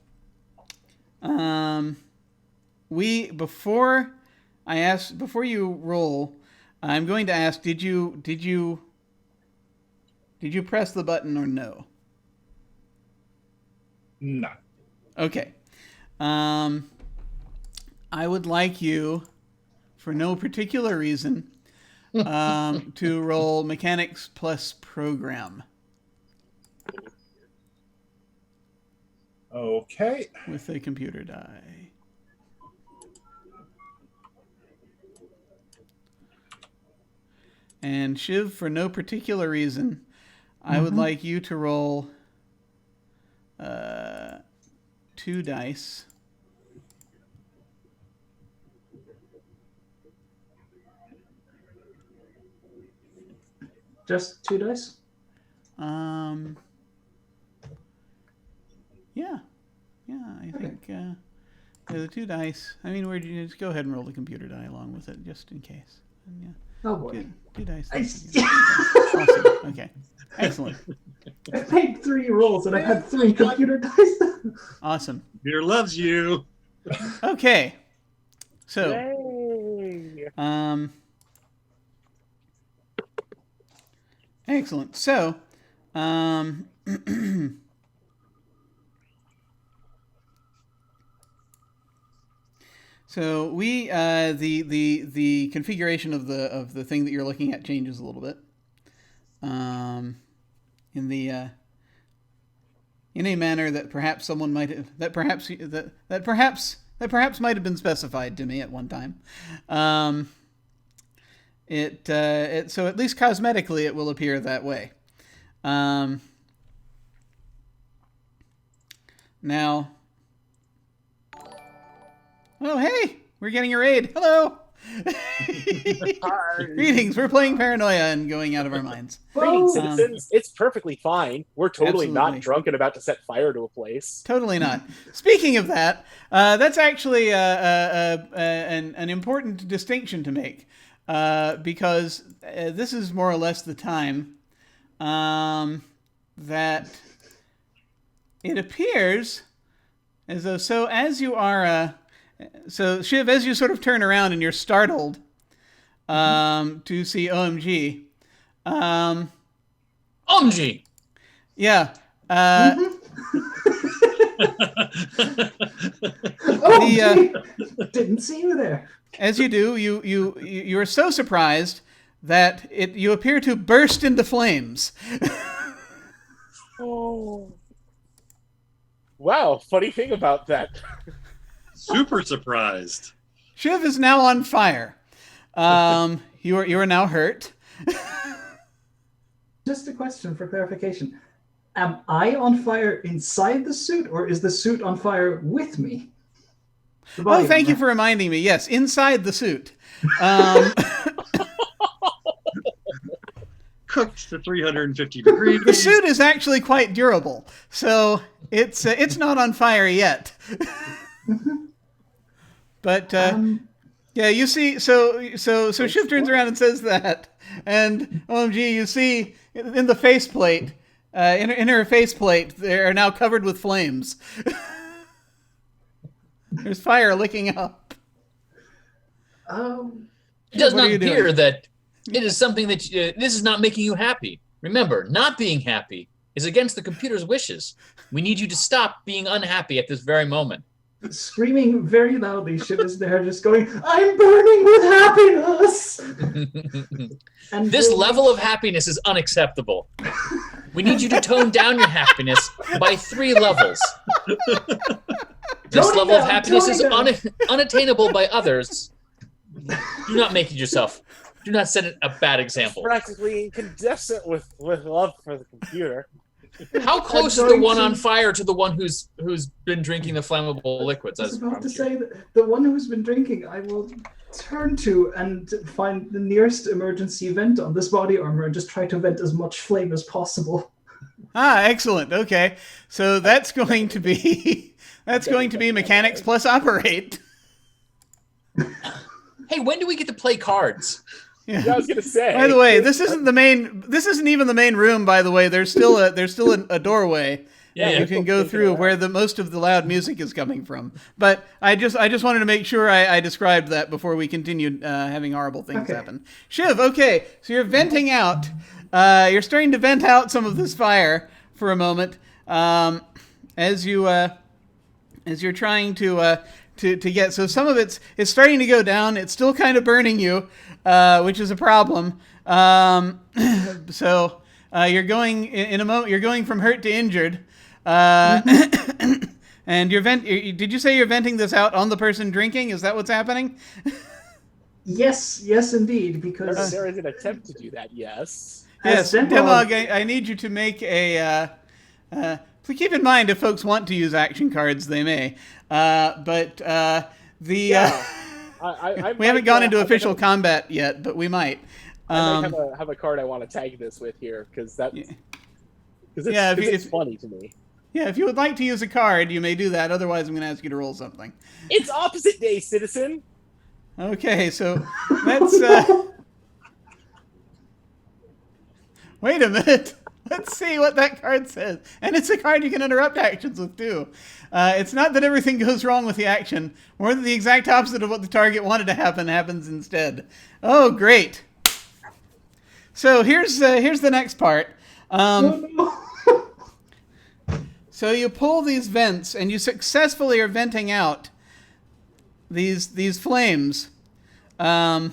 before you roll, I'm going to ask, did you press the button or no? No. Okay. I would like you, for no particular reason, to roll Mechanics plus Program. Okay. With a computer die. And Shiv, for no particular reason, I would like you to roll 2 dice. Just 2 dice? Yeah. I think the 2 dice. I mean, where do you just go ahead and roll the computer die along with it, just in case. And, yeah. Oh boy. 2 dice. I Awesome. Okay. Excellent. made 3 rolls and I had 3 computer dice. Awesome. Peter loves you. Okay. So, Yay. excellent. So, so we the configuration of the thing that you're looking at changes a little bit. In a manner that perhaps someone might have, that perhaps might have been specified to me at one time. So at least cosmetically it will appear that way. Now, oh hey, we're getting a raid. Hello. Greetings. We're playing Paranoia and going out of our minds. Greetings, citizens. It's perfectly fine. We're totally Absolutely. not drunk and about to set fire to a place. Totally not. Speaking of that, that's actually an important distinction to make, because this is more or less the time that it appears as though, so as you are, so Shiv, as you sort of turn around and you're startled to see OMG. OMG! Yeah. Didn't see you there. As you do, you are so surprised that you appear to burst into flames. Oh. Wow, funny thing about that. Super surprised. Shiv is now on fire. You are now hurt. Just a question for clarification. Am I on fire inside the suit, or is the suit on fire with me? Oh, thank you for reminding me. Yes, inside the suit. Cooked to 350 degrees. The suit is actually quite durable, so it's not on fire yet. But yeah, you see, so Shiv turns around and says that, and OMG, you see in the faceplate, in her faceplate, they are now covered with flames. There's fire licking up. It does not appear that it is something that this is not making you happy. Remember, not being happy is against the computer's wishes. We need you to stop being unhappy at this very moment. Screaming very loudly, Shiv is there just going, I'm burning with happiness! And This level of happiness is unacceptable. We need you to tone down your happiness by 3 levels. This level of happiness is unattainable by others. Do not make it yourself. Do not set a bad example. Practically incandescent with love for the computer. How close is the one on fire to the one who's been drinking the flammable liquids? I was about to say that the one who's been drinking, I will turn to and find the nearest emergency vent on this body armor and just try to vent as much flame as possible. Ah, excellent. Okay, so that's going to be mechanics plus operate. Hey, when do we get to play cards? Yeah. I was gonna say. By the way, this isn't even the main room. By the way, there's still a doorway. Yeah, You can go through where most of the loud music is coming from. But I just wanted to make sure I described that before we continued having horrible things happen. Shiv, okay, so you're venting out. You're starting to vent out some of this fire for a moment as you as you're trying to get. So some of it's starting to go down. It's still kind of burning you, which is a problem. So you're going in a moment. You're going from hurt to injured. And did you say you're venting this out on the person drinking? Is that what's happening? Yes, indeed, because there is an attempt to do that, yes. Yes, Demog, I need you to make a... please keep in mind, if folks want to use action cards, they may. We haven't gone into official combat yet, but we might. I might have a card I want to tag this with here, because it's funny to me. Yeah, if you would like to use a card, you may do that. Otherwise, I'm going to ask you to roll something. It's opposite day, citizen. Okay, so let's... Wait a minute. Let's see what that card says. And it's a card you can interrupt actions with, too. It's not that everything goes wrong with the action, more that the exact opposite of what the target wanted to happen happens instead. Oh, great. So here's the next part. So you pull these vents, and you successfully are venting out these flames, but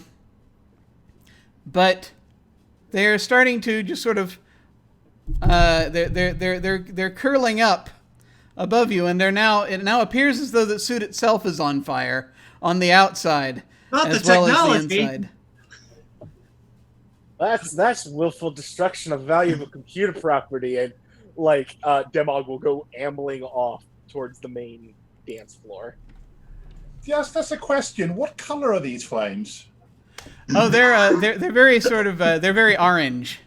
they're starting to just sort of they're curling up above you, and it now appears as though the suit itself is on fire on the outside as well as the inside. That's willful destruction of valuable computer property, and Demog will go ambling off towards the main dance floor. Yes, that's a question. What color are these flames? Oh, they're very sort of they're very orange.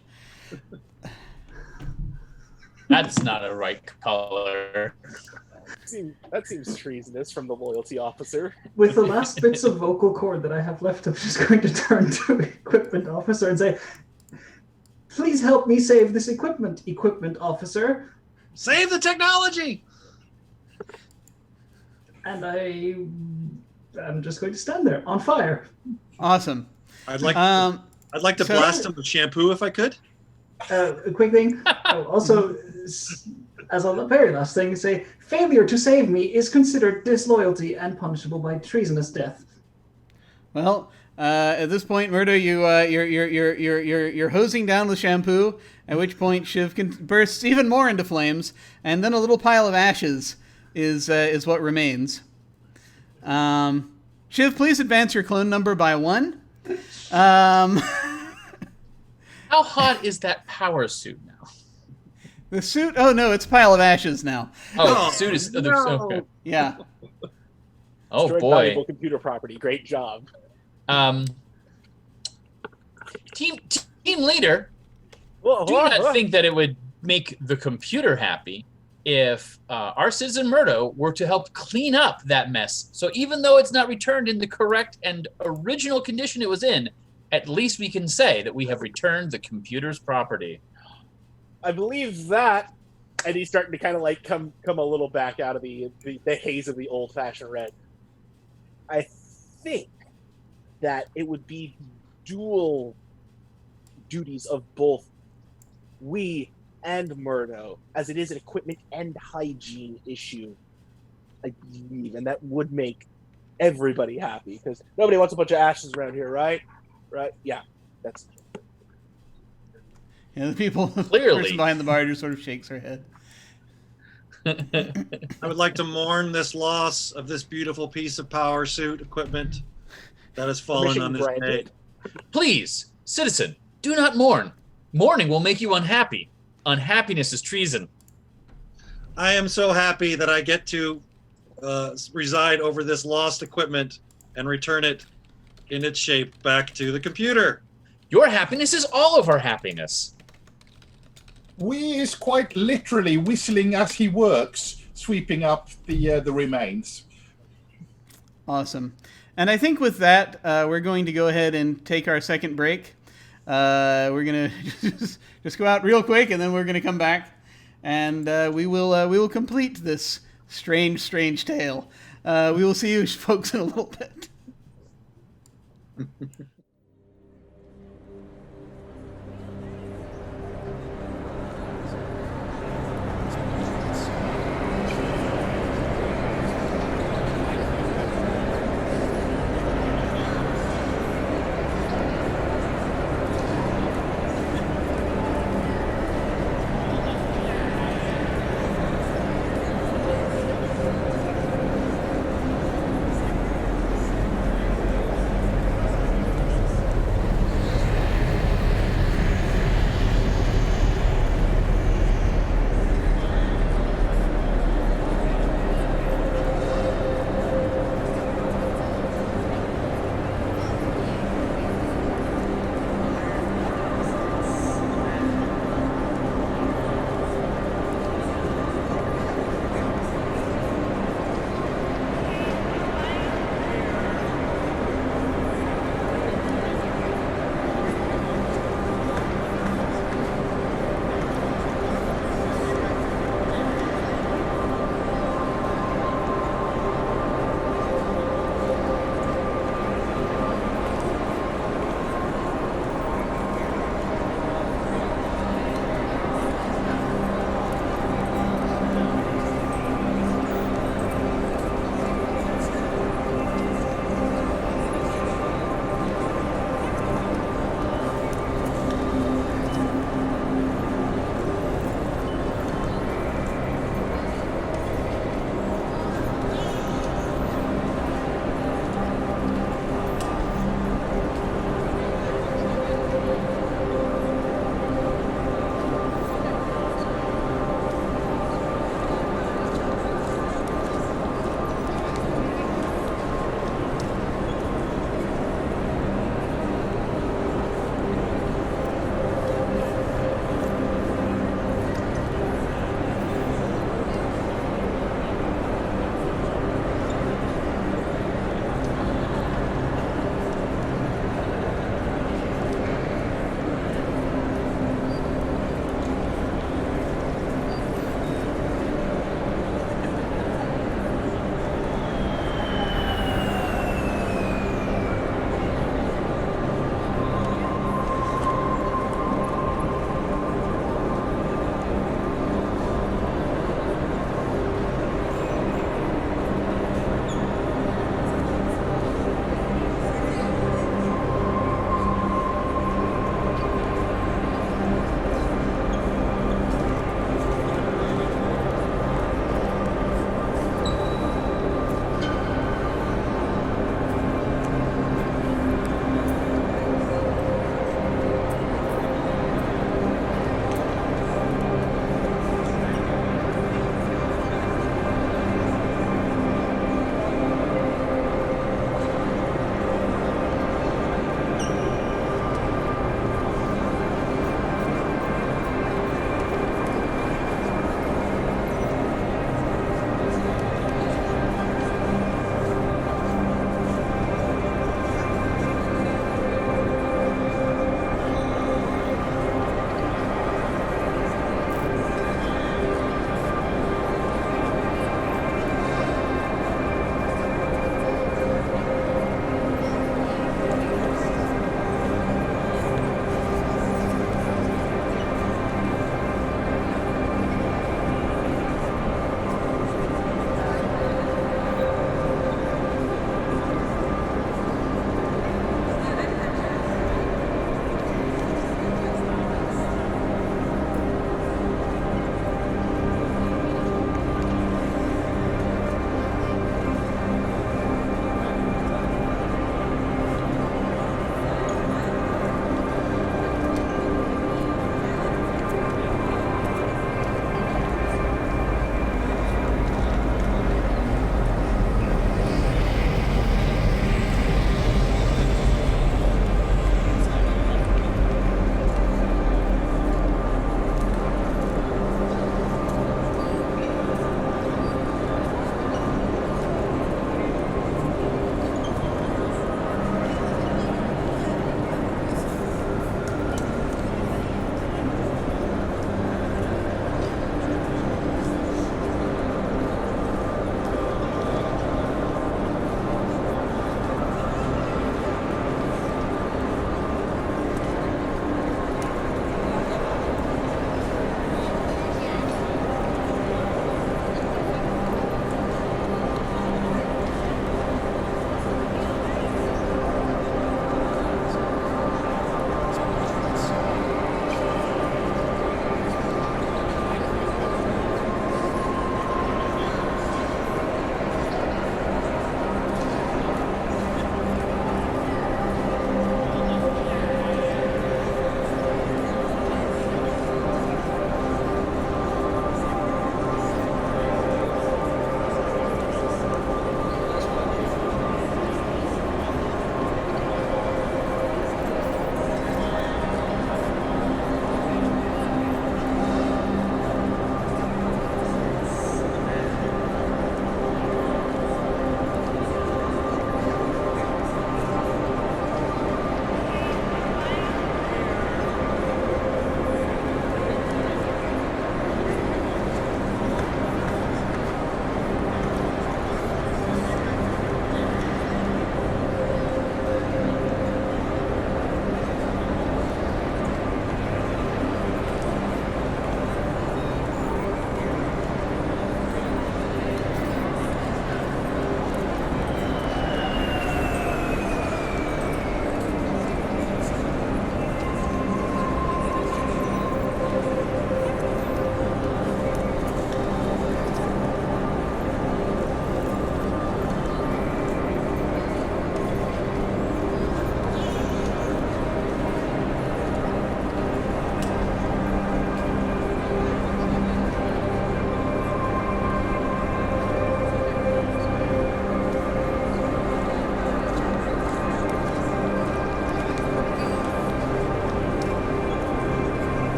That's not a right color. That seems treasonous from the loyalty officer. With the last bits of vocal cord that I have left, I'm just going to turn to the equipment officer and say, "Please help me save this equipment officer." Save the technology! And I'm just going to stand there on fire. Awesome. I'd like to blast him with shampoo if I could. A quick thing. Also, as a very last thing, say failure to save me is considered disloyalty and punishable by treasonous death. Well, at this point, Murdo, you're hosing down with shampoo. At which point, Shiv bursts even more into flames, and then a little pile of ashes is what remains. Shiv, please advance your clone number by 1. How hot is that power suit now? The suit? Oh no, it's a pile of ashes now. Oh, the suit is. No. Okay. Yeah. Oh Destroyed boy. valuable computer property. Great job. Team leader, do you not think that it would make the computer happy if our citizen Murdo were to help clean up that mess? So even though it's not returned in the correct and original condition it was in, at least we can say that we have returned the computer's property. I believe that, and he's starting to kind of come a little back out of the haze of the old-fashioned red. I think that it would be dual duties of both we and Murdo, as it is an equipment and hygiene issue, I believe, and that would make everybody happy, because nobody wants a bunch of ashes around here, right? Right? Yeah, that's... Yeah, the people, Clearly. the person behind the bar just sort of shakes her head. I would like to mourn this loss of this beautiful piece of power suit equipment that has fallen on this day. Please, citizen, do not mourn. Mourning will make you unhappy. Unhappiness is treason. I am so happy that I get to reside over this lost equipment and return it in its shape back to the computer. Your happiness is all of our happiness. We is quite literally whistling as he works, sweeping up the remains. Awesome. And I think with that, we're going to go ahead and take our second break. We're going to just go out real quick, and then we're going to come back, and we will complete this strange tale. We will see you folks in a little bit.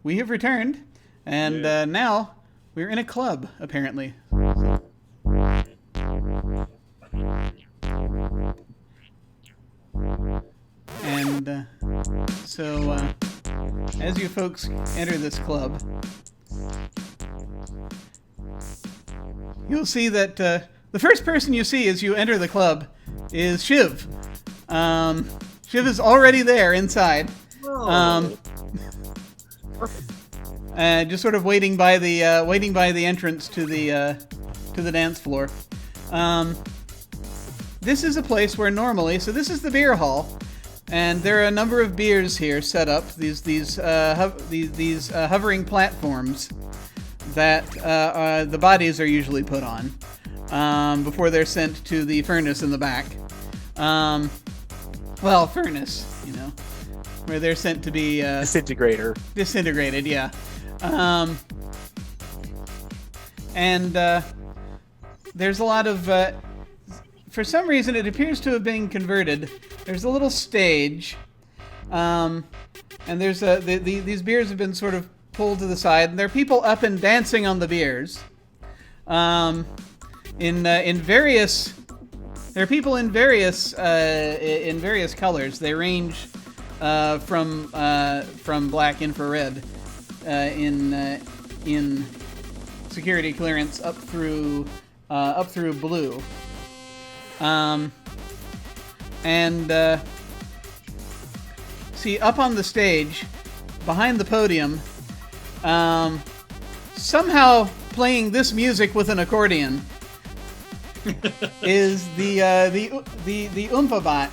we have returned, and now we're in a club, apparently. And so, as you folks enter this club, you'll see that the first person you see as you enter the club is Shiv. Shiv is already there inside. Just sort of waiting by the entrance to the dance floor. This is a place where normally, so this is the beer hall, and there are a number of beers here set up. These hovering platforms that the bodies are usually put on before they're sent to the furnace in the back. Well, furnace, you know, where they're sent to be disintegrated, yeah. There's a lot of for some reason it appears to have been converted. There's a little stage, and there's these beers have been sort of pulled to the side, and there are people up and dancing on the beers. In various, there are people in various colors. They range from black infrared in security clearance up through blue. See, up on the stage, behind the podium, somehow playing this music with an accordion is the Oompabot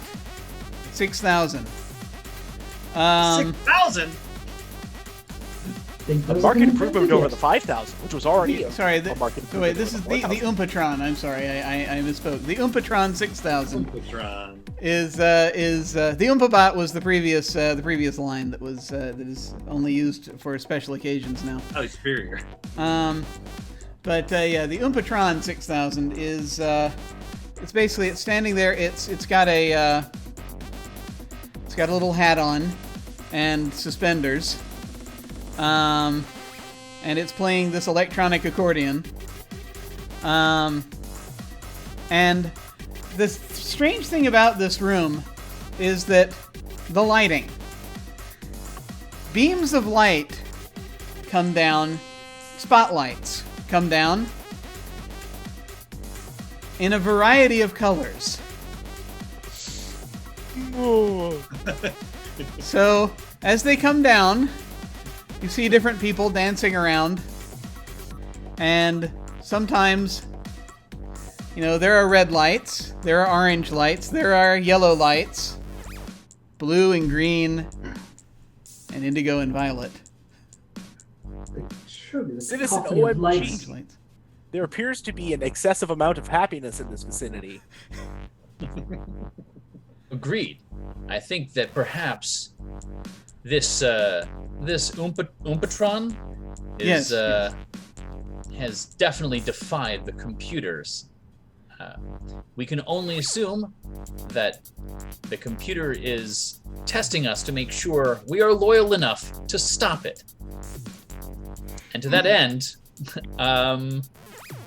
6000. 6,000? A market improvement over the 5,000, which was already Sorry, a market improvement. wait, this is the Oompatron. I'm sorry, I misspoke. The Oompatron 6000 is the Oompabot was the previous line that is only used for special occasions now. Oh, superior. But the Oompatron 6000 is it's basically it's standing there. It's got a little hat on and suspenders. And it's playing this electronic accordion. And the strange thing about this room is that the lighting. Beams of light come down, spotlights come down in a variety of colors. So, as they come down, you see different people dancing around, and sometimes, you know, there are red lights, there are orange lights, there are yellow lights, blue and green, and indigo and violet. Citizen Orange OMG, lights. there appears to be an excessive amount of happiness in this vicinity. Agreed. I think that perhaps this Oompatron is has definitely defied the computers. We can only assume that the computer is testing us to make sure we are loyal enough to stop it. And to that end,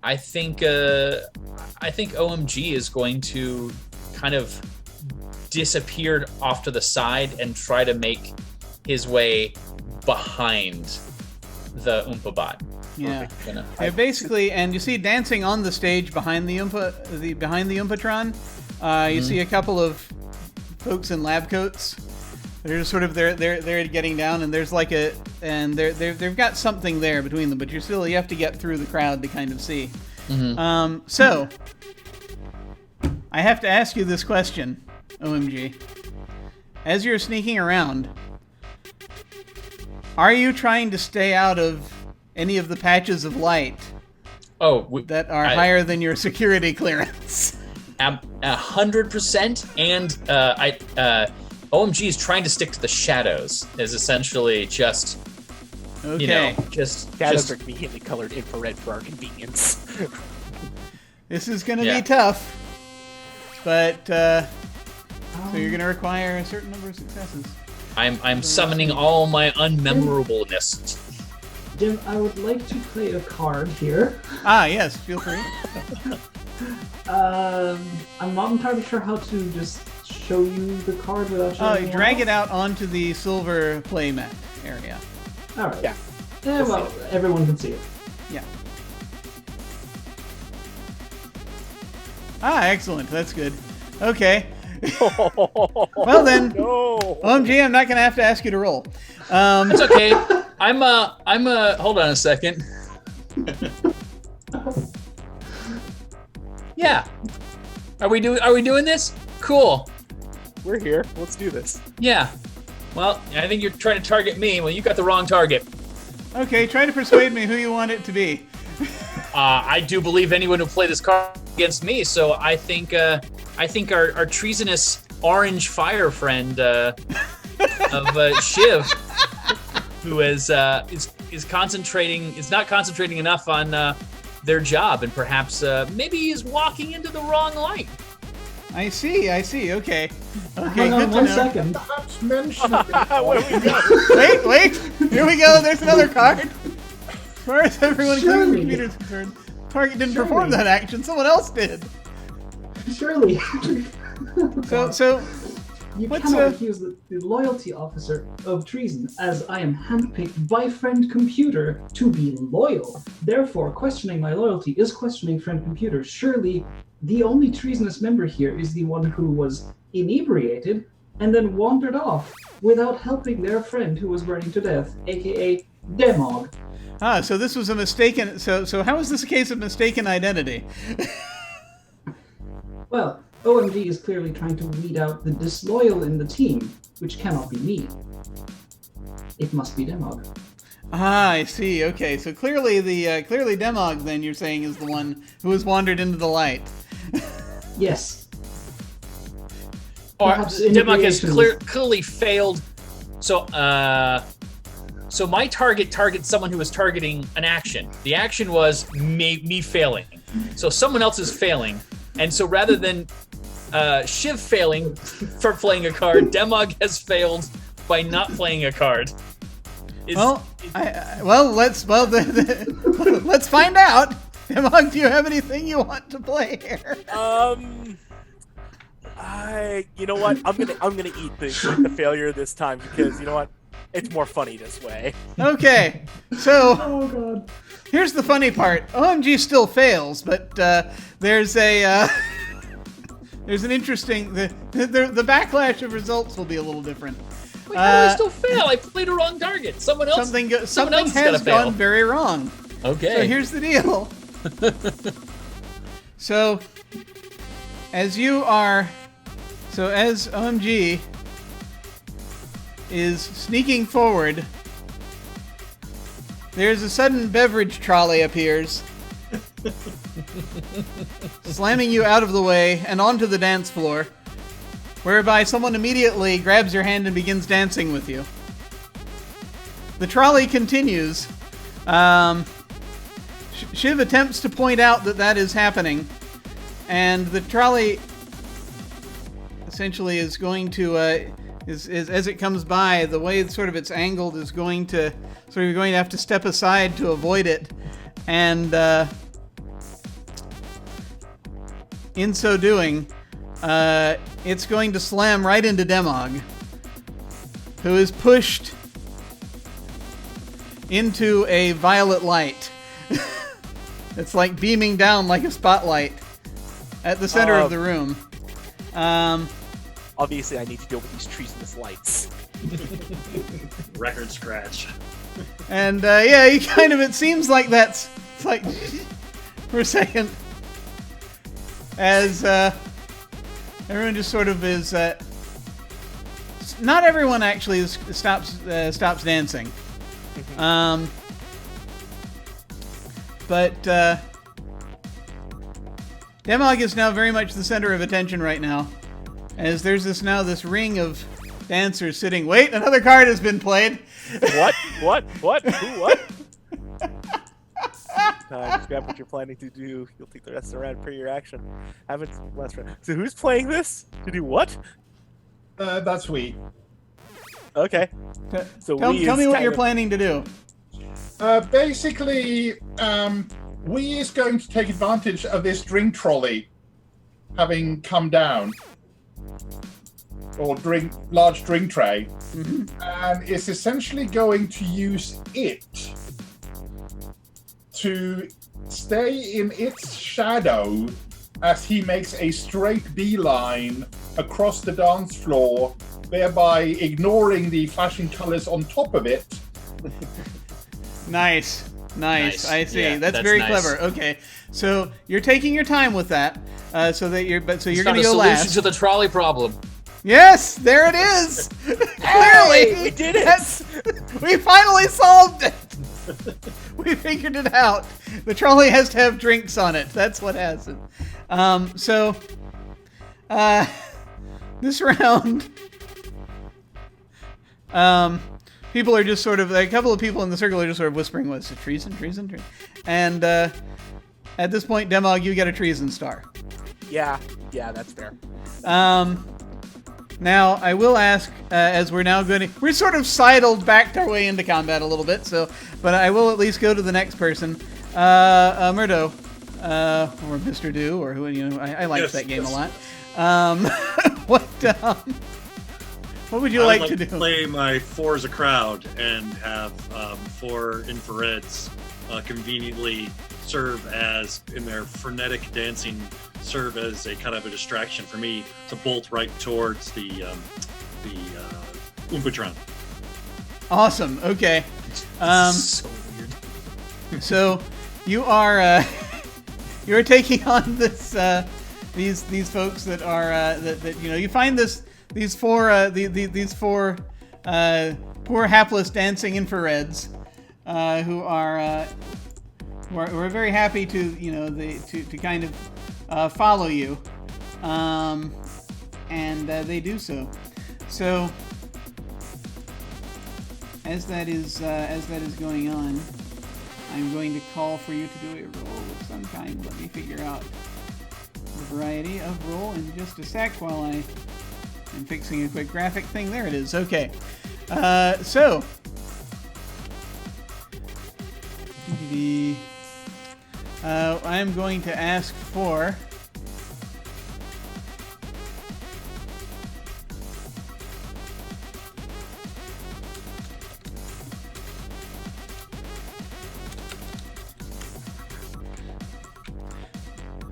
I think OMG is going to kind of disappear off to the side and try to make his way behind the Oompabot. Yeah. Basically, and you see dancing on the stage behind the Oompatron. You see a couple of folks in lab coats. They're just sort of they're getting down, and there's like they've got something there between them, but you have to get through the crowd to kind of see. Mm-hmm. So I have to ask you this question, OMG. As you're sneaking around, are you trying to stay out of any of the patches of light that are higher than your security clearance? 100%, and OMG is trying to stick to the shadows. Is essentially just, shadows are conveniently colored infrared for our convenience. This is going to be tough, but so you're going to require a certain number of successes. I'm summoning all my unmemorableness. Jim, I would like to play a card here. Ah, yes, feel free. I'm not entirely sure how to just show you the card without showing Oh, drag it out onto the silver playmat area. All right. Yeah. Well, everyone can see it. Yeah. Ah, excellent. That's good. Okay. Well then, No. OMG, I'm not going to have to ask you to roll. It's okay. Hold on a second. Yeah. Are we doing this? Cool. We're here. Let's do this. Yeah. Well, I think you're trying to target me. Well, you got the wrong target. Okay, try to persuade me who you want it to be. I do believe anyone who played this card against me, so I think our treasonous orange fire friend of Shiv, who is not concentrating enough on their job, and perhaps maybe he's walking into the wrong light. I see. Okay, Hang good on to one know. second. Perhaps mention it. Where do we go? Wait, here we go. There's another card. As far as everyone including the Surely. computer is concerned, Target didn't Surely. perform that action. Someone else did. Surely. So You what's, cannot accuse the loyalty officer of treason, as I am handpicked by friend computer to be loyal. Therefore, questioning my loyalty is questioning friend computer. Surely, the only treasonous member here is the one who was inebriated and then wandered off without helping their friend who was burning to death, aka Demog. so this was a mistaken. So how is this a case of mistaken identity? Well, OMG is clearly trying to weed out the disloyal in the team, which cannot be me. It must be Demog. I see. Okay, so clearly clearly Demog, then you're saying, is the one who has wandered into the light. Yes. Or Perhaps Demok has inebriation clearly failed. So my target targets someone who was targeting an action. The action was me failing. So someone else is failing. And so rather than Shiv failing for playing a card, Demog has failed by not playing a card. Let's find out. Demog, do you have anything you want to play here? You know what? I'm gonna eat the failure this time, because you know what? It's more funny this way. Okay, so Oh god. here's the funny part. OMG still fails, but there's an interesting the backlash of results will be a little different. Wait, how do I still fail? I played a wrong target. Someone else. Something else has gotta fail. gone very wrong. Okay. So here's the deal. So as OMG is sneaking forward, there's a sudden beverage trolley appears, slamming you out of the way and onto the dance floor, whereby someone immediately grabs your hand and begins dancing with you. The trolley continues. Shiv attempts to point out that is happening, and the trolley essentially is going to is as it comes by, the way sort of it's angled is going to you're going to have to step aside to avoid it, and in so doing, it's going to slam right into Demog, who is pushed into a violet light. It's like beaming down like a spotlight at the center of the room. Obviously, I need to deal with these treasonous lights. Record scratch. And yeah, you kind of, it seems like it's like for a second, as everyone just sort of is. Not everyone actually stops dancing. But Demog is now very much the center of attention right now, as there's this ring of dancers sitting. Wait, another card has been played. What? Who? What? Just grab what you're planning to do. You'll take the rest of the round per your action. Haven't last round. So who's playing this? To do what? That's we. Okay. So Tell me what you're kind planning to do. Basically, we is going to take advantage of this drink trolley having come down, or large drink tray, and it's essentially going to use it to stay in its shadow as he makes a straight beeline across the dance floor, thereby ignoring the flashing colors on top of it. Nice. I see. Yeah, that's that's very nice. clever. Okay, so you're taking your time with that, so you're going to Found a go solution last. to the trolley problem. Yes, there it is. Clearly, we did it! We finally solved it. We figured it out. The trolley has to have drinks on it. That's what has it. This round, people are just sort of, a couple of people in the circle are just sort of whispering, what's it, treason? And at this point, Demog, you get a treason star. Yeah, that's fair. Now, I will ask, as we're sort of sidled back our way into combat a little bit, but I will at least go to the next person. Murdo, or Mr. Do, or who, I liked that game a lot. What would you like to do? Play my 4 as a crowd and have 4 infrareds conveniently serve as, in their frenetic dancing, serve as a kind of a distraction for me to bolt right towards the Oompatron. Awesome. Okay. So weird. So you are you're taking on this these folks that are that you find these four poor hapless dancing infrareds who are very happy to to kind of follow you, and they do so. So as that is going on, I'm going to call for you to do a roll of some kind. Let me figure out the variety of roll in just a sec while I am fixing a quick graphic thing. There it is. Okay. So I'm going to ask for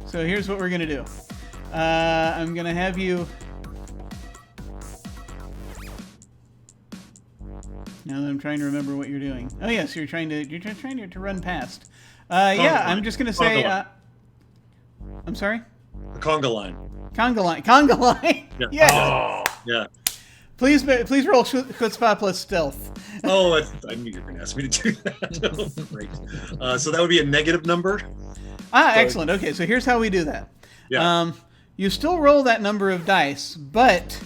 So here's what we're going to do. I'm going to have you... Now that I'm trying to remember what you're doing. Oh yes, you're trying to run past. Yeah, I'm just going to say... I'm sorry? The conga line. Conga line. Yeah. Yes. Oh, yeah. Please roll Chutzpah plus stealth. Oh, I knew you were going to ask me to do that. Great. So that would be a negative number. Excellent. Okay, so here's how we do that. Yeah. You still roll that number of dice, but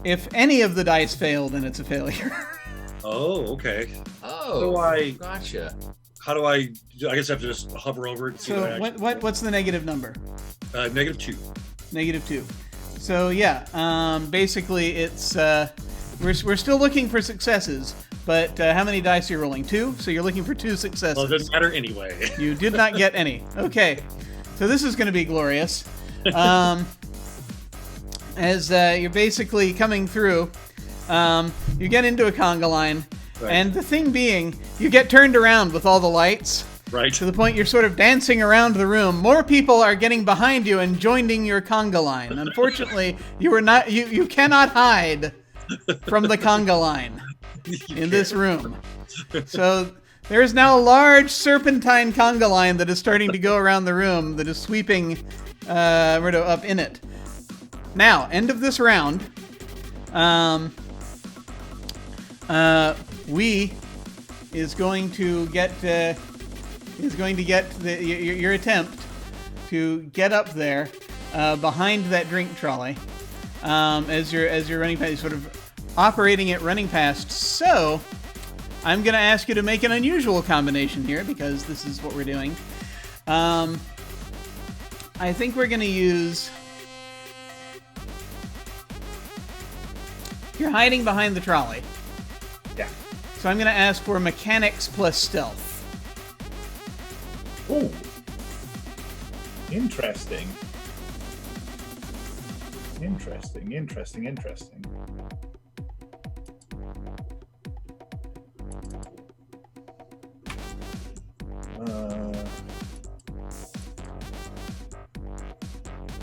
if any of the dice fail, then it's a failure. Oh, okay. Oh, gotcha. How do I guess I have to just hover over it and see So what's the negative number? -2. -2. So yeah, basically it's we're still looking for successes, but how many dice are you rolling? 2? So you're looking for 2 successes. Well, it doesn't matter anyway. You did not get any. Okay, so this is going to be glorious. As you're basically coming through, you get into a conga line, right. And the thing being, you get turned around with all the lights. Right. To the point you're sort of dancing around the room. More people are getting behind you and joining your conga line. Unfortunately, you cannot hide from the conga line in this room. So there is now a large serpentine conga line that is starting to go around the room that is sweeping Murdo up in it. Now, end of this round, we is going to get your attempt to get up there behind that drink trolley as you're running past, sort of operating it, running past. So I'm going to ask you to make an unusual combination here because this is what we're doing. I think we're going to use... You're hiding behind the trolley. Yeah. So I'm going to ask for mechanics plus stealth. Oh. Interesting. Interesting.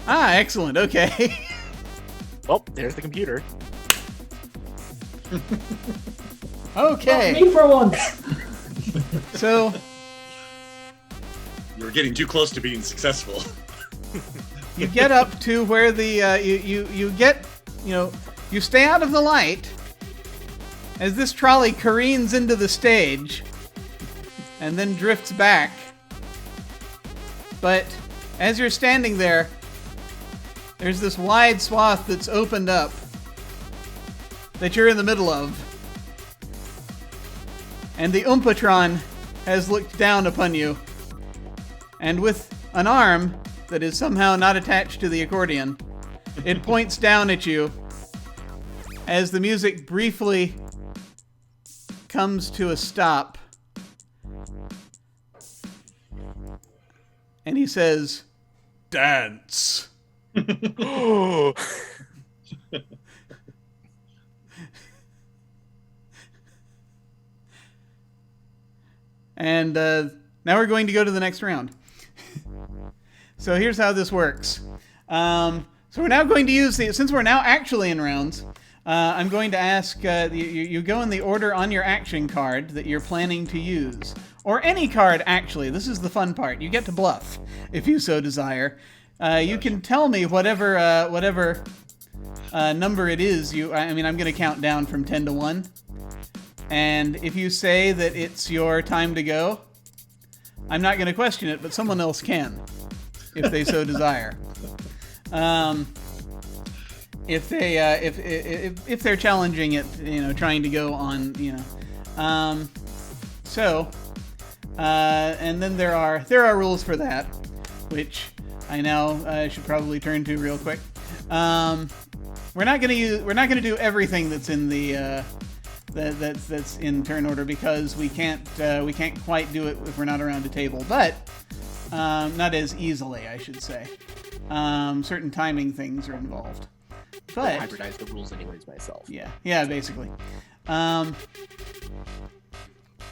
Excellent. Okay. Well, there's the computer. Okay. Me for once. So You were getting too close to being successful. you get up to where the you get, you stay out of the light as this trolley careens into the stage and then drifts back. But as you're standing there, there's this wide swath that's opened up that you're in the middle of. And the Oompatron has looked down upon you. And with an arm that is somehow not attached to the accordion, it points down at you as the music briefly comes to a stop. And he says, "Dance." And now we're going to go to the next round. So here's how this works. So we're now going to use since we're now actually in rounds, I'm going to ask, you go in the order on your action card that you're planning to use. Or any card, actually. This is the fun part. You get to bluff, if you so desire. You can tell me whatever number it is. I'm going to count down from 10 to 1. And if you say that it's your time to go, I'm not going to question it, but someone else can, if they so desire. If they're challenging it, trying to go on, and then there are rules for that, which I now should probably turn to real quick. We're not going to do everything that's in the that's in turn order because we can't quite do it if we're not around a table, but not as easily, I should say. Certain timing things are involved. But I hybridize the rules anyways myself. Yeah, basically. Let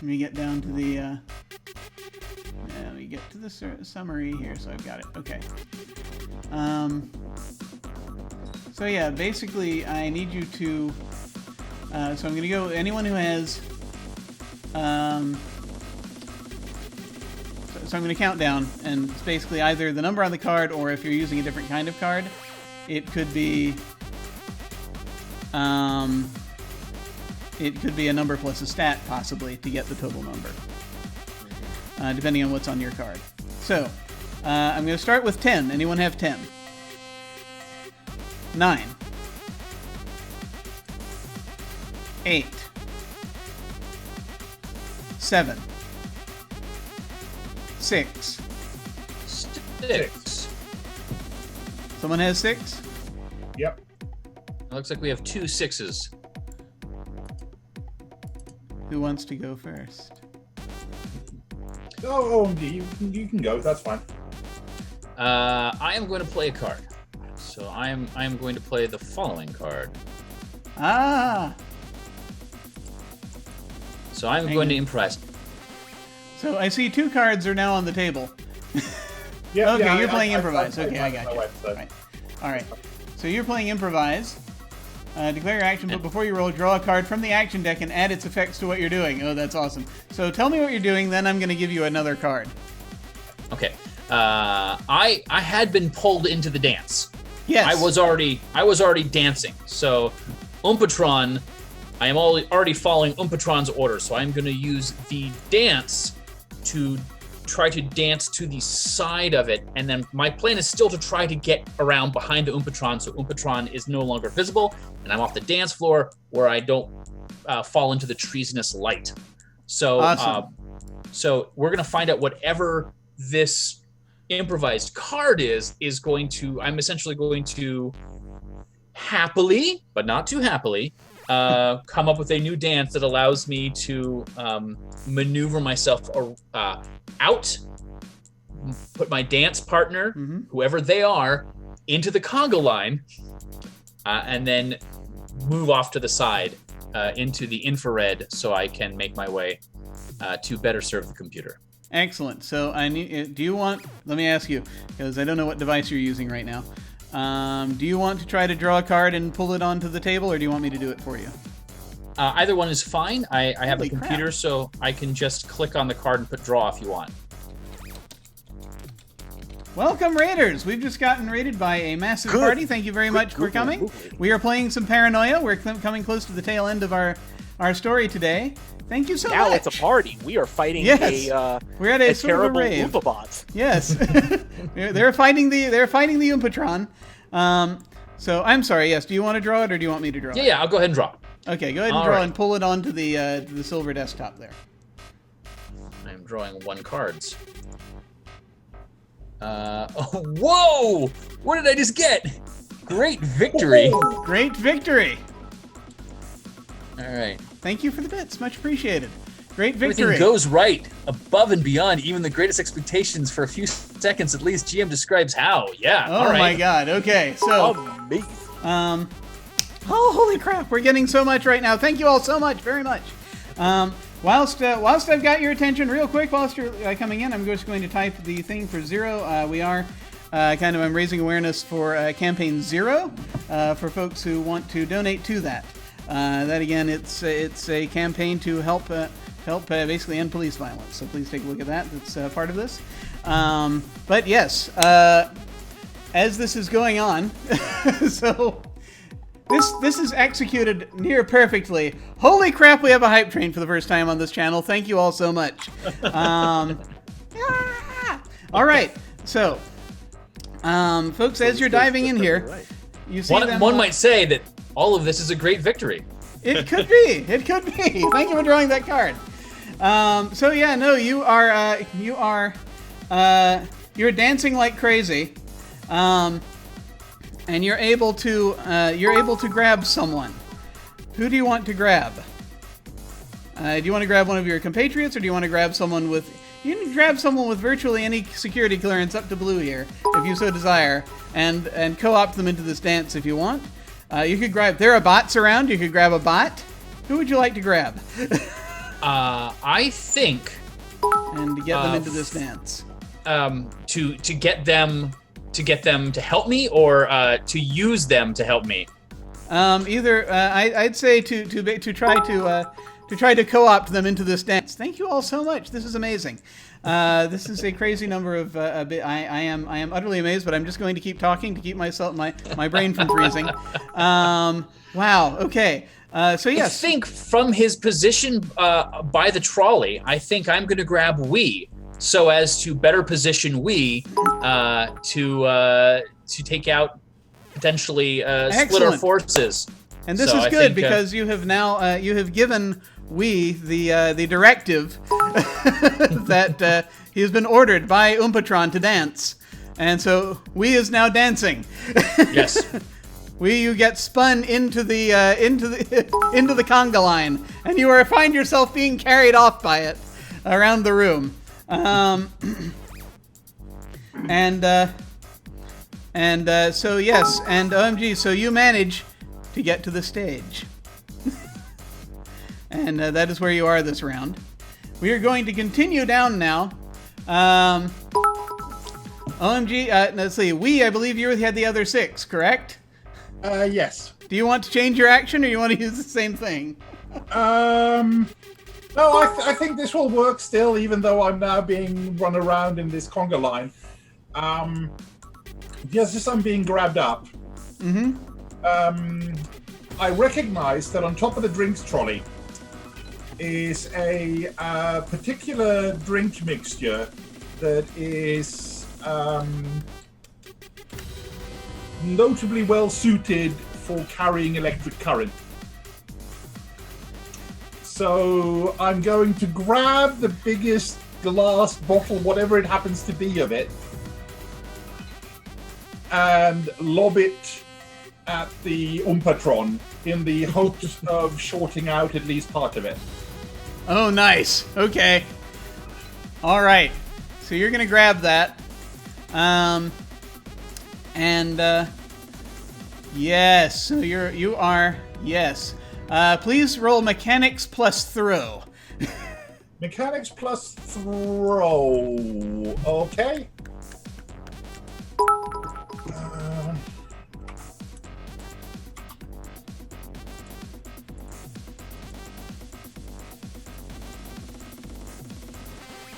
me get down to the let me get to the summary here, so I've got it. Okay. So yeah, basically I need you to so I'm going to go anyone who has so I'm going to count down, and it's basically either the number on the card, or if you're using a different kind of card, it could be a number plus a stat, possibly, to get the total number, depending on what's on your card. So I'm going to start with 10. Anyone have 10? 9. 8. 7. 6. 6. Someone has 6? Yep. It looks like we have 2 6s. Who wants to go first? Oh, you can go. That's fine. I am going to play a card. So I am going to play the following card. So I'm going to impress. So I see 2 cards are now on the table. Yeah. Okay, yeah, you're playing improvise. I Okay, I got you. All right. So you're playing improvise. Declare your action, but before you roll, draw a card from the action deck and add its effects to what you're doing. Oh, that's awesome. So tell me what you're doing, then I'm going to give you another card. Okay. I had been pulled into the dance. Yes. I was already dancing. So Oompatron, I am already following Oompatron's orders. So I'm going to use the dance to try to dance to the side of it, and then my plan is still to try to get around behind the Oompatron, so Oompatron is no longer visible, and I'm off the dance floor where I don't fall into the treasonous light. So, awesome. So we're gonna find out whatever this improvised card is going to. I'm essentially going to happily, but not too happily, come up with a new dance that allows me to maneuver myself out, put my dance partner, whoever they are, into the conga line, and then move off to the side into the infrared so I can make my way to better serve the computer. Excellent. So I need. Do you want? Let me ask you, because I don't know what device you're using right now. Do you want to try to draw a card and pull it onto the table, or do you want me to do it for you? Either one is fine. I have Holy a computer, crap. so I can just click on the card and put draw if you want. Welcome, Raiders! We've just gotten raided by a massive party. Thank you very much for coming. We are playing some Paranoia. We're coming close to the tail end of our story today. Thank you so much. Now it's a party. We are fighting we're at a sort of a terrible rave. Oompa bots. Yes, they're fighting the Oompatron. So I'm sorry. Yes, do you want to draw it or do you want me to draw it? Yeah, I'll go ahead and draw. Okay, go ahead and All draw right. and pull it onto the silver desktop there. I'm drawing 1 cards. Oh, whoa! What did I just get? Great victory! Great victory! All right. Thank you for the bits. Much appreciated. Great victory. Everything goes right, above and beyond even the greatest expectations for a few seconds at least. GM describes how. Yeah. Oh all right. my God. Okay, so Amazing. oh holy crap! We're getting so much right now. Thank you all so much, very much. Whilst I've got your attention, real quick, whilst you're coming in, I'm just going to type the thing for 0. We are I'm raising awareness for campaign 0 for folks who want to donate to that. That again, it's a campaign to help basically end police violence. So please take a look at that. That's part of this. But yes, as this is going on, so this is executed near perfectly. Holy crap! We have a hype train for the first time on this channel. Thank you all so much. All right, so folks, as you're diving in here, you see One might say that all of this is a great victory. It could be. It could be. Thank you for drawing that card. So yeah, no, you're dancing like crazy, and you're able to grab someone. Who do you want to grab? Do you want to grab one of your compatriots, or do you want to grab someone with? You can grab someone with virtually any security clearance up to blue here, if you so desire, and co-opt them into this dance if you want. You could grab. There are bots around. You could grab a bot. Who would you like to grab? I think. And to get them into this dance. To get them to help me, or to use them to help me. Either I'd say to try to co-opt them into this dance. Thank you all so much. This is amazing. This is a crazy number of. I am utterly amazed, but I'm just going to keep talking to keep my brain from freezing. Wow. Okay. So yes. I think from his position by the trolley, I think I'm going to grab we, so as to better position we to take out potentially split our forces. And this is good because you have now you have given we the directive that he has been ordered by Oompatron to dance, and so we is now dancing. Yes. You get spun into the conga line, and you find yourself being carried off by it around the room. So yes, and OMG, so you manage to get to the stage. And that is where you are this round. We are going to continue down now. OMG, let's see, I believe you had the other 6, correct? Yes. Do you want to change your action, or you want to use the same thing? No, I think this will work still, even though I'm now being run around in this conga line. Just as I'm being grabbed up. I recognize that on top of the drinks trolley is a particular drink mixture that is notably well suited for carrying electric current. So I'm going to grab the biggest glass bottle, whatever it happens to be of it, and lob it at the Umpatron in the hopes of shorting out at least part of it. Oh, nice. Okay. All right. So you're gonna grab that. Yes. So you are yes. Please roll mechanics plus throw. Mechanics plus throw. Okay.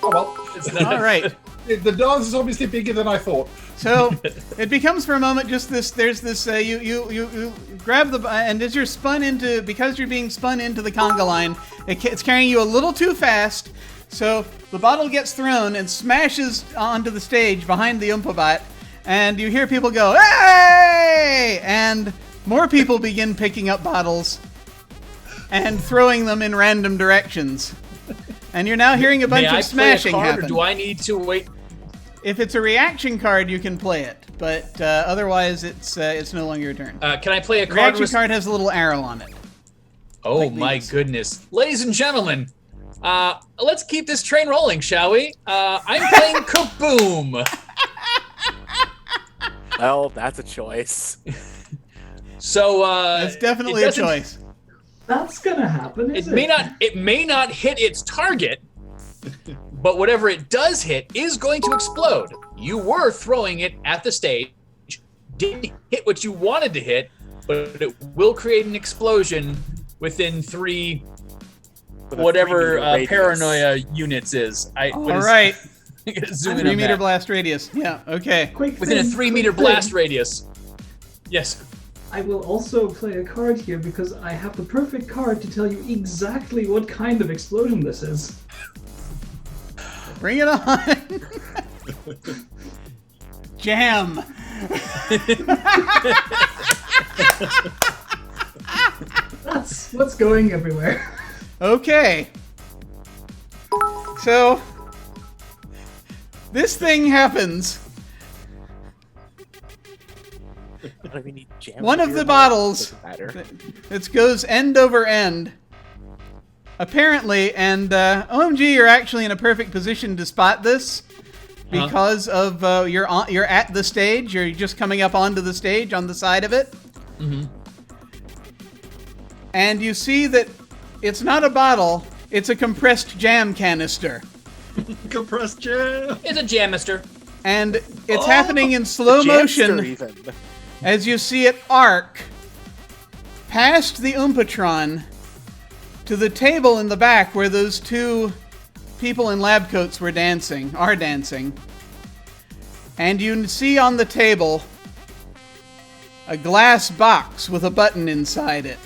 Oh well. All right. The dance is obviously bigger than I thought. So it becomes for a moment just this. There's this. You grab the and as you're spun into because you're being spun into the conga line, it's carrying you a little too fast. So the bottle gets thrown and smashes onto the stage behind the Oompabot, and you hear people go "Hey!" and more people begin picking up bottles and throwing them in random directions. And you're now hearing a bunch of smashing play a card, happen. or do I need to wait? If it's a reaction card, you can play it, but otherwise, it's no longer your turn. Can I play a card? Reaction card has a little arrow on it. Oh like my these. goodness, ladies and gentlemen, let's keep this train rolling, shall we? I'm playing Kaboom. Well, that's a choice. So That's definitely a choice. That's gonna happen. It may not hit its target, but whatever it does hit is going to explode. You were throwing it at the stage, didn't hit what you wanted to hit, but it will create an explosion within three, With a whatever 3-meter radius. paranoia units is. All right. Zoom in 3 on meter that. blast radius. Yeah, okay. Quick Within a thing, 3 meter quick blast thing. radius. Yes. I will also play a card here because I have the perfect card to tell you exactly what kind of explosion this is. Bring it on. Jam. That's what's going everywhere. Okay. So, this thing happens. What do we need? Jam One or of beer the ball? bottles Doesn't matter. it goes end over end. Apparently, and OMG, you're actually in a perfect position to spot this because of you're at the stage. You're just coming up onto the stage on the side of it, Mm-hmm. and you see that it's not a bottle; it's a compressed jam canister, Compressed jam. It's a jamister. and it's happening in slow Jamster motion even. as you see it arc past the Oompatron to the table in the back where those two people in lab coats are dancing. And you see on the table a glass box with a button inside it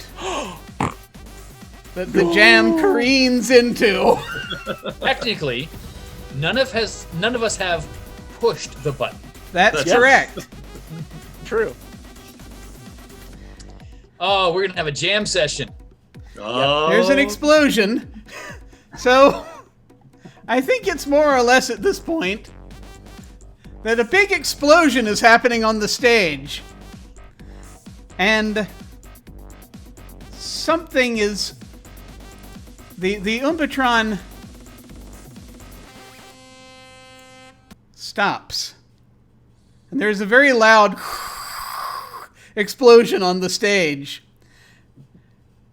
that the jam careens into. Technically, none of us have pushed the button. That's Yes. correct. True. Oh, we're gonna have a jam session. Oh. There's an explosion. So, I think it's more or less at this point that a big explosion is happening on the stage. And something is... The Oompatron stops. And there's a very loud explosion on the stage.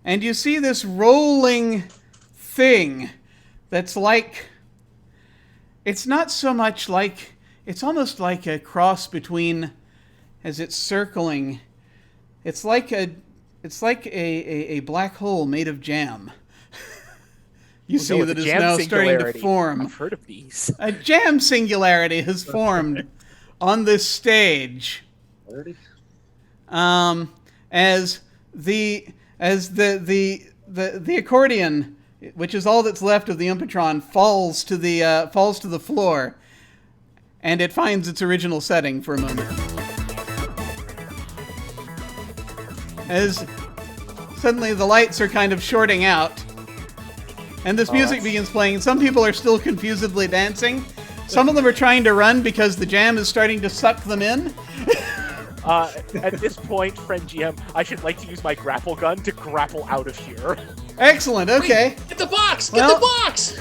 And you see this rolling thing that's like... It's not so much like... It's almost like a cross between... As it's circling... It's like a black hole made of jam. You see No, that it's it's a jam now starting to singularity. form. I've heard of these. A jam singularity has formed on this stage. As the accordion, which is all that's left of the Oompatron, falls to the floor, and it finds its original setting for a moment. As suddenly the lights are kind of shorting out, and this music begins playing. Some people are still confusedly dancing. Some of them are trying to run because the jam is starting to suck them in. At this point, friend GM, I should like to use my grapple gun to grapple out of here. Excellent. Okay. Get the box! Get Well- the box!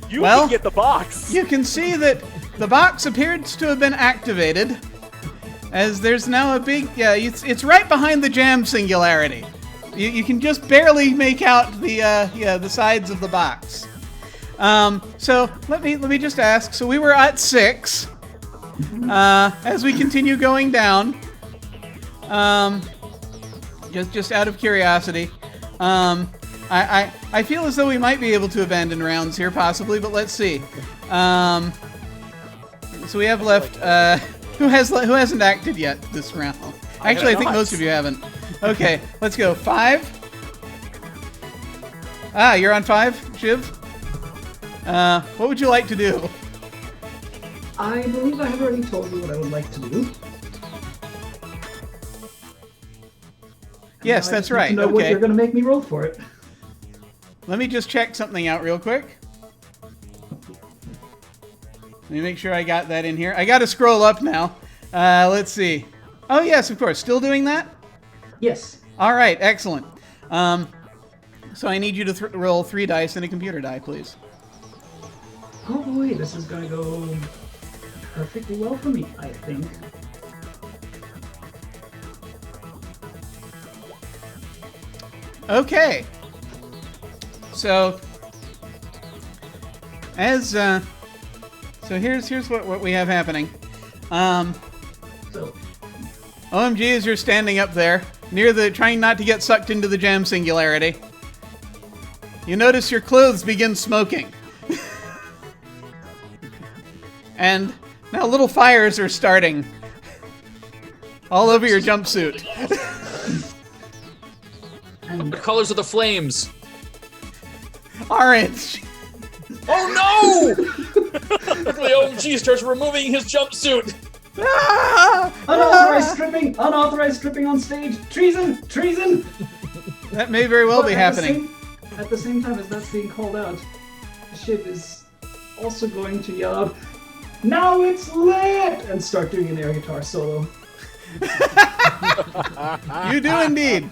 You Well- can get the box. You can see that the box appears to have been activated, as there's now a big. Yeah, it's right behind the jam singularity. You can just barely make out the sides of the box. So let me just ask. So we were at 6. As we continue going down, just out of curiosity, I feel as though we might be able to abandon rounds here, possibly, but let's see. So we have left. Who hasn't acted yet this round? Actually, I think most of you haven't. Okay, let's go. 5. Ah, you're on 5, Shiv. What would you like to do? I believe I have already told you what I would like to do. Yes, Now I that's just need right. to know what Okay. you're going to make me roll for it. Let me just check something out real quick. Let me make sure I got that in here. I got to scroll up now. Let's see. Oh, yes, of course. Still doing that? Yes. All right, excellent. So I need you to roll 3 dice and a computer die, please. Oh boy, this is going to go perfectly well for me, I think. Okay. So, so here's what we have happening. So, OMG, as you're standing up there, trying not to get sucked into the jam singularity, you notice your clothes begin smoking. And now little fires are starting all over your jumpsuit. and The colors of the flames. Orange. Oh no! The OMG starts removing his jumpsuit. Ah! unauthorized stripping on stage, treason! That may very well But be at the happening. at the same time as that's being called out, Shiv is also going to yell out, "Now it's lit!" and start doing an air guitar solo. You do indeed.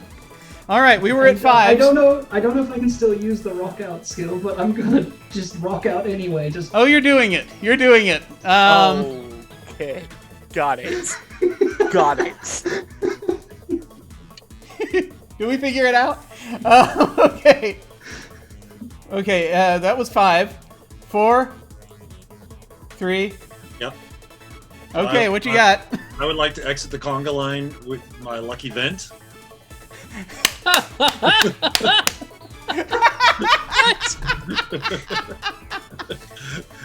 All right, we were at 5. I don't know if I can still use the rock out skill, but I'm gonna just rock out anyway. Just Oh, you're doing it. You're doing it. Okay. Got it. Got it. Do we figure it out? Okay. Okay, that was 5. 4. 3. Yep. Okay, what you got? I would like to exit the conga line with my lucky vent.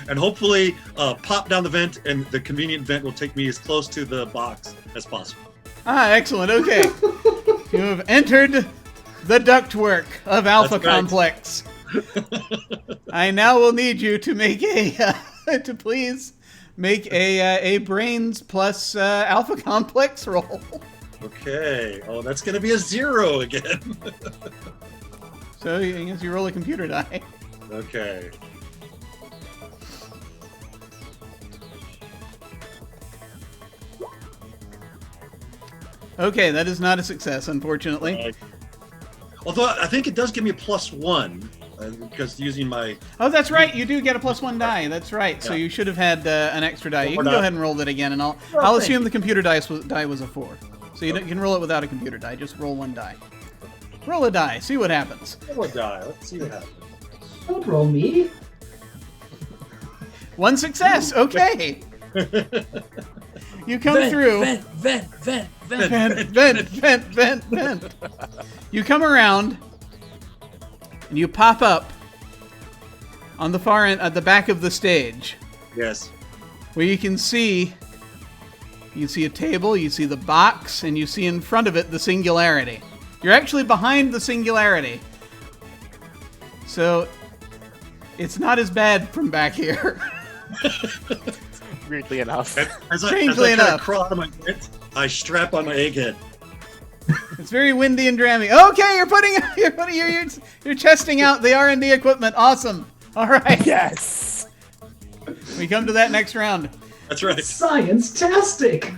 And hopefully pop down the vent, and the convenient vent will take me as close to the box as possible. Ah, excellent. Okay. You have entered the ductwork of Alpha That's right. Complex. I now will need you to make to please make a brains plus Alpha Complex roll. Okay. Oh, that's going to be a 0 again. So I guess you roll a computer die. Okay. Okay, that is not a success, unfortunately. Although I think it does give me a +1 because using my Oh, that's right. You do get a +1 die. That's right. So Yeah. you should have had an extra die. You One can more go die. ahead and roll that again, and I'll thank assume the computer die was a 4. So you can roll it without a computer die. Just roll 1 die. Roll a die. See what happens. one die. Let's see what happens. don't roll me. 1 success. Okay. You come through. Vent. You come around, and you pop up on the far end, at the back of the stage, Yes. where you can see a table, you see the box, and you see in front of it the singularity. You're actually behind the singularity, so it's not as bad from back here. Weirdly enough. As Strangely I kinda enough. crawl out of my vent, I strap on my egghead. It's very windy and drammy. Okay, you're testing out the R&D equipment. Awesome. All right. Yes. We come to that next round. That's right. Science-tastic!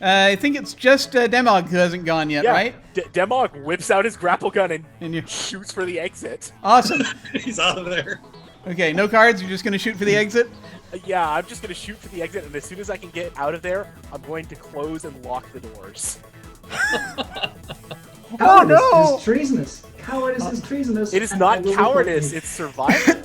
I think it's just Demog who hasn't gone yet, Yeah, right? Demog whips out his grapple gun And you and shoots for the exit. awesome. He's out of there. Okay, no cards. You're just gonna shoot for the exit. Yeah, I'm just gonna shoot for the exit, and as soon as I can get out of there, I'm going to close and lock the doors. Cowardice no! is treasonous. Cowardice is treasonous. It is and not I will cowardice, report it's survival.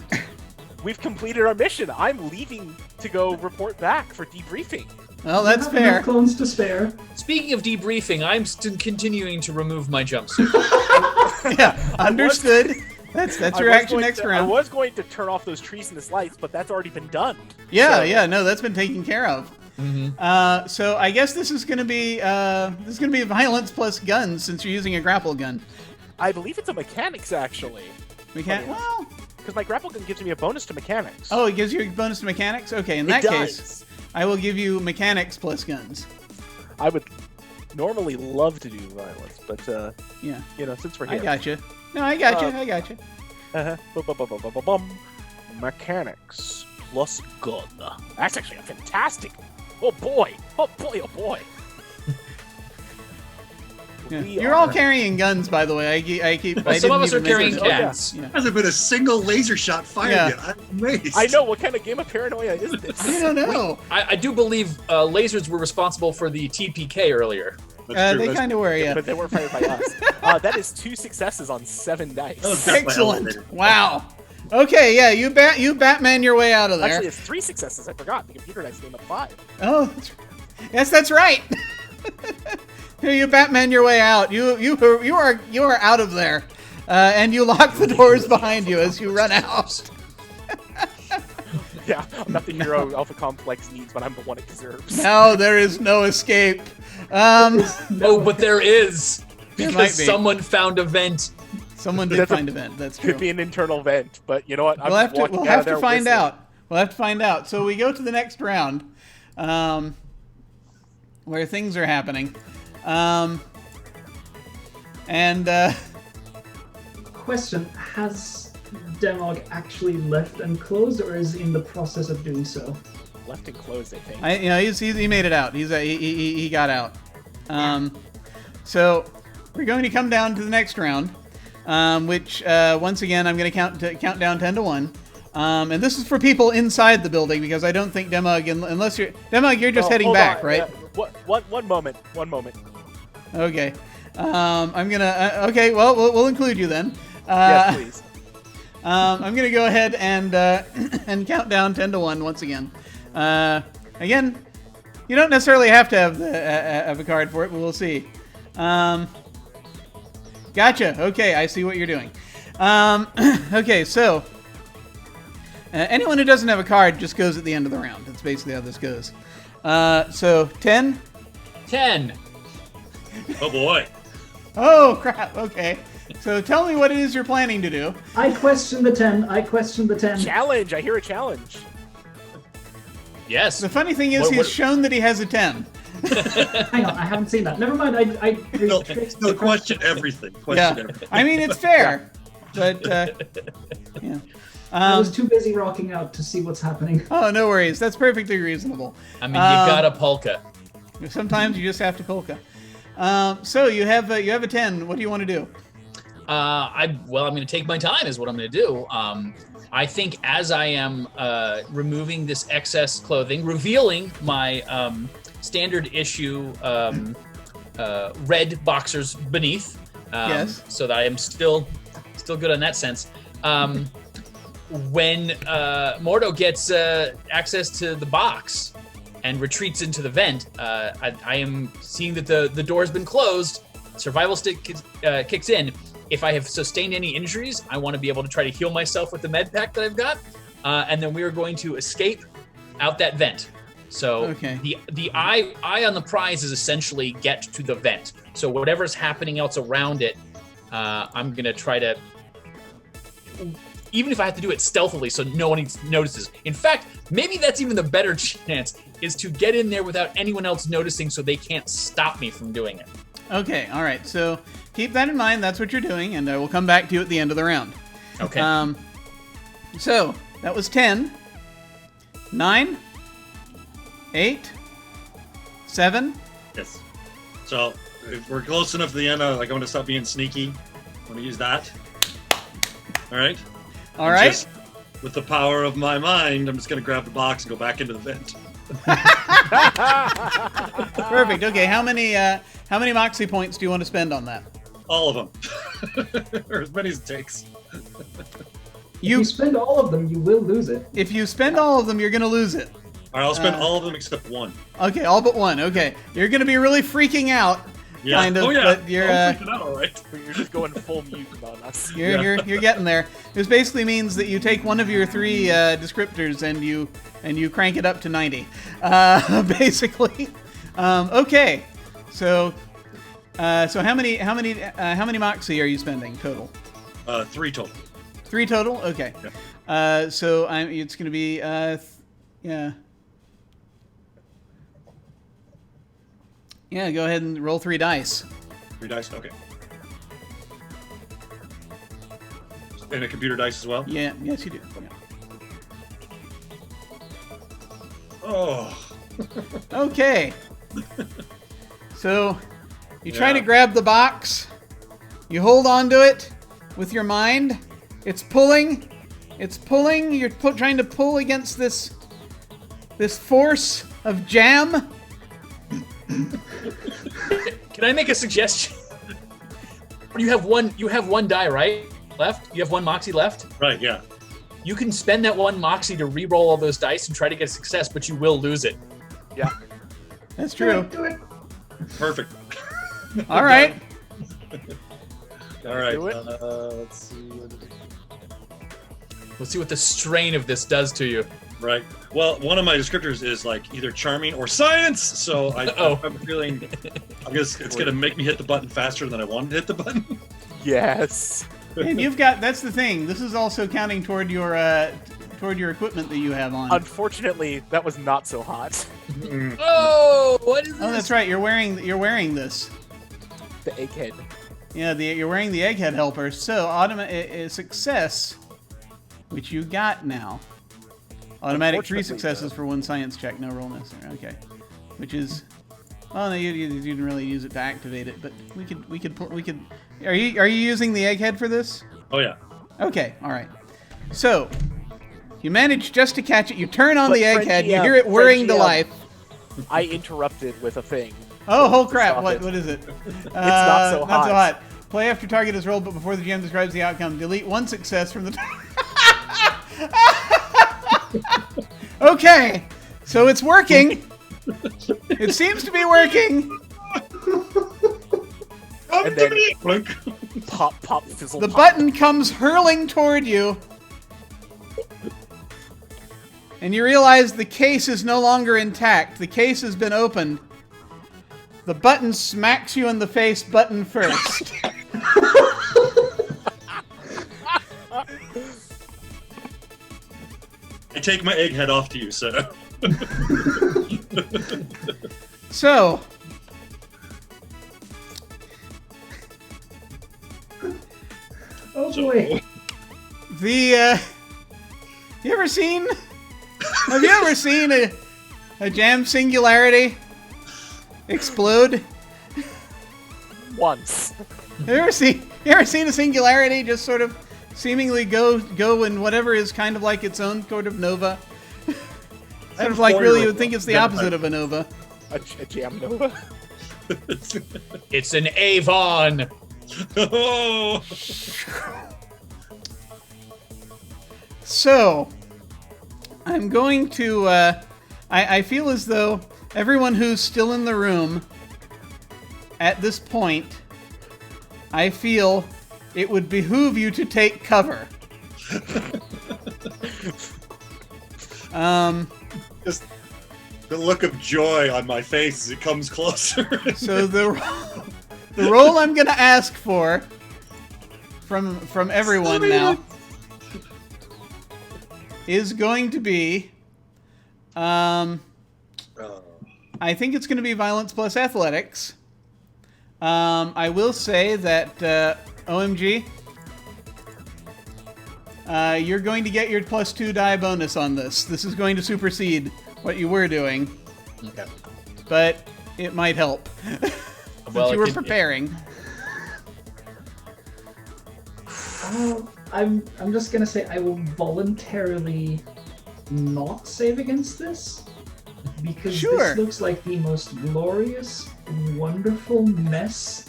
We've completed our mission. I'm leaving to go report back for debriefing. Well, you. that's You have enough fair. clones to spare. Speaking of debriefing, I'm still continuing to remove my jumpsuit. Yeah, understood. That's your action next I round. was going to turn off those treasonous lights, but that's already been done. Yeah, So- yeah, no, that's been taken care of. Mm-hmm. So I guess this is gonna be violence plus guns since you're using a grapple gun. I believe it's a mechanics, actually. We can't. Well, Because my grapple gun gives me a bonus to mechanics. oh, it gives you a bonus to mechanics. Okay, in It that does. case, I will give you mechanics plus guns. I would normally love to do violence, but, Yeah, since we're I here. got you. No, I got you. Uh, I got you. Bum. Mechanics plus gun. That's actually a fantastic. Oh boy! Oh boy! Oh boy! Yeah. We You're all are- carrying guns, by the way. I keep. Well, I some of didn't us are even make carrying it- cats. Yeah. Hasn't been a single laser shot fired Yeah. yet. I'm amazed. I know what kind of game of paranoia is this? I don't know. I do believe lasers were responsible for the TPK earlier. That's true. They kind of were, yeah. But they weren't fired by us. That is 2 successes on 7 dice. That was definitely Excellent. elevated. Wow. Okay, yeah, you Batman your way out of there. Actually, it's 3 successes. I forgot. The computer dice came up 5. Oh, yes, that's right. You Batman your way out. You are out of there, and you lock the doors behind you as you run out. Yeah, I'm not the hero Alpha Complex needs, but I'm the one it deserves. Now there is no escape. Oh, but there is! There might Because be. someone found a vent. Someone did That's a- find a vent. That's true. Could be an internal vent, but you know what? I'm We'll just have to. walking We'll out have of there to find whistling. out. We'll have to find out. So we go to the next round, where things are happening, and. Question: has Demog actually left and closed, or is in the process of doing so? Left and closed, I think. He made it out. He got out. So we're going to come down to the next round, which once again I'm going to count down 10 to 1. And this is for people inside the building because I don't think Demog, unless you're just Oh, heading hold back, on. right? One moment. Okay. I'm gonna. Okay. Well, we'll include you then. Yes, please. I'm gonna go ahead and and count down 10 to 1 once again. Again, you don't necessarily have to have a card for it, but we'll see. Gotcha. Okay, I see what you're doing. Okay, so anyone who doesn't have a card just goes at the end of the round. That's basically how this goes. So 10. 10. Oh boy. Oh crap. Okay. So tell me what it is you're planning to do. I question the 10. I question the 10. Challenge! I hear a challenge. Yes. The funny thing is, What- he's shown that he has a 10. Hang on, I haven't seen that. Never mind. I No, question everything. Yeah. Question everything. I mean, it's fair, but yeah. I was too busy rocking out to see what's happening. Oh, no worries. That's perfectly reasonable. I mean, you got a polka. Sometimes you just have to polka. So you have a 10. What do you want to do? I'm going to take my time is what I'm going to do. I think as I am removing this excess clothing, revealing my standard issue red boxers beneath, Yes. so that I am still good on that sense. When Mordo gets access to the box and retreats into the vent, I am seeing that the door has been closed. Survival stick kicks in. If I have sustained any injuries, I want to be able to try to heal myself with the med pack that I've got, and then we are going to escape out that vent. So Okay. the eye on the prize is essentially get to the vent. So whatever's happening else around it, I'm gonna try to, even if I have to do it stealthily so no one notices. In fact, maybe that's even the better chance, is to get in there without anyone else noticing so they can't stop me from doing it. Okay. All right. So keep that in mind. That's what you're doing, and I will come back to you at the end of the round. Okay. So that was 10, 9, 8, 7, Yes. So if we're close enough to the end, like I want to stop being sneaky. I'm going to use that. All right. All right. Just with the power of my mind, I'm just going to grab the box and go back into the vent. Perfect. Okay, how many Moxie points do you want to spend on that? All of them. Or as many as it takes. If you spend all of them, you will lose it. If you spend all of them, you're going to lose it. All right, I'll spend all of them except one. Okay, all but one. Okay. You're going to be really freaking out. Yeah. Kind of, oh, yeah. but you're freaking out, all right. You're just going full mutant on us. you're getting there. This basically means that you take one of your 3 descriptors and you crank it up to 90. Basically. Okay. So how many Moxie are you spending total? 3 total. 3 total? Okay. Yeah. So it's going to be yeah. Yeah, go ahead and roll 3 dice. 3 dice? Okay. And a computer dice as well? Yeah, yes you do. Yeah. Oh. Okay. So you try to grab the box. You hold on to it with your mind. It's pulling. It's pulling. You're trying to pull against this force of jam. Can I make a suggestion? You have one die, right? Left? You have 1 Moxie left? Right, yeah. You can spend that 1 Moxie to re-roll all those dice and try to get a success, but you will lose it. Yeah. That's true. Do it. Perfect. All right. All right. Do it. Let's see. Let's see what the strain of this does to you. Right. Well, one of my descriptors is like either charming or science, so I'm feeling it's going to make me hit the button faster than I wanted to hit the button. Yes. And you've got, that's the thing. This is also counting toward your equipment that you have on. Unfortunately, that was not so hot. Oh, what is this? Oh, that's right. You're wearing this. The egghead. Yeah, you're wearing the egghead helper. So a success, which you got now. Automatic 3 successes for 1 science check. No roll necessary. Okay, which is, oh no, you didn't really use it to activate it, but we could. Are you using the egghead for this? Oh yeah. Okay, all right. So you manage just to catch it. You turn on the egghead. You hear it whirring to life. I interrupted with a thing. Oh crap! What is it? It's not so hot. Not so hot. Play after target is rolled, but before the GM describes the outcome. Delete 1 success from the. Okay, so it's working. It seems to be working. And then pop, fizzle, The pop. button comes hurling toward you. And you realize the case is no longer intact. The case has been opened. The button smacks you in the face, button first. I take my egghead off to you, sir. So, Oh boy. Have you ever seen a jam singularity explode? Once. You ever seen a singularity just sort of seemingly go in whatever is kind of like its own sort of nova? Sort of like really you would think it's the opposite of a nova. A jam nova. It's an Avon. Oh. So, I'm going to, I feel as though everyone who's still in the room at this point, I feel it would behoove you to take cover. Just the look of joy on my face as it comes closer. So the role I'm going to ask for from everyone now is going to be, I think it's going to be violence plus athletics. I will say that OMG, you're going to get your +2 die bonus on this. This is going to supersede what you were doing. Okay. But it might help. Well, You were preparing. I'm just gonna say I will voluntarily not save against this because Sure. this looks like the most glorious, wonderful mess.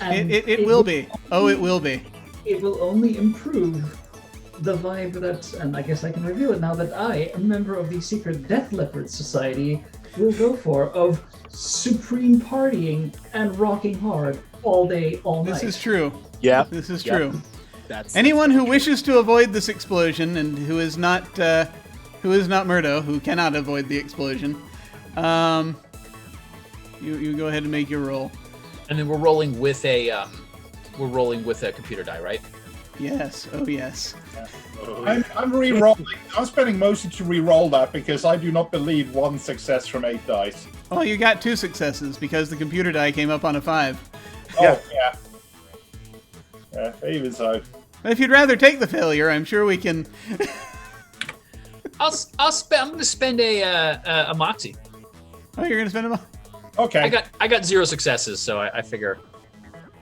And It will be. Oh, it will be. It will only improve the vibe that, and I guess I can reveal it now, that I, a member of the Secret Death Leopard Society, will go for, of supreme partying and rocking hard all day, all night. This is true. Yeah. This is Yep. true. That's Anyone who wishes to avoid this explosion and who is not Murdo, who cannot avoid the explosion, you go ahead and make your roll. And then we're rolling with a computer die, right? Yes. Oh yes. I'm re-rolling. I'm spending mostly to re-roll that because I do not believe one success from 8 dice. Oh, you got 2 successes because the computer die came up on a 5. Oh, yeah. Yeah, even so. But if you'd rather take the failure, I'm sure we can. I'm going to spend a moxie. Oh, you're gonna spend them. Okay. I got 0 successes, so I figure.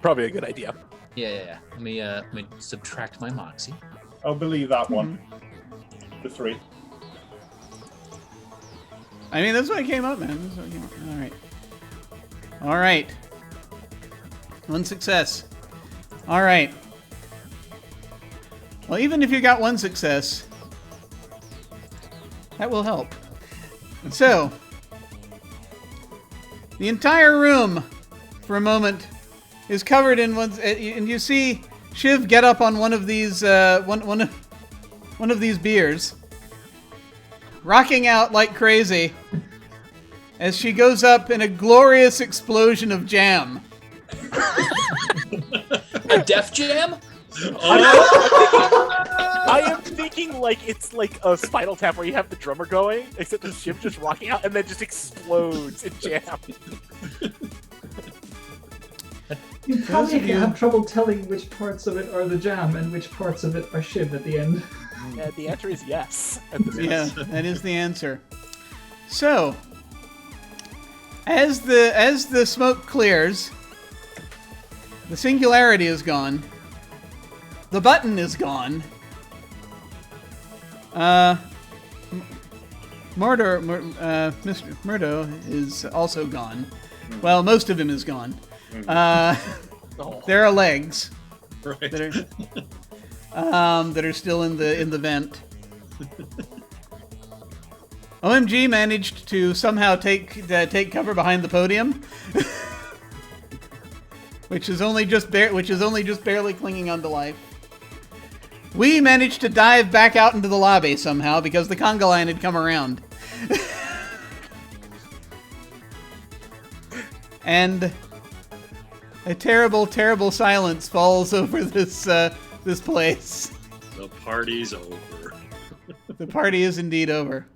probably a good idea. Yeah. Let me subtract my moxie. I'll believe that one. The 3. I mean, that's what came up, man. That's what came up. All right. All right. 1 success. All right. Well, even if you got 1 success, that will help. So, the entire room, for a moment, is covered in one, and you see Shiv get up on one of these, one of these beers, rocking out like crazy, as she goes up in a glorious explosion of jam. A Def Jam? I am thinking like it's like a Spinal Tap where you have the drummer going, except the ship just rocking out and then just explodes in jam. You probably have trouble telling which parts of it are the jam and which parts of it are Shiv at the end. The answer is yes. Yeah, that is the answer. So, as the smoke clears, the singularity is gone. The button is gone. Mr. Murdo is also gone. Well, most of him is gone. There are legs Right. that are still in the vent. OMG managed to somehow take cover behind the podium, which is only just barely clinging onto life. We managed to dive back out into the lobby somehow because the conga line had come around. And a terrible, terrible silence falls over this place. The party's over. The party is indeed over.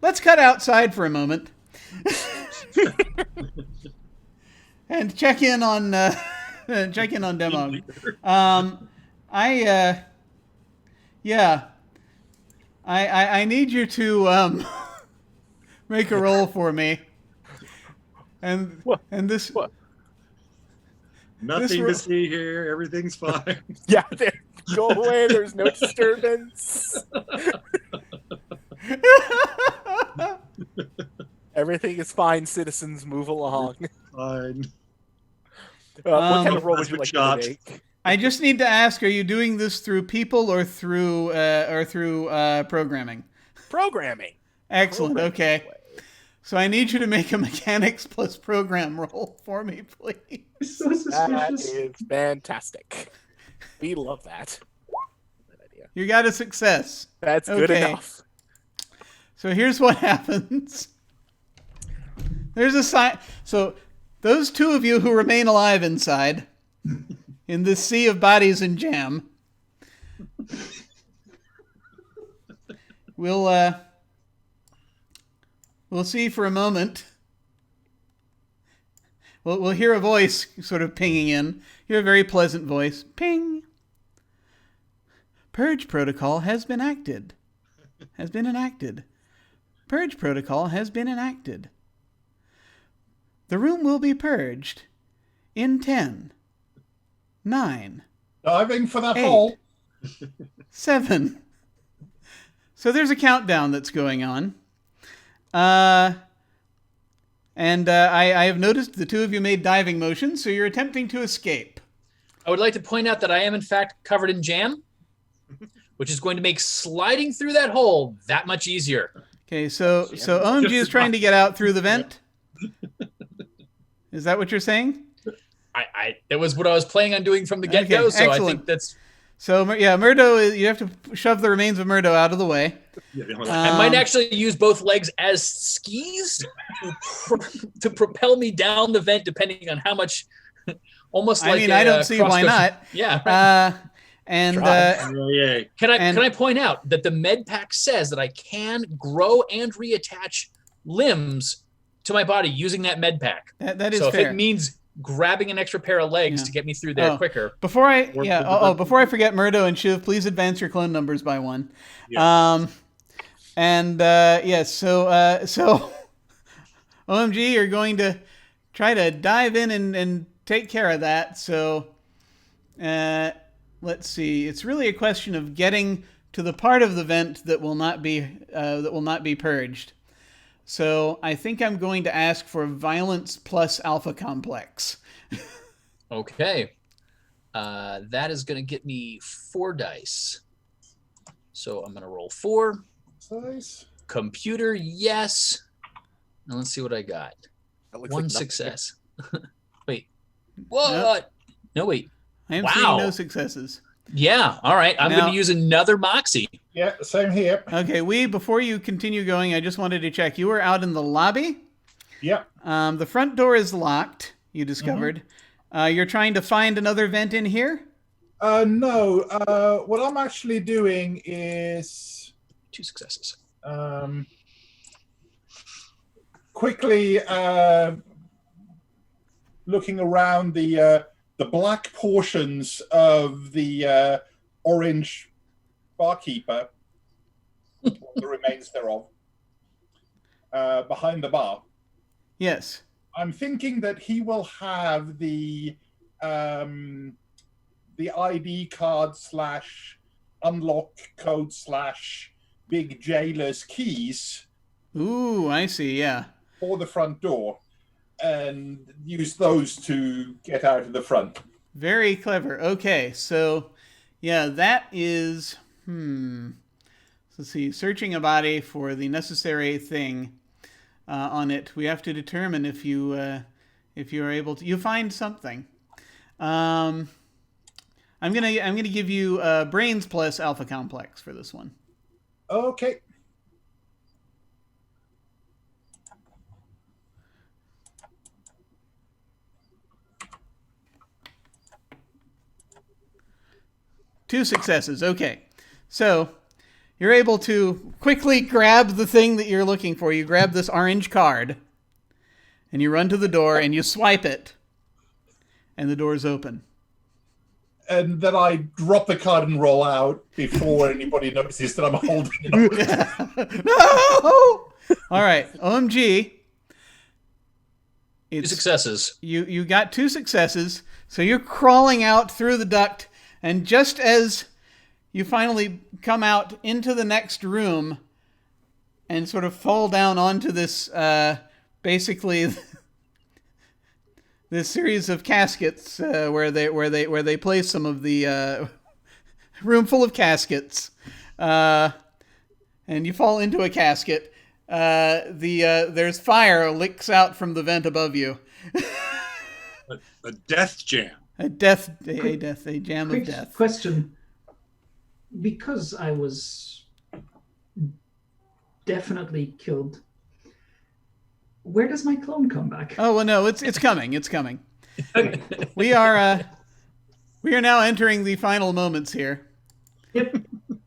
Let's cut outside for a moment and check in on Demog. I need you to make a roll for me. And What? and this What? Nothing to see here. Everything's fine. Yeah, go away. There's no disturbance. Everything is fine, citizens. Move along. Fine. What kind of role would you like shot. to make? I just need to ask: are you doing this through people or through programming? Programming. Excellent. Programming. Okay. So I need you to make a mechanics plus program roll for me, please. So That suspicious. is fantastic. We love that. Good idea. You got a success. That's good Okay. enough. So here's what happens. There's a sign. So those 2 of you who remain alive inside, in this sea of bodies and jam, we'll see for a moment. We'll hear a voice sort of pinging in. Hear a very pleasant voice. Ping. Purge protocol has been enacted. Purge protocol has been enacted. The room will be purged in 10, 9, Diving for that 8, hole. 7. So there's a countdown that's going on. And I have noticed the two of you made diving motions, so you're attempting to escape. I would like to point out that I am, in fact, covered in jam, which is going to make sliding through that hole that much easier. Okay, so OMG is trying to get out through the vent. Is that what you're saying? That was what I was planning on doing from the get-go, Okay, so excellent. I think that's... So, yeah, Murdo, you have to shove the remains of Murdo out of the way. I might actually use both legs as skis to propel me down the vent, depending on how much... Almost like I don't see why not. Yeah. Right. Can I point out that the med pack says that I can grow and reattach limbs to my body using that med pack. That is so fair. if it means grabbing an extra pair of legs to get me through there quicker. Before I forget, Murdo and Shiv, please advance your clone numbers by 1. Yes. So OMG, you're going to try to dive in and take care of that. So let's see. It's really a question of getting to the part of the vent that will not be purged. So I think I'm going to ask for violence plus alpha complex. Okay. That is going to get me 4 dice. So I'm going to roll 4. Nice. Computer, yes. Now let's see what I got. That looks 1 like nothing. success. Wait. What? No, wait. I am seeing no successes. Yeah. All right. I'm going to use another Moxie. Yeah, same here. Okay, before you continue going, I just wanted to check. You were out in the lobby? Yeah. The front door is locked, you discovered. You're trying to find another vent in here? No. What I'm actually doing is 2 successes. Quickly looking around the black portions of the orange barkeeper, or the remains thereof, behind the bar. Yes. I'm thinking that he will have the ID card / unlock code / big jailer's keys. Ooh, I see, yeah. For the front door, and use those to get out of the front. Very clever. Okay, so, yeah, that is... Let's see. Searching a body for the necessary thing on it. We have to determine if you are able to... You find something. I'm gonna give you brains plus alpha complex for this one. Okay. Two successes. Okay. So you're able to quickly grab the thing that you're looking for. You grab this orange card and you run to the door and you swipe it and the door's open. And then I drop the card and roll out before anybody notices that I'm holding it. No! All right. OMG. 2 successes. You got 2 successes. So you're crawling out through the duct. And just as you finally come out into the next room and sort of fall down onto this, basically, this series of caskets where they place some of the room full of caskets, and you fall into a casket. There's fire licks out from the vent above you. A death jam. A jam of death. Question. Because I was definitely killed, where does my clone come back? Oh, well, no, it's coming. It's coming. We are now entering the final moments here. Yep.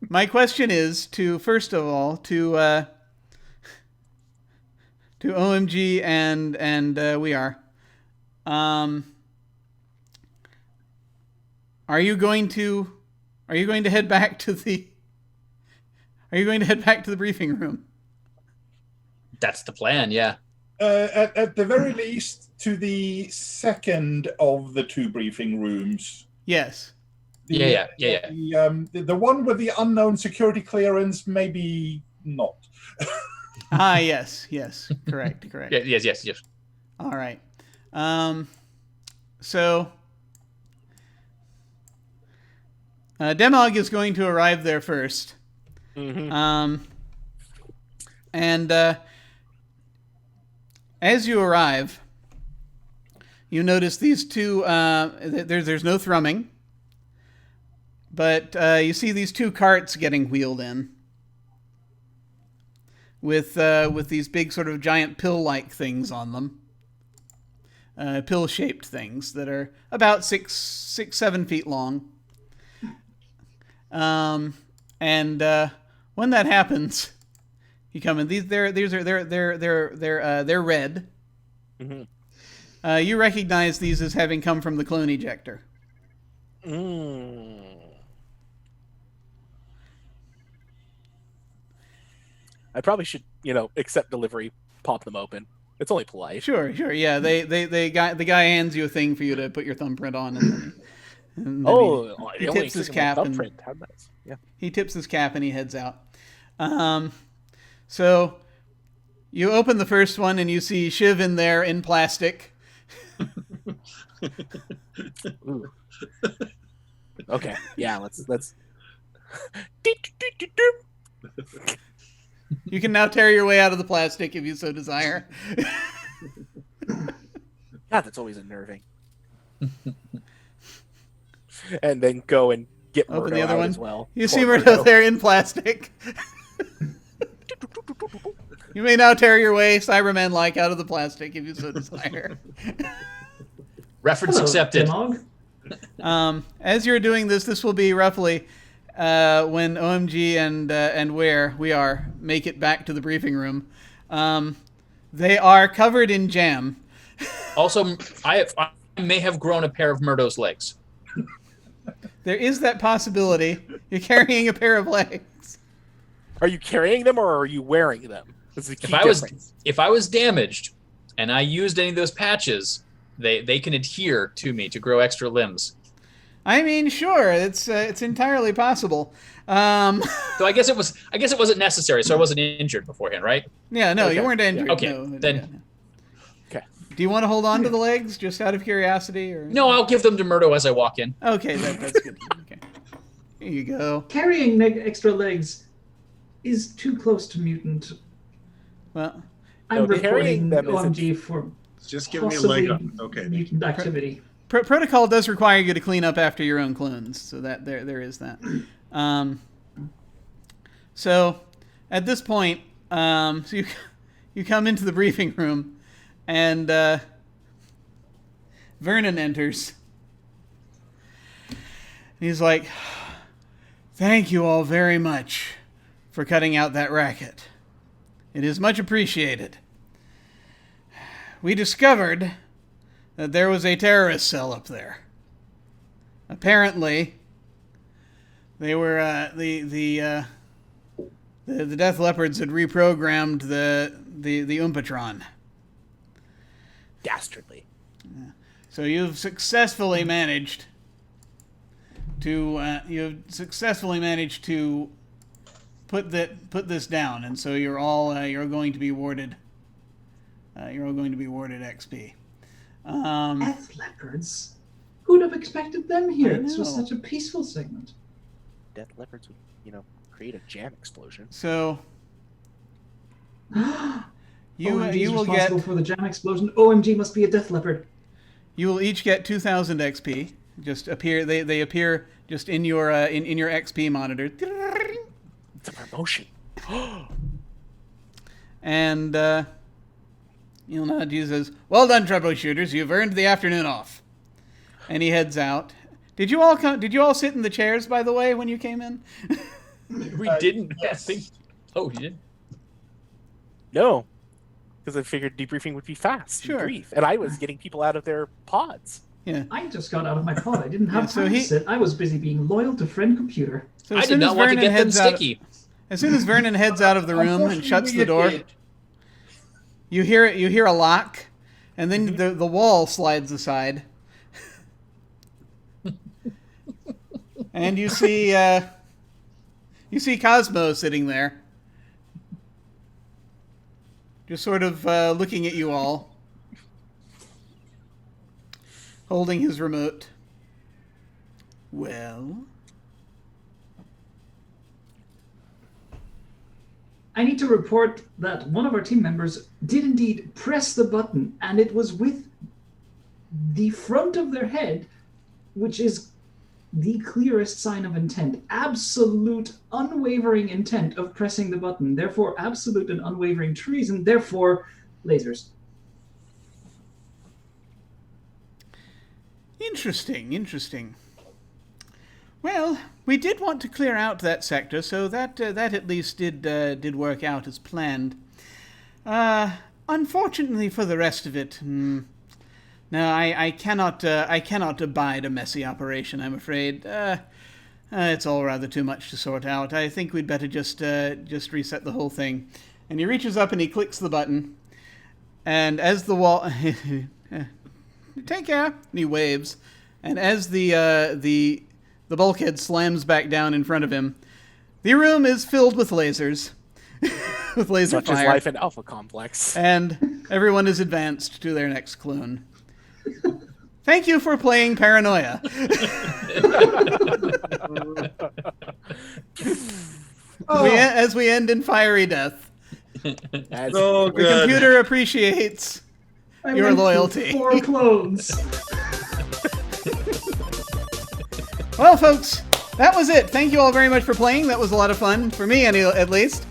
My question is first of all to OMG and we are. Are you going to head back to the briefing room? That's the plan, yeah. At the very least, to the second of the 2 briefing rooms. Yes. Yeah. The one with the unknown security clearance, maybe not. Yes. Correct. Yes. All right. So Demog is going to arrive there first. Mm-hmm. And as you arrive, you notice these two. There's no thrumming, but you see these 2 carts getting wheeled in with these big sort of giant pill-like things on them, pill-shaped things that are about 7 feet long. And when that happens, you come in. They're red. Mm-hmm. You recognize these as having come from the clone ejector. I probably should, accept delivery, pop them open. It's only polite. Sure. Yeah, the guy hands you a thing for you to put your thumbprint on, and then he tips his cap. How nice. Yeah. He tips his cap and he heads out. So you open the first one and you see Shiv in there in plastic. Ooh. Okay. Yeah. Let's. You can now tear your way out of the plastic if you so desire. God, that's always unnerving. And then go and get Open Murdo the other out one as well. You see Murdo there in plastic. You may now tear your way, Cyberman-like, out of the plastic if you so desire. Reference Hello, accepted. Demog. As you're doing this, this will be roughly when OMG and where we are make it back to the briefing room. They are covered in jam. Also, I may have grown a pair of Murdo's legs. There is that possibility. You're carrying a pair of legs. Are you carrying them or are you wearing them? That's the key If difference. I was damaged and I used any of those patches, they can adhere to me to grow extra limbs. I mean, sure, it's entirely possible. So I guess it wasn't necessary, so I wasn't injured beforehand, right? Yeah, no, Okay. you weren't injured. Okay, No, then- yeah. Okay. Do you want to hold on to the legs just out of curiosity, or No, I'll give them to Murdo as I walk in. Okay, that's good. Okay, here you go. Carrying extra legs is too close to mutant. Well, I'm No, carrying reporting them isn't- OMG for Just give me a leg possibly up. Okay. mutant activity. protocol does require you to clean up after your own clones, so that there is that. So at this point, so you come into the briefing room, and Vernon enters. And he's like, "Thank you all very much for cutting out that racket. It is much appreciated. We discovered that there was a terrorist cell up there. Apparently, they were the Death Leopards had reprogrammed the Oompatron. Dastardly. So you've successfully managed to put this down, and so you're all you're going to be awarded XP. Death leopards? Who'd have expected them here? This was know. such a peaceful segment. Death leopards would, create a jam explosion. So OMG you is will get responsible for the jam explosion. OMG must be a death leopard. you will each get 2,000 XP. Just appear they appear just in your in your XP monitor. It's a promotion. And you'll nod. He says, "Well done, troubleshooters. You've earned the afternoon off." And he heads out. Did you all come? Did you all sit in the chairs, by the way, when you came in? We didn't think. Oh, you did? No, because I figured debriefing would be fast Sure. and brief, and I was getting people out of their pods. Yeah. I just got out of my pod. I didn't have Yeah, so time he- to sit. I was busy being loyal to friend computer. So I as did soon as not want to Vernon get them heads out, sticky. as soon as Vernon heads out of the room and shuts the door, you hear a lock, And then the wall slides aside. And you see Cosmo sitting there. Just sort of looking at you all. Holding his remote. Well? I need to report that one of our team members did indeed press the button, and it was with the front of their head, which is the clearest sign of intent. Absolute, unwavering intent of pressing the button. Therefore, absolute and unwavering treason. Therefore, lasers. Interesting. Well, we did want to clear out that sector, so that at least did work out as planned. Unfortunately for the rest of it, no, I cannot abide a messy operation, I'm afraid. It's all rather too much to sort out. I think we'd better just reset the whole thing. And he reaches up and he clicks the button, and as the wall, take care, and he waves, and as the bulkhead slams back down in front of him, the room is filled with lasers. With laser Such fire. is life in Alpha Complex. And everyone is advanced to their next clone. Thank you for playing Paranoia. As we end in fiery death. That's So The good. computer appreciates I your went through loyalty. 4 clones. Well, folks, that was it. Thank you all very much for playing. That was a lot of fun, for me at least.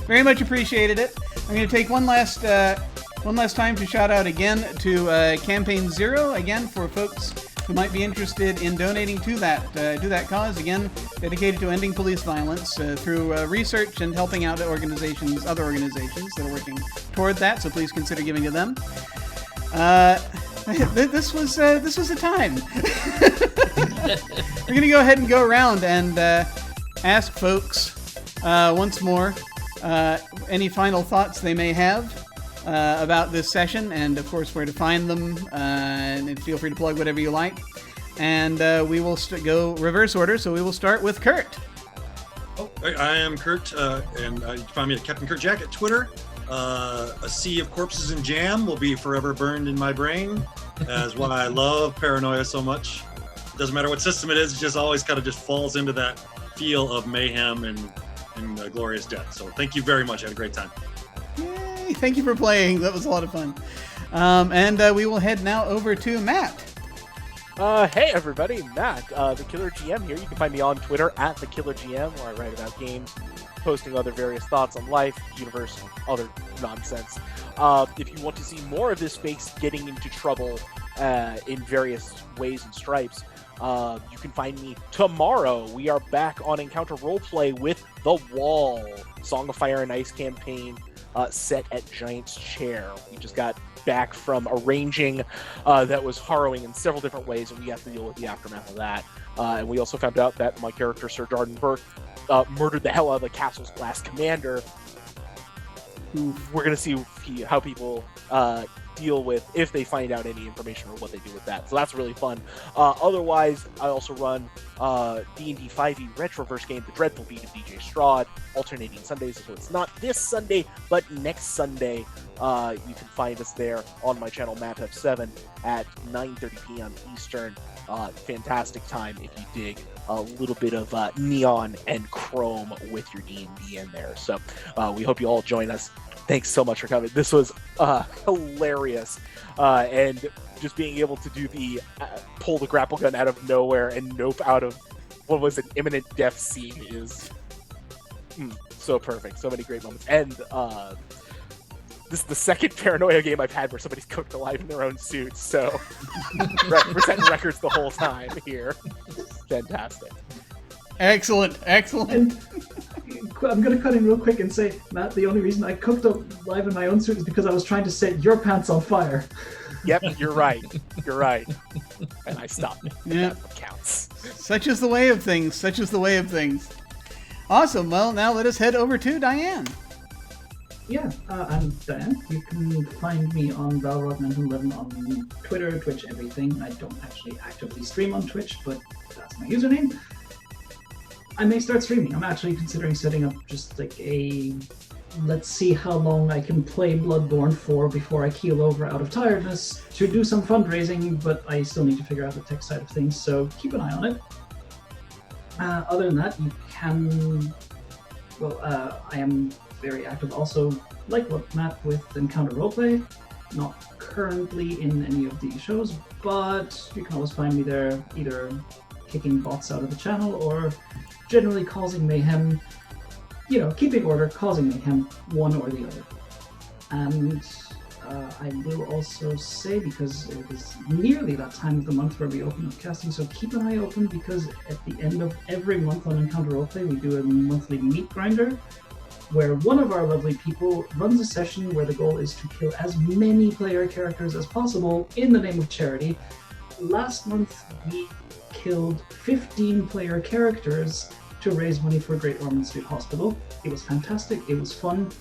Very much appreciated it. I'm going to take one last time to shout out again to Campaign Zero, again, for folks who might be interested in donating to that cause, again, dedicated to ending police violence through research and helping out other organizations that are working toward that, so please consider giving to them. This was a time. We're going to go ahead and go around and ask folks once more any final thoughts they may have about this session, and of course where to find them, and feel free to plug whatever you like. And we will go reverse order, so we will start with Kurt. I am Kurt, and you can find me at Captain Kurt Jack at Twitter. A sea of corpses and jam will be forever burned in my brain, as why I love Paranoia so much. Doesn't matter what system it is, it just always kind of just falls into that feel of mayhem and glorious death. So thank you very much. I had a great time. Yay! Thank you for playing. That was a lot of fun. And we will head now over to Matt. Hey everybody, Matt, the Killer GM here. You can find me on Twitter at the Killer GM, where I write about games, posting other various thoughts on life, universe, other nonsense. If you want to see more of this space getting into trouble in various ways and stripes, you can find me tomorrow. We are back on Encounter Roleplay with The Wall, Song of Fire and Ice campaign set at Giant's Chair. We just got back from arranging that was harrowing in several different ways, and we have to deal with the aftermath of that. And we also found out that my character, Sir Darden Burke, murdered the hell out of the castle's last commander. We're going to see how people deal with, if they find out any information or what they do with that. So that's really fun. Otherwise, I also run D&D 5e Retroverse game, The Dreadful Beat of DJ Strahd, alternating Sundays. So it's not this Sunday, but next Sunday. You can find us there on my channel, MapF7, at 9:30 p.m. Eastern. Fantastic time if you dig a little bit of neon and chrome with your D&D in there. So we hope you all join us. Thanks so much for coming. This was hilarious, and just being able to do the pull the grapple gun out of nowhere and nope out of what was an imminent death scene is so perfect. So many great moments. And this is the second Paranoia game I've had where somebody's cooked alive in their own suits. So we're setting records the whole time here. Fantastic. Excellent. And I'm going to cut in real quick and say, Matt, the only reason I cooked up live in my own suit is because I was trying to set your pants on fire. Yep, you're right. You're right. And I stopped. Yeah. That's what counts. Such is the way of things. Awesome. Well, now let us head over to Diane. I'm Dan. You can find me on Valrod911 on Twitter, Twitch, everything. I don't actually actively stream on Twitch, but that's my username. I may start streaming. I'm actually considering setting up just like a let's see how long I can play Bloodborne for before I keel over out of tiredness to do some fundraising, but I still need to figure out the tech side of things, so keep an eye on it. Other than that, you can... I am very active also, like what Matt with Encounter Roleplay. Not currently in any of these shows, but you can always find me there, either kicking bots out of the channel or generally causing mayhem. Keeping order, causing mayhem, one or the other. And I will also say, because it is nearly that time of the month where we open up casting, so keep an eye open, because at the end of every month on Encounter Roleplay, we do a monthly meat grinder, where one of our lovely people runs a session where the goal is to kill as many player characters as possible in the name of charity. Last month, we killed 15 player characters to raise money for Great Ormond Street Hospital. It was fantastic, it was fun.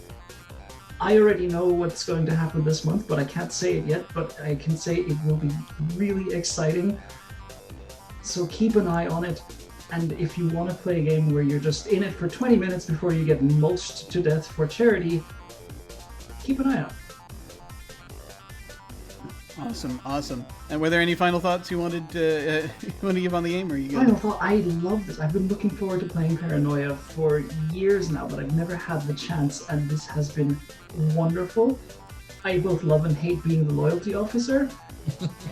I already know what's going to happen this month, but I can't say it yet, but I can say it will be really exciting. So keep an eye on it, and if you want to play a game where you're just in it for 20 minutes before you get mulched to death for charity, keep an eye out. Awesome. And were there any final thoughts you wanted to give on the game, or are you good? Final thought, I love this. I've been looking forward to playing Paranoia for years now, but I've never had the chance, and this has been wonderful. I both love and hate being the loyalty officer.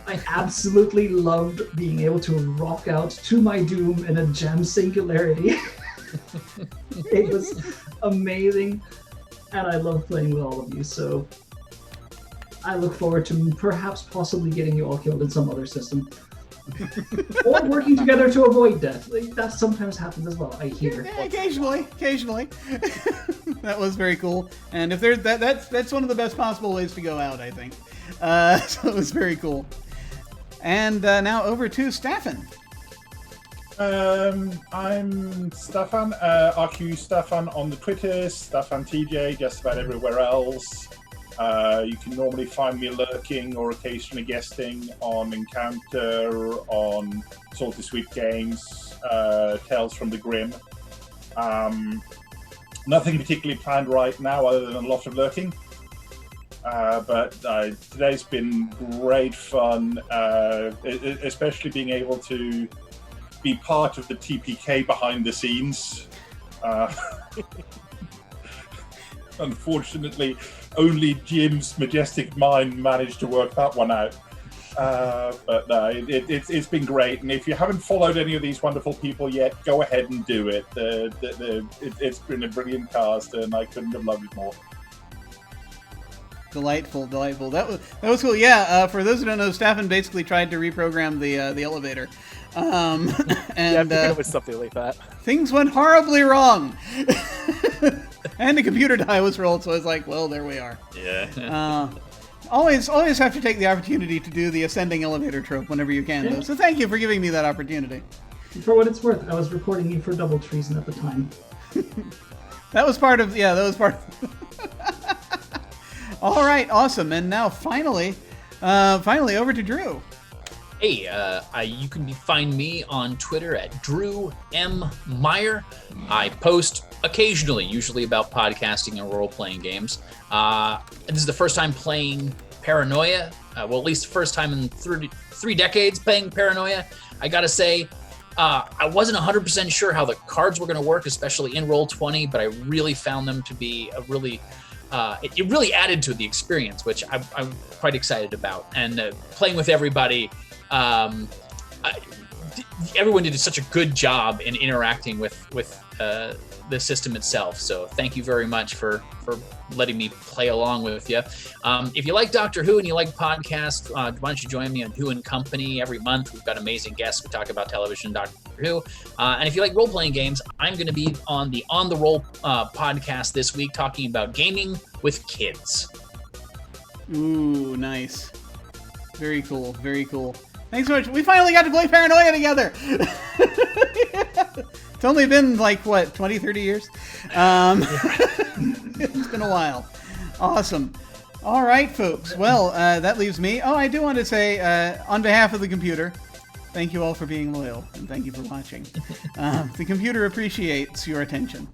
I absolutely loved being able to rock out to my doom in a jam singularity. It was amazing, and I love playing with all of you, so I look forward to perhaps possibly getting you all killed in some other system. Or working together to avoid death. That sometimes happens as well, I hear. Yeah, occasionally. That was very cool. And if there's that's one of the best possible ways to go out, I think. So it was very cool. And now over to Staffan. I'm Staffan, RQ Staffan on the Twitter, Staffan TJ, just about everywhere else. You can normally find me lurking or occasionally guesting on Encounter, on Salty Sweet Games, Tales from the Grim. Nothing particularly planned right now other than a lot of lurking. But today's been great fun, especially being able to be part of the TPK behind the scenes. Unfortunately, only Jim's majestic mind managed to work that one out. But no, it's been great. And if you haven't followed any of these wonderful people yet, go ahead and do it. It's been a brilliant cast, and I couldn't have loved it more. Delightful. That was cool. Yeah. For those who don't know, Staffan basically tried to reprogram the elevator, and I figured it was something like that. Things went horribly wrong. And the computer die was rolled, so I was like, well, there we are. Yeah. Always have to take the opportunity to do the ascending elevator trope whenever you can, though. So thank you for giving me that opportunity. For what it's worth, I was reporting you for double treason at the time. That was part of... All right, awesome. And now finally over to Drew. Hey, you can find me on Twitter at Drew M. Meyer. I post occasionally, usually about podcasting and role-playing games. This is the first time playing Paranoia. Well, at least the first time in 3 decades playing Paranoia. I gotta say, I wasn't 100% sure how the cards were gonna work, especially in Roll20, but I really found them to be a really... it really added to the experience, which I'm quite excited about. And playing with everybody... everyone did such a good job in interacting with the system itself. So thank you very much for letting me play along with you. If you like Doctor Who and you like podcasts, why don't you join me on Who and Company every month? We've got amazing guests. We talk about television, Doctor Who. And if you like role-playing games, I'm going to be on the On the Roll podcast this week talking about gaming with kids. Ooh, nice. Very cool. Thanks so much. We finally got to play Paranoia together. It's only been 20, 30 years? It's been a while. Awesome. All right, folks. Well, that leaves me. Oh, I do want to say, on behalf of the computer, thank you all for being loyal, and thank you for watching. The computer appreciates your attention.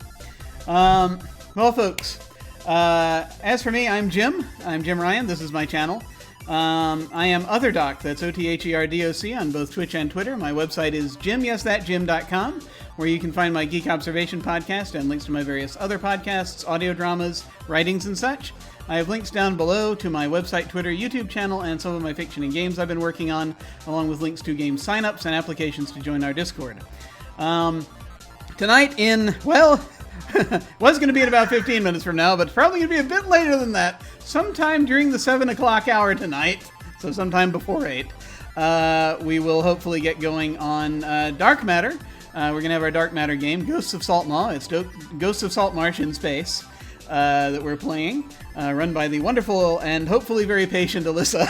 Well, folks, as for me, I'm Jim. I'm Jim Ryan. This is my channel. I am OtherDoc, that's OTHERDOC, on both Twitch and Twitter. My website is jimyesthatjim.com, where you can find my Geek Observation podcast and links to my various other podcasts, audio dramas, writings, and such. I have links down below to my website, Twitter, YouTube channel, and some of my fiction and games I've been working on, along with links to game signups and applications to join our Discord. Tonight was going to be in about 15 minutes from now, but it's probably going to be a bit later than that. Sometime during the 7 o'clock hour tonight, so sometime before 8, we will hopefully get going on Dark Matter. We're going to have our Dark Matter game, Ghosts of Saltmaw. It's Ghosts of Saltmarsh in space that we're playing, run by the wonderful and hopefully very patient Alyssa,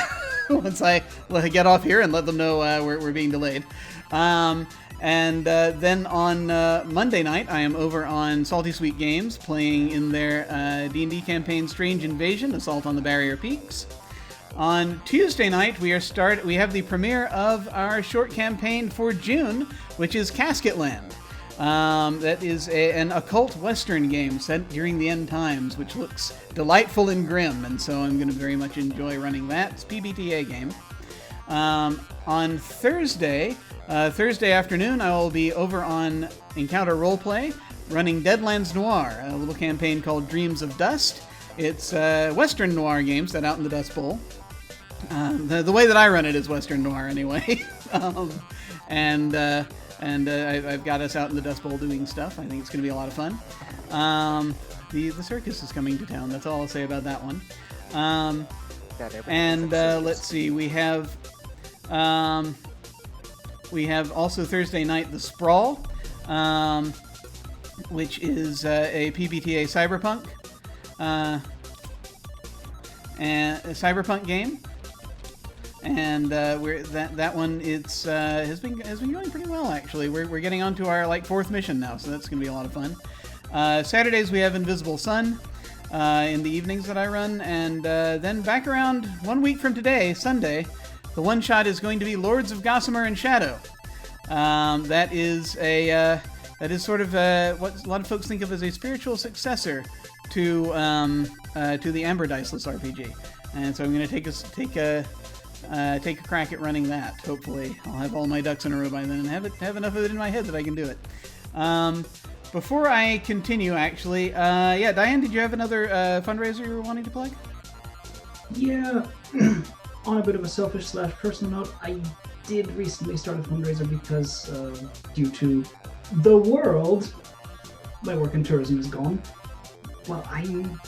once I get off here and let them know we're being delayed. And then on Monday night, I am over on Salty Sweet Games, playing in their D&D campaign Strange Invasion, Assault on the Barrier Peaks. On Tuesday night, we have the premiere of our short campaign for June, which is Casketland. That is an occult western game set during the end times, which looks delightful and grim, and so I'm going to very much enjoy running that. It's a PBTA game. On Thursday afternoon, I will be over on Encounter Roleplay, running Deadlands Noir, a little campaign called Dreams of Dust. It's a Western Noir game set out in the Dust Bowl. The way that I run it is Western Noir, anyway. I've got us out in the Dust Bowl doing stuff. I think it's going to be a lot of fun. The circus is coming to town. That's all I'll say about that one. Let's see. We have also Thursday night The Sprawl, which is a PBTA cyberpunk and a cyberpunk game. And that one has been going pretty well, actually. We're getting on to our fourth mission now, so that's going to be a lot of fun. Saturdays we have Invisible Sun in the evenings that I run, and then back around 1 week from today, Sunday, the one shot is going to be Lords of Gossamer and Shadow. That is sort of what a lot of folks think of as a spiritual successor to the Amber Diceless RPG, and so I'm going to take a crack at running that. Hopefully, I'll have all my ducks in a row by then and have enough of it in my head that I can do it. Before I continue, actually, Diane, did you have another fundraiser you were wanting to plug? Yeah, on a bit of a selfish / personal note, I did recently start a fundraiser because due to the world, my work in tourism is gone. Well, I'm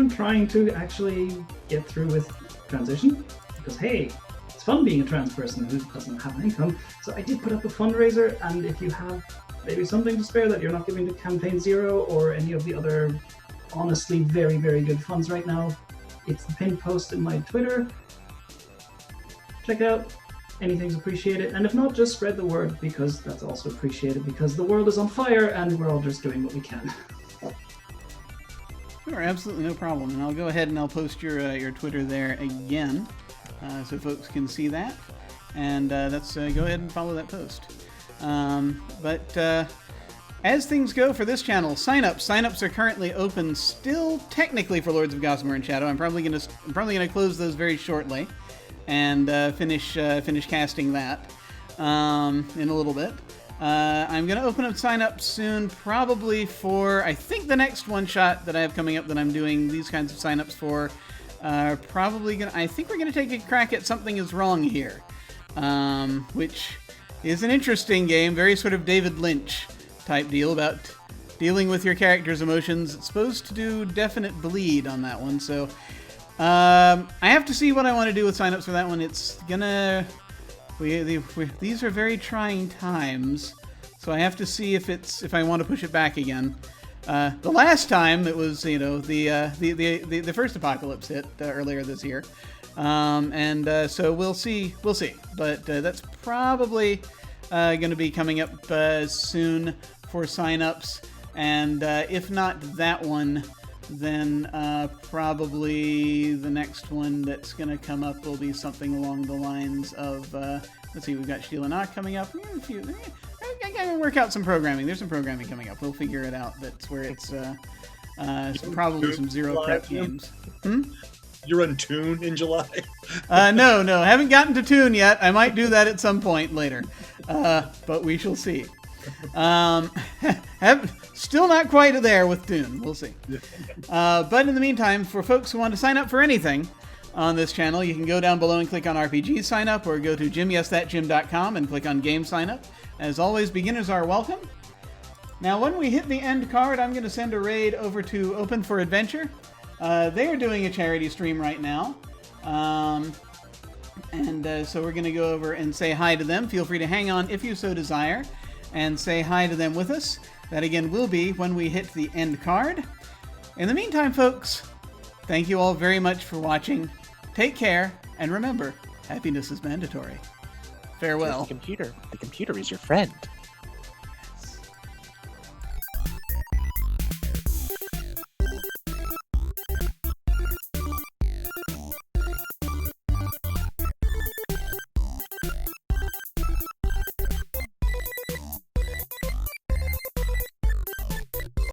trying to actually get through with transition. Because, hey, it's fun being a trans person who doesn't have an income. So I did put up a fundraiser, and if you have maybe something to spare that you're not giving to Campaign Zero or any of the other honestly very, very good funds right now, it's the pinned post in my Twitter. Check it out. Anything's appreciated. And if not, just spread the word, because that's also appreciated, because the world is on fire and we're all just doing what we can. Sure, absolutely no problem. And I'll go ahead and I'll post your Twitter there again. So folks can see that, and go ahead and follow that post. As things go for this channel, signups are currently open still technically for Lords of Gossamer and Shadow. I'm probably gonna close those very shortly, and finish casting that in a little bit. I'm gonna open up signups soon, probably for I think the next one shot that I have coming up that I'm doing these kinds of signups for. I think we're gonna take a crack at Something Is Wrong Here, which is an interesting game, very sort of David Lynch type deal about dealing with your character's emotions. It's supposed to do definite bleed on that one, so I have to see what I want to do with signups for that one. These are very trying times, so I have to see if I want to push it back again. The last time it was, the first apocalypse hit earlier this year, so we'll see. But that's probably going to be coming up soon for signups, and if not that one, then probably the next one that's going to come up will be something along the lines of, let's see, we've got Sheila Knock coming up. I got to work out some programming. There's some programming coming up. We'll figure it out. That's where it's probably some zero prep games. You run Toon in July? No, haven't gotten to Toon yet. I might do that at some point later, but we shall see. Still not quite there with Toon. We'll see. But in the meantime, for folks who want to sign up for anything on this channel, you can go down below and click on RPG sign up, or go to jimyesthatjim.com and click on game sign up. As always, beginners are welcome. Now, when we hit the end card, I'm going to send a raid over to Open for Adventure. They are doing a charity stream right now. So we're going to go over and say hi to them. Feel free to hang on if you so desire and say hi to them with us. That again will be when we hit the end card. In the meantime, folks, thank you all very much for watching. Take care, and remember, happiness is mandatory. Farewell. The computer is your friend.